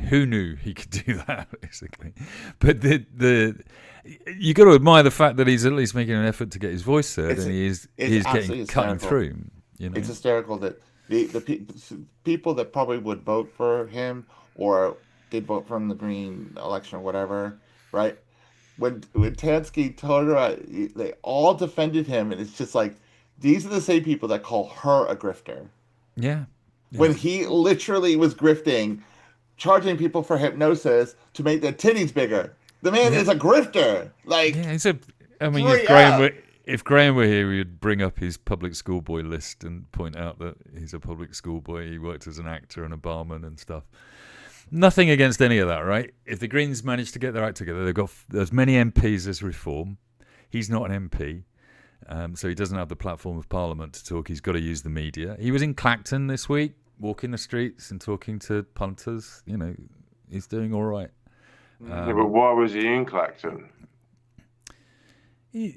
who knew he could do that, basically? But you got to admire the fact that he's at least making an effort to get his voice heard, and he's getting cutting through. It's hysterical that the people that probably would vote for him or did vote for him in the Green election or whatever, right? When Tansky told her, they all defended him, and it's just like, these are the same people that call her a grifter. Yeah. When he literally was grifting, charging people for hypnosis to make their titties bigger. The man is a grifter. Like, if Graeme were here, he would bring up his public schoolboy list and point out that he's a public schoolboy. He worked as an actor and a barman and stuff. Nothing against any of that, right? If the Greens manage to get their act together, they've got as many MPs as Reform. He's not an MP, so he doesn't have the platform of Parliament to talk. He's got to use the media. He was in Clacton this week, walking the streets and talking to punters. He's doing all right. But why was he in Clacton? He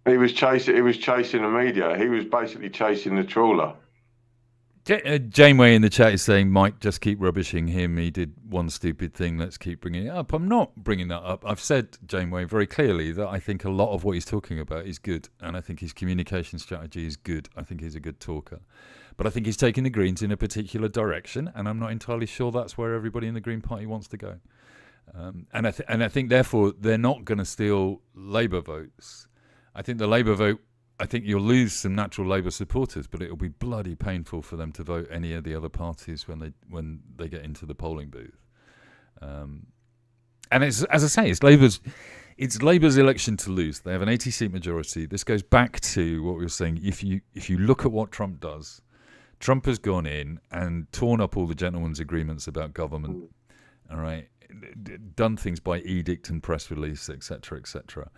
was chasing the media. He was basically chasing the trawler. Janeway in the chat is saying, Mike, just keep rubbishing him. He did one stupid thing. Let's keep bringing it up. I'm not bringing that up. I've said, Janeway, very clearly that I think a lot of what he's talking about is good. And I think his communication strategy is good. I think he's a good talker. But I think he's taking the Greens in a particular direction. And I'm not entirely sure that's where everybody in the Green Party wants to go. And I think, therefore, they're not going to steal Labour votes. I think the Labour vote, I think you'll lose some natural Labour supporters, but it'll be bloody painful for them to vote any of the other parties when they get into the polling booth. And it's, as I say, it's Labour's election to lose. They have an 80-seat majority. This goes back to what we were saying. If you look at what Trump does, Trump has gone in and torn up all the gentlemen's agreements about government. All right, done things by edict and press release, etc., etc.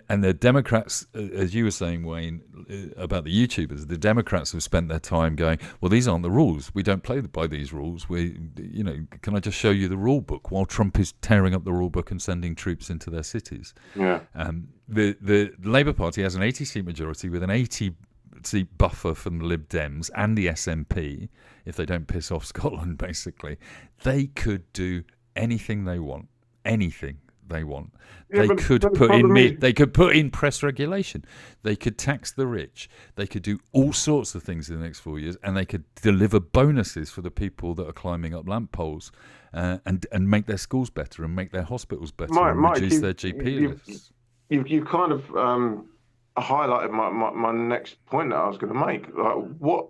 And the Democrats, as you were saying, Wayne, about the YouTubers, the Democrats have spent their time going, well, these aren't the rules. We don't play by these rules. Can I just show you the rule book while Trump is tearing up the rule book and sending troops into their cities? Yeah. The Labour Party has an 80-seat majority with an 80-seat buffer from the Lib Dems and the SNP. If they don't piss off Scotland, basically, they could do anything they want. Anything they want. Yeah, They could put in press regulation. They could tax the rich. They could do all sorts of things in the next 4 years, and they could deliver bonuses for the people that are climbing up lamp poles, and make their schools better and make their hospitals better and reduce their GP lists. You kind of highlighted my next point that I was going to make. Like, what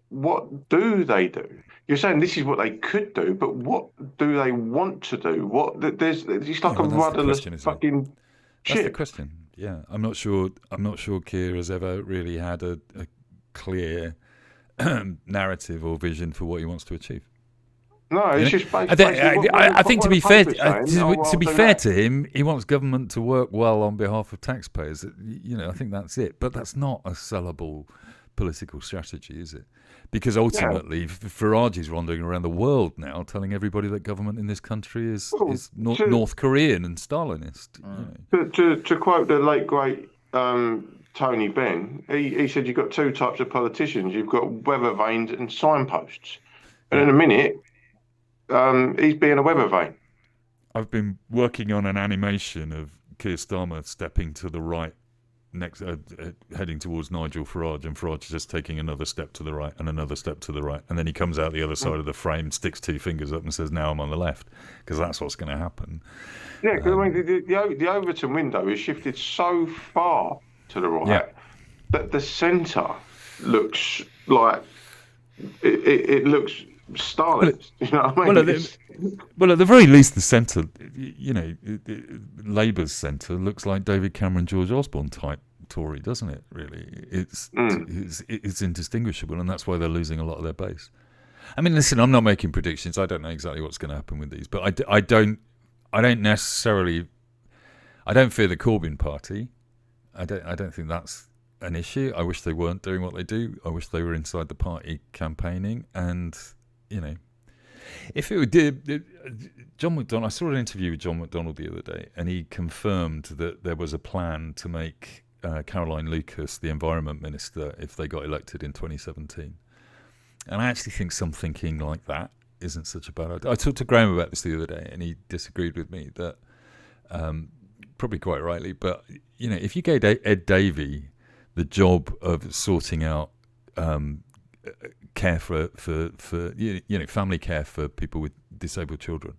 do they do? You're saying this is what they could do, but what do they want to do? It's like a rudderless fucking ship. That's the question. Yeah, I'm not sure Keir has ever really had a clear narrative or vision for what he wants to achieve. No, it's just I think to be fair to him, he wants government to work well on behalf of taxpayers. I think that's it. But that's not a sellable political strategy, is it? Because ultimately, Farage is wandering around the world now telling everybody that government in this country is North Korean and Stalinist. To quote the late, great Tony Benn, he said you've got two types of politicians. You've got weather vanes and signposts. And in a minute, he's being a weather vane. I've been working on an animation of Keir Starmer stepping to the right, next heading towards Nigel Farage, and Farage just taking another step to the right and another step to the right, and then he comes out the other side of the frame, sticks two fingers up and says, now I'm on the left, because that's what's going to happen. Yeah, because I mean, the Overton window is shifted so far to the right that the centre looks like it looks Stalinist. You know what I mean? Well, at the very least, the centre, you know, Labour's centre looks like David Cameron, George Osborne type Tory, doesn't it? Really, it's indistinguishable, and that's why they're losing a lot of their base. I mean, listen, I'm not making predictions. I don't know exactly what's going to happen with these, but I don't necessarily. I don't fear the Corbyn party. I don't think that's an issue. I wish they weren't doing what they do. I wish they were inside the party campaigning, and you know. If it did, John McDonnell, I saw an interview with John McDonnell the other day, and he confirmed that there was a plan to make Caroline Lucas the Environment Minister if they got elected in 2017. And I actually think some thinking like that isn't such a bad idea. I talked to Graeme about this the other day, and he disagreed with me that, probably quite rightly, but you know, if you gave Ed Davey the job of sorting out care for you know, family care for people with disabled children,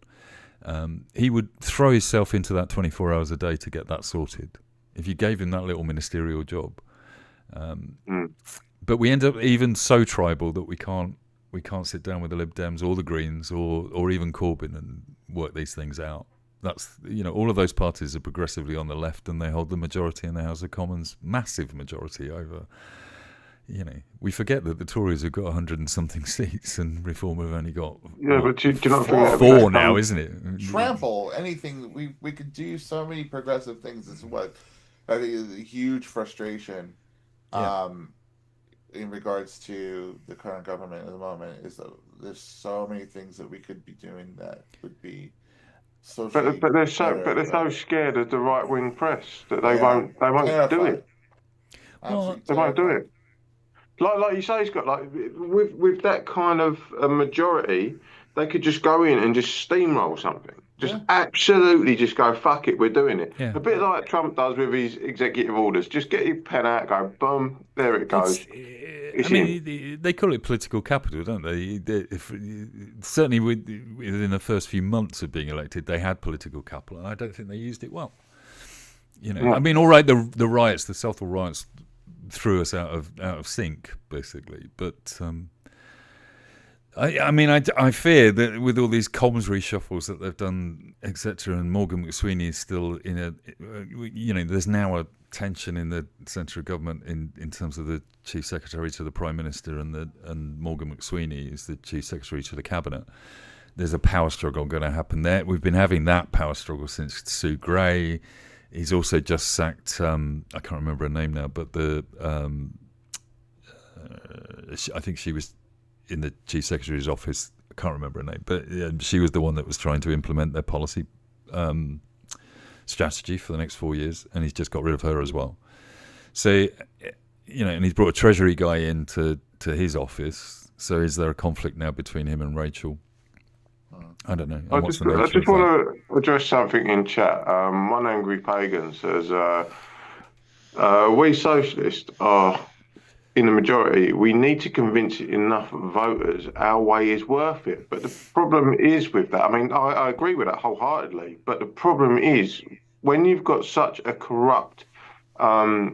he would throw himself into that 24 hours a day to get that sorted if you gave him that little ministerial job. But we end up even so tribal that we can't sit down with the Lib Dems or the Greens or even Corbyn and work these things out. That's, you know, all of those parties are progressively on the left, and they hold the majority in the House of Commons, massive majority over. You know, we forget that the Tories have got 100 and something seats, and Reform have only got but do you not think four now, isn't it? Trample anything. We could do so many progressive things. Is what I think is a huge frustration. In regards to the current government at the moment, is that there's so many things that we could be doing that would be socially but they're so scared of the right wing press that they won't do it. They won't do it. Like you say, it's got like with that kind of a majority, they could just go in and just steamroll something. Just absolutely just go, fuck it, we're doing it. Yeah. A bit like Trump does with his executive orders. Just get your pen out, go, boom, there it goes. I mean, they call it political capital, don't they? Certainly within the first few months of being elected, they had political capital, and I don't think they used it well. You know, I mean, all right, the riots, the Southall riots, threw us out of sync, basically. But I fear that with all these comms reshuffles that they've done, etc., and Morgan McSweeney is still in a, you know, there's now a tension in the centre of government in terms of the Chief Secretary to the Prime Minister and Morgan McSweeney is the Chief Secretary to the Cabinet. There's a power struggle going to happen there. We've been having that power struggle since Sue Gray. He's also just sacked, I can't remember her name now, but I think she was in the Chief Secretary's office. I can't remember her name, but she was the one that was trying to implement their policy strategy for the next 4 years, and he's just got rid of her as well. So, you know, and he's brought a Treasury guy into his office. So is there a conflict now between him and Rachel? I don't know. I just want to address something in chat. One angry pagan says, we socialists are in the majority. We need to convince enough voters our way is worth it. But the problem is with that, I mean, I agree with that wholeheartedly. But the problem is when you've got such a corrupt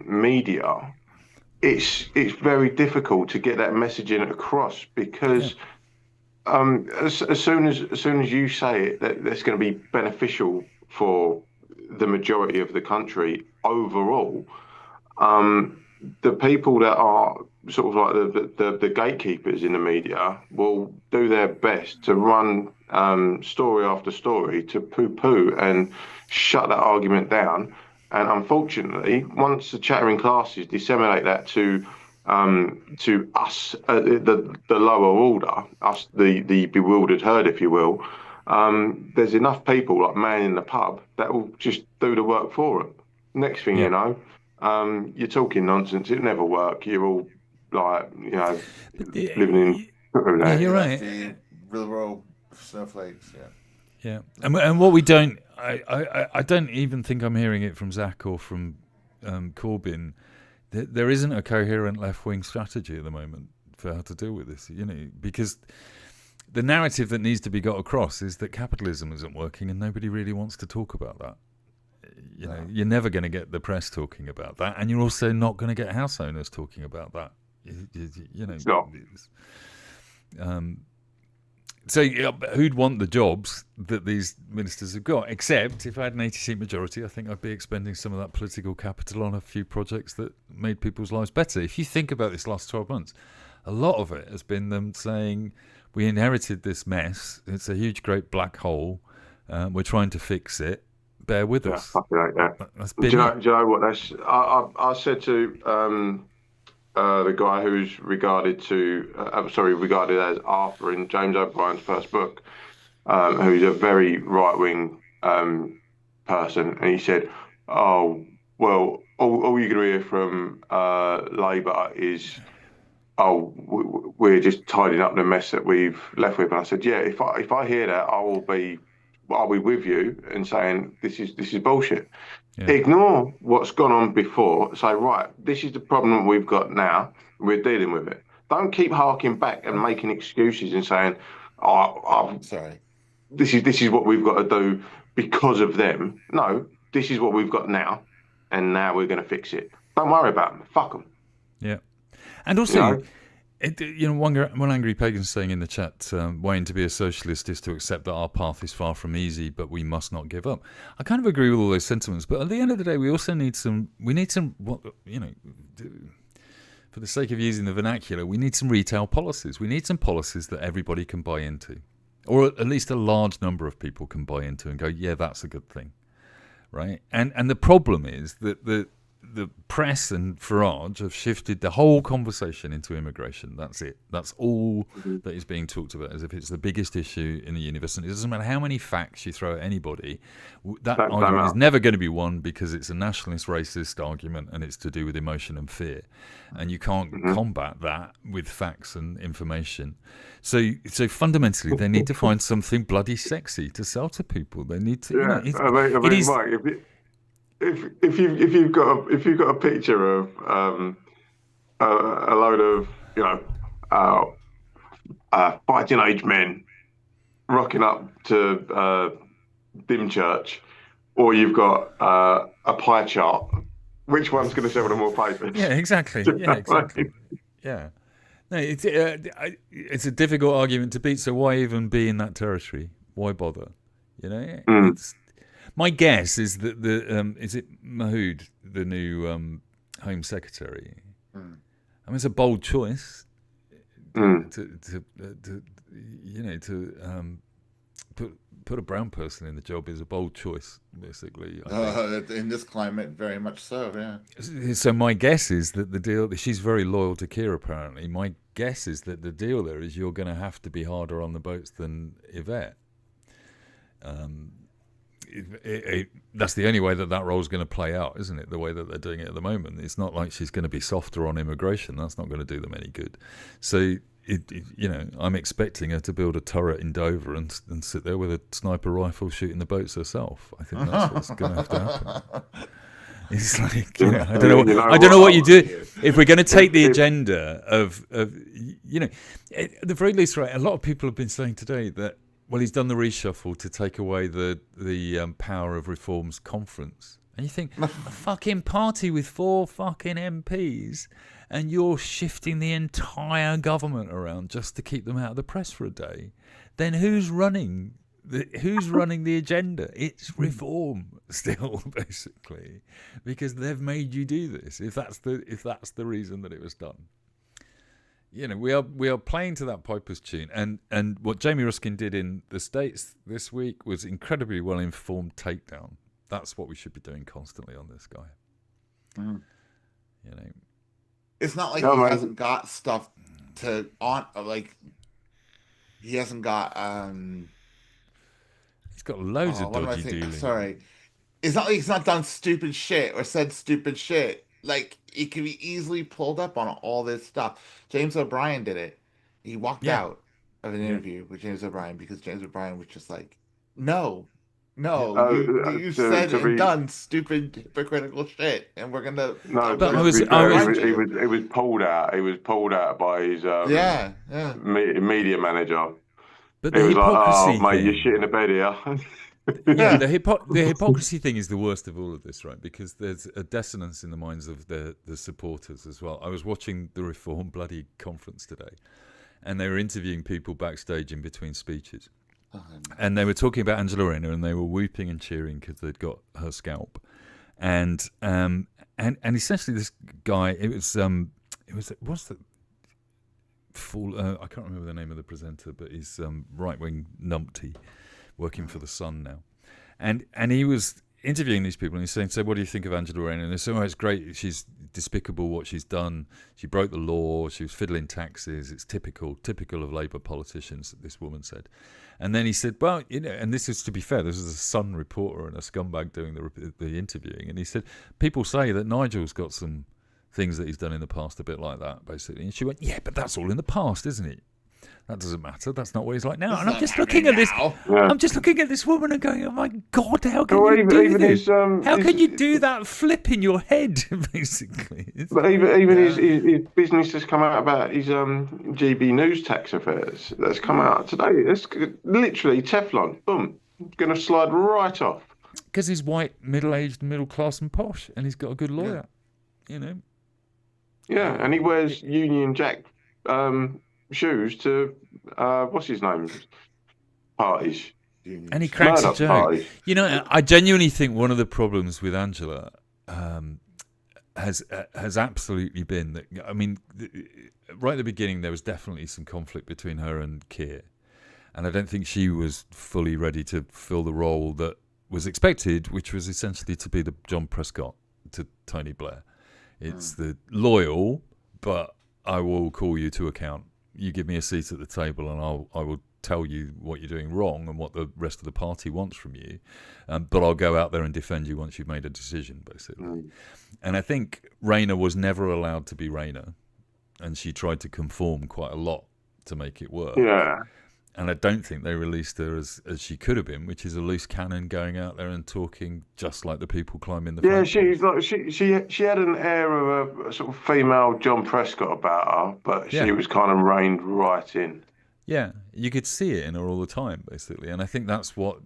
media, it's very difficult to get that messaging across because as soon as you say it, that's going to be beneficial for the majority of the country overall. The people that are sort of like the gatekeepers in the media will do their best to run story after story to poo-poo and shut that argument down. And unfortunately, once the chattering classes disseminate that to us, the lower order, us the bewildered herd, if you will, there's enough people like man in the pub that will just do the work for them. Next thing you know, you're talking nonsense. It'll never work. You're all like, you know, living in. Yeah, you're right. The rural snowflakes. Yeah, and what we don't, I don't even think I'm hearing it from Zach or from Corbyn. There isn't a coherent left-wing strategy at the moment for how to deal with this. You know, because the narrative that needs to be got across is that capitalism isn't working, and nobody really wants to talk about that. You know, you're never going to get the press talking about that, and you're also not going to get house owners talking about that. You know, so who'd want the jobs that these ministers have got? Except if I had an 80-seat majority, I think I'd be expending some of that political capital on a few projects that made people's lives better. If you think about this last 12 months, a lot of it has been them saying, we inherited this mess. It's a huge, great black hole. We're trying to fix it. Bear with us. That's been do you know what? I said to the guy who's regarded as Arthur in James O'Brien's first book, who's a very right-wing person, and he said, "Oh, well, all you're going to hear from Labour is, oh, we're just tidying up the mess that we've left with." And I said, "Yeah, if I hear that, I'll be with you and saying this is bullshit." Yeah. Ignore what's gone on before. Say, right, this is the problem that we've got now. We're dealing with it. Don't keep harking back and making excuses and saying, "Oh, sorry, this is what we've got to do because of them." No, this is what we've got now, and now we're going to fix it. Don't worry about them. Fuck them. Yeah, and also, one angry pagan saying in the chat, "Waiting to be a socialist is to accept that our path is far from easy, but we must not give up." I kind of agree with all those sentiments, but at the end of the day, we also need some. For the sake of using the vernacular, we need some retail policies. We need some policies that everybody can buy into, or at least a large number of people can buy into and go, "Yeah, that's a good thing," right? And the problem is that the press and Farage have shifted the whole conversation into immigration. That's it. That's all that is being talked about, as if it's the biggest issue in the universe. And it doesn't matter how many facts you throw at anybody, that argument is never going to be won because it's a nationalist, racist argument and it's to do with emotion and fear. And you can't combat that with facts and information. So fundamentally, they need to find something bloody sexy to sell to people. They need to. Mike, if you've got a picture of a load of fighting age men rocking up to Dymchurch, or you've got a pie chart, which one's going to sell them more papers? Yeah, exactly. Yeah, exactly. Yeah. No, it's a difficult argument to beat. So why even be in that territory? Why bother? You know. My guess is that is it Mahood, the new Home Secretary? I mean, it's a bold choice to put a brown person in the job is a bold choice, basically. In this climate, very much so. Yeah. So my guess is that the deal. She's very loyal to Keir, apparently. My guess is that the deal there is you're going to have to be harder on the boats than Yvette. That's the only way that role is going to play out, isn't it? The way that they're doing it at the moment. It's not like she's going to be softer on immigration. That's not going to do them any good. So, I'm expecting her to build a turret in Dover and sit there with a sniper rifle shooting the boats herself. I think that's what's going to have to happen. It's like, I don't know what you do if we're going to take the agenda of at the very least, right? A lot of people have been saying today that. Well, he's done the reshuffle to take away the Power of Reform's conference. And you think, a fucking party with 4 fucking MPs, and you're shifting the entire government around just to keep them out of the press for a day. Then who's running the agenda? It's Reform still, basically, because they've made you do this. If that's the reason that it was done. We are playing to that Piper's tune, and what Jamie Ruskin did in the States this week was incredibly well-informed takedown. That's what we should be doing constantly on this guy. It's not like he hasn't got stuff to on. Like he hasn't got. He's got loads of dodgy dealing. Sorry, it's not like he's not done stupid shit or said stupid shit like it can be easily pulled up on all this stuff. James O'Brien did it. He walked out of an interview with James O'Brien because James O'Brien was just like, no, you said and done stupid hypocritical shit, and we're gonna. No, but it was pulled out. It was pulled out by his media manager. But it the was hypocrisy like, oh, mate, you're shit in the bed here. The hypocrisy thing is the worst of all of this, right? Because there's a dissonance in the minds of the supporters as well. I was watching the Reform bloody conference today, and they were interviewing people backstage in between speeches. And they were talking about Angela Rayner, and they were whooping and cheering because they'd got her scalp, and essentially this guy, what's the full? I can't remember the name of the presenter, but he's right wing numpty, working for the Sun now, and he was interviewing these people, and he's saying, "So, what do you think of Angela Rayner?" And they said, "Oh, it's great. She's despicable what she's done. She broke the law. She was fiddling taxes. It's typical of Labour politicians." This woman said. And then he said, well, and this is, to be fair, this is a Sun reporter and a scumbag doing the interviewing. And he said, people say that Nigel's got some things that he's done in the past a bit like that, basically. And she went, yeah, but that's all in the past, isn't it? That doesn't matter. That's not what he's like now. And I'm just looking at this. I'm just looking at this woman and going, "Oh my God, how can you do this? How can you do that flip in your head?" Basically. But even his business has come out about his GB News tax affairs. That's come out today. It's literally Teflon. Boom, going to slide right off. Because he's white, middle-aged, middle class, and posh, and he's got a good lawyer. Yeah, and he wears Union Jack shoes to what's his name parties, and he cracks a joke. Parties. I genuinely think one of the problems with Angela has absolutely been that, I mean, right at the beginning there was definitely some conflict between her and Keir, and I don't think she was fully ready to fill the role that was expected, which was essentially to be the John Prescott to Tony Blair. It's the loyal, but I will call you to account. You give me a seat at the table, and I will tell you what you're doing wrong and what the rest of the party wants from you. But I'll go out there and defend you once you've made a decision, basically. And I think Rayner was never allowed to be Rayner, and she tried to conform quite a lot to make it work. Yeah. And I don't think they released her as she could have been, which is a loose cannon going out there and talking just like the people climbing the. Yeah, she had an air of a sort of female John Prescott about her, but she was kind of reined right in. Yeah, you could see it in her all the time, basically, and I think that's what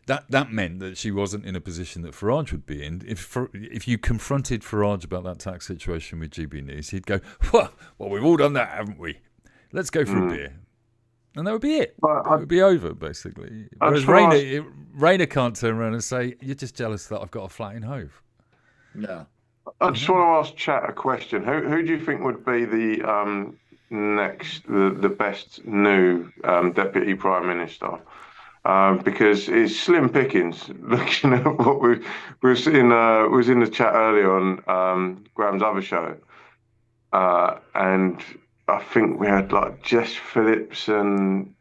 that meant, that she wasn't in a position that Farage would be in. If you confronted Farage about that tax situation with GB News, he'd go, "Well, we've all done that, haven't we? Let's go for a beer." And that would be it. It would be over, basically. Whereas Rayner can't turn around and say, "You're just jealous that I've got a flat in Hove." No. I just want to ask Chat a question. Who do you think would be the the best new Deputy Prime Minister? Because it's slim pickings. Looking at what we was in the chat earlier on Graham's other show, and I think we had like Jess Phillips, and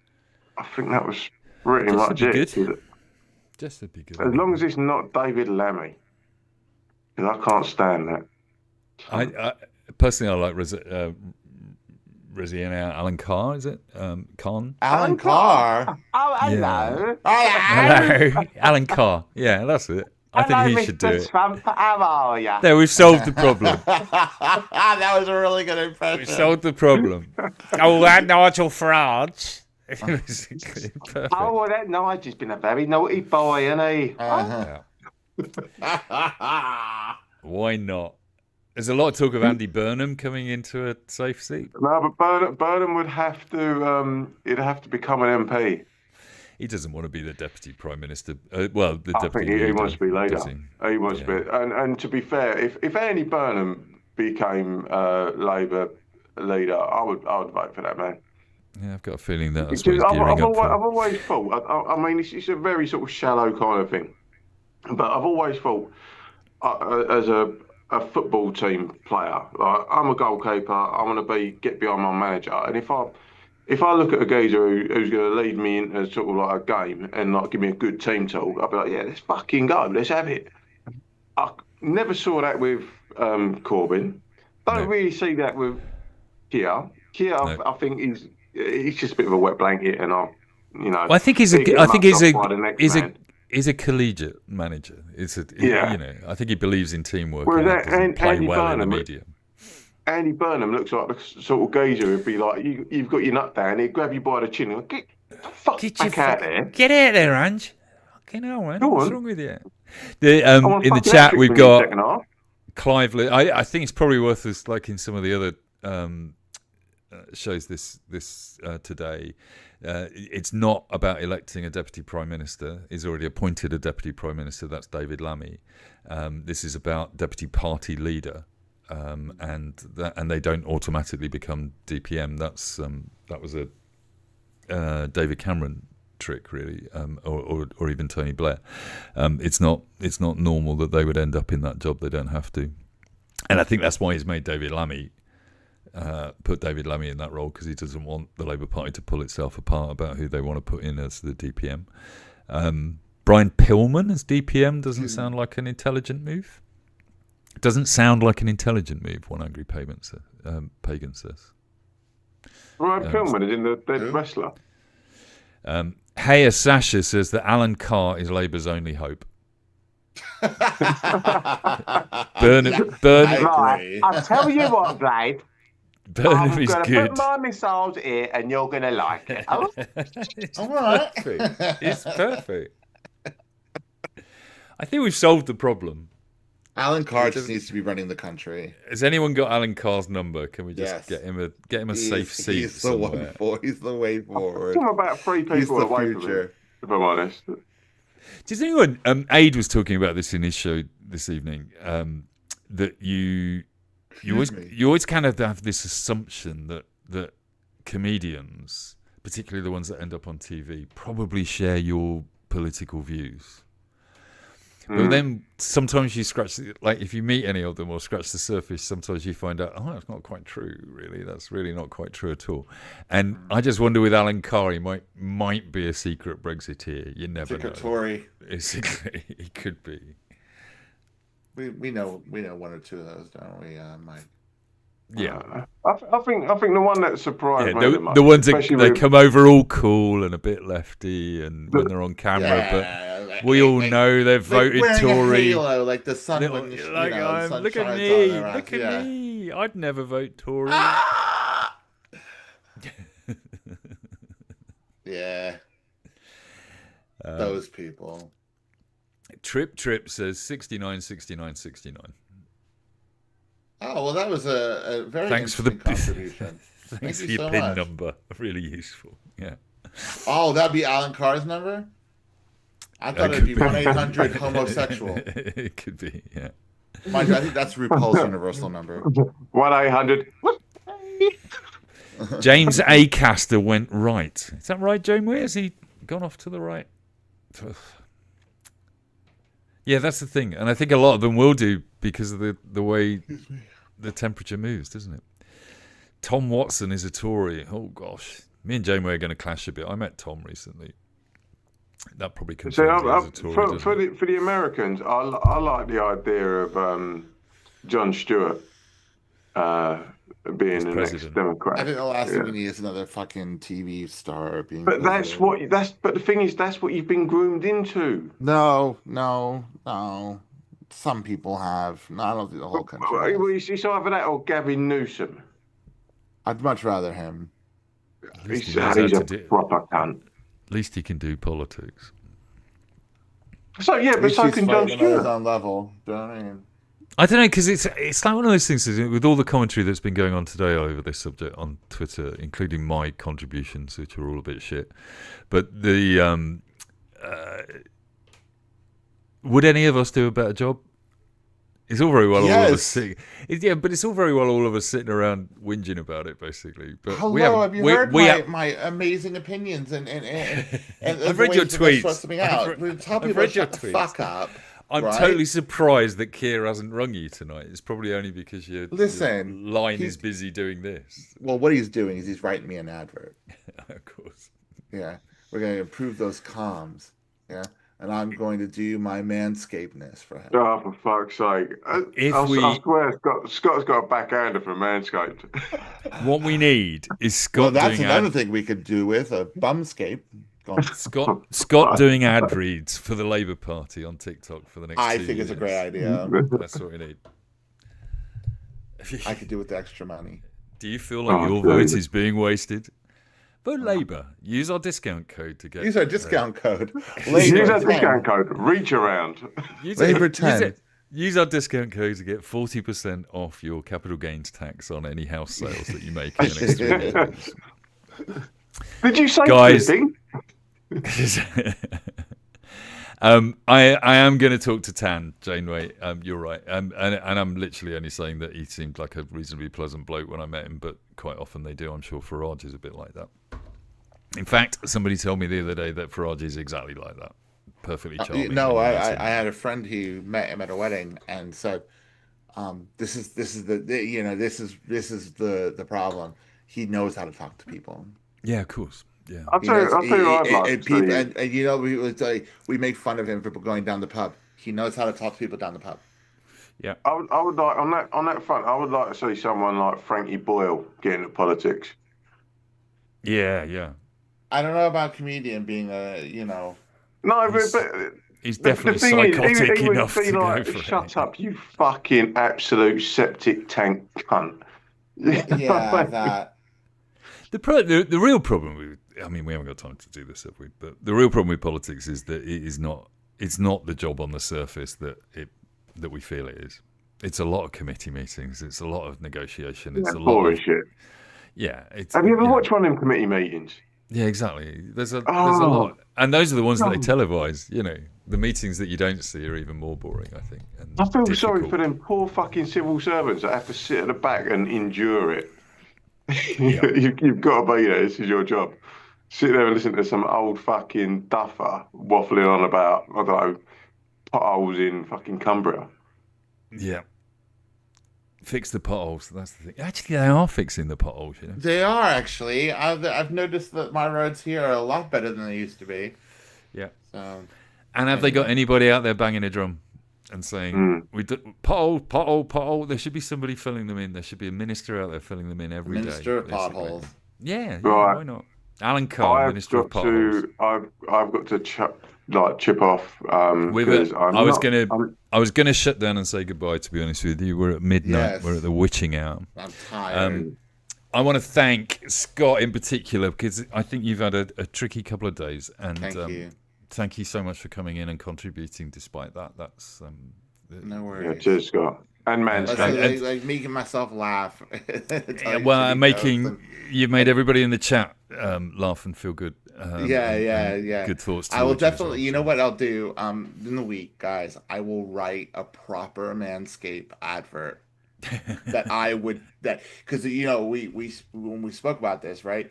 I think that was pretty much it. Jess would be good. As long as it's not David Lammy, because I can't stand that. I personally, I like Alan Carr, is it? Alan Carr. Oh, hello. Hello. Alan Carr. Yeah, that's it. I think he should do it. Trump, how are you? There, we've solved the problem. That was a really good impression. We solved the problem. Oh, that Nigel Farage. Oh, well, that Nigel's been a very naughty boy, hasn't he? Why not? There's a lot of talk of Andy Burnham coming into a safe seat. No, but Burnham would have to. He'd have to become an MP. He doesn't want to be the Deputy Prime Minister. I think he wants to be later. He wants to be. And to be fair, if Andy Burnham became Labour leader, I would vote for that man. Yeah, I've got a feeling that that's what he's gearing up for. I've always thought. I mean, it's a very sort of shallow kind of thing, but I've always thought as a football team player, like, I'm a goalkeeper. I want to get behind my manager, and if I look at a geezer who's going to lead me into sort of like a game and like give me a good team talk, I'll be like, yeah, let's fucking go, let's have it. I never saw that with Corbyn. Don't really see that with Keir. Keir, No. I think he's just a bit of a wet blanket, and I think he's a collegiate manager. I think he believes in teamwork. Whereas and doesn't play Andy well Burnham, in the media. Andy Burnham looks like the sort of geezer who'd be like, "You've got your nut down." He'd grab you by the chin and get back out there. Get out there, Ange. Fucking hell, man. What's wrong with you? In the chat we've got Clive. I think it's probably worth us, like in some of the other shows this today. It's not about electing a deputy prime minister. He's already appointed a deputy prime minister. That's David Lammy. This is about deputy party leader, and they don't automatically become DPM. That was a David Cameron trick, really, or even Tony Blair. It's not normal that they would end up in that job. They don't have to, and I think that's why he's made David Lammy. Put David Lammy in that role, because he doesn't want the Labour Party to pull itself apart about who they want to put in as the DPM. Brian Pillman as DPM doesn't sound like an intelligent move. Doesn't sound like an intelligent move, one angry pagan says. Brian Pillman is in the dead wrestler. Hey, Sasha says that Alan Carr is Labour's only hope. Burnham. Right, I'll tell you what, Blade. Burnham is I'm good. going to put my missiles here and you're going to like it. Oh? All right. It's perfect. I think we've solved the problem. Alan Carr just needs to be running the country. Has anyone got Alan Carr's number? Can we just get him a safe seat? He's the way forward. I'm about 3 people away from him, if I'm honest. Does anyone? Aid was talking about this in his show this evening. That you always kind of have this assumption that comedians, particularly the ones that end up on TV, probably share your political views. But then sometimes you if you meet any of them or scratch the surface, sometimes you find out, that's not quite true, really. That's really not quite true at all. And I just wonder with Alan Carr, he might be a secret Brexiteer. You never know. Secret Tory. Basically, he could be. We know 1 or 2 of those, don't we, Mike? Yeah, I think the one that surprised me the ones that they come over all cool and a bit lefty, and when they're on camera, but we all know they've voted Tory. A halo, like the sun. Look at me! Look at me! I'd never vote Tory. Yeah, those people. Trip says 69, 69, 69. Oh, well, that was a very Thanks for the contribution. Thanks for your PIN number. Really useful. Yeah. Oh, that'd be Alan Carr's number? I thought it'd be 1-800 homosexual. It could be, yeah. Mind you, I think that's RuPaul's universal number. 1-800. James Acaster went right. Is that right, Joan? Where has he gone off to the right? Yeah, that's the thing. And I think a lot of them will do because of the way the temperature moves, doesn't it? Tom Watson is a Tory. Oh, gosh. Me and Janeway are going to clash a bit. I met Tom recently. That probably confirms he's a Tory. For the Americans, I like the idea of Jon Stewart being the next Democrat. I think the last thing we need is another fucking TV star being. But But the thing is, that's what you've been groomed into. No. Some people have. No, I don't think the whole country. Well, it's either that or Gavin Newsom. I'd much rather him. He's a proper cunt. At least he can do politics. So but so can Jon Stewart. On level. Do you know what I mean? I don't know, because it's like one of those things, with all the commentary that's been going on today over this subject on Twitter, including my contributions, which are all a bit shit. But would any of us do a better job? It's all very well all of us sitting. But it's all very well all of us sitting around whinging about it, basically. But have you heard my amazing opinions and I've read your tweets. I've read your tweets. Fuck up. I'm totally surprised that Keir hasn't rung you tonight. It's probably only because your line is busy doing this. Well, what he's doing is he's writing me an advert. Of course. Yeah. We're going to improve those comms. Yeah. and I'm going to do my manscapeness for him. Oh, for fuck's sake! I swear, Scott's got a backhander for Manscaped. What we need is Scott. Well, that's doing another thing we could do with a bumscape. Scott doing ad reads for the Labour Party on TikTok for the next. I 2 think years. it's a great idea. That's what we need. I could do with the extra money. Do you feel like your vote is being wasted? Vote Labour. Use our discount code to get. Use our discount code. Use our discount code. Reach around. Labor 10. Use our discount code to get 40% off your capital gains tax on any house sales that you make in the next 2 years. Did you say guys? I am going to talk to Tan, Janeway. You're right, and I'm literally only saying that he seemed like a reasonably pleasant bloke when I met him, but quite often they do. I'm sure Farage is a bit like that. In fact, somebody told me the other day that Farage is exactly like that, perfectly charming. I had a friend who met him at a wedding and said, "This is the problem. He knows how to talk to people." Yeah, of course. Yeah, I'll tell you what I'd like to see. And we make fun of him for going down the pub. He knows how to talk to people down the pub. Yeah, I would like on that front. I would like to see someone like Frankie Boyle get into politics. Yeah. I don't know about comedian being No, but he's definitely psychotic enough to go for Shut up, you fucking absolute septic tank cunt. Yeah, that. The real problem with, I mean, we haven't got time to do this, have we? But the real problem with politics is that it's not the job on the surface that we feel it is. It's a lot of committee meetings. It's a lot of negotiation. It's a lot of shit. Yeah. Have you ever watched one of them committee meetings? Yeah, exactly. There's a lot, and those are the ones that they televise. The meetings that you don't see are even more boring, I think. And I feel sorry for them poor fucking civil servants that have to sit at the back and endure it. You've got to be there. This is your job. Sit there and listen to some old fucking duffer waffling on about, I don't know, potholes in fucking Cumbria. Yeah. Fix the potholes. That's the thing. Actually, they are fixing the potholes. They are actually. I've noticed that my roads here are a lot better than they used to be. Yeah. So. And have they got anybody out there banging a drum and saying, pothole? There should be somebody filling them in. There should be a minister out there filling them in every day. Minister of potholes. Yeah, right. Why not? Alan Carr, Minister of Potholes. I've got to chip off. I was gonna shut down and say goodbye. To be honest with you, we're at midnight. Yes. We're at the witching hour. I'm tired. I want to thank Scott in particular because I think you've had a tricky couple of days, and thank you. Thank you so much for coming in and contributing. Despite that, that's no worries. Yeah, cheers, Scott. And man, like making myself laugh. You've made everybody in the chat laugh and feel good. Yeah. Good thoughts. I will definitely. You know what I'll do? In the week, guys, I will write a proper Manscaped advert because we when we spoke about this, right?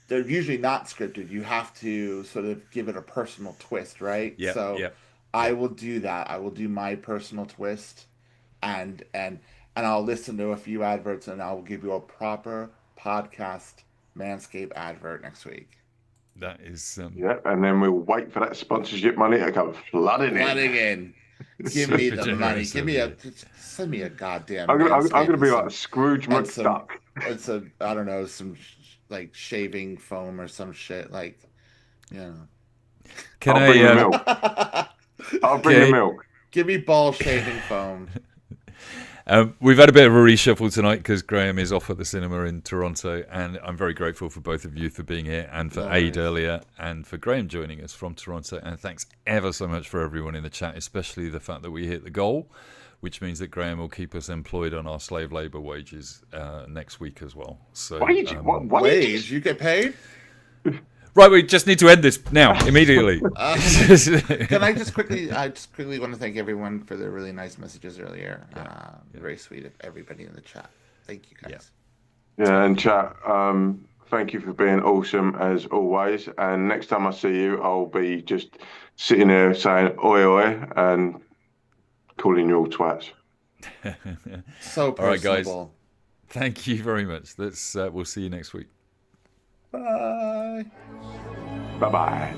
They're usually not scripted. You have to sort of give it a personal twist, right? Yeah. So I will do that. I will do my personal twist. And I'll listen to a few adverts and I'll give you a proper podcast Manscaped advert next week. That is and then we'll wait for that sponsorship money to come flooding in. Give me the money. Send me a goddamn. I'm gonna be like Scrooge McDuck. It's I don't know, some like shaving foam or some shit, like, Can I'll bring the milk. I'll bring the milk. Give me ball shaving foam. We've had a bit of a reshuffle tonight because Graeme is off at the cinema in Toronto, and I'm very grateful for both of you for being here, and for Aid earlier, and for Graeme joining us from Toronto. And thanks ever so much for everyone in the chat, especially the fact that we hit the goal, which means that Graeme will keep us employed on our slave labour wages next week as well. So, what wage? You get paid? Right, we just need to end this now, immediately. Can I just quickly want to thank everyone for their really nice messages earlier. Very sweet of everybody in the chat. Thank you, guys. Yeah, and chat, thank you for being awesome as always. And next time I see you, I'll be just sitting there saying oi oi and calling you all twats. So personable. All right, guys. Thank you very much. We'll see you next week. Bye. Bye-bye.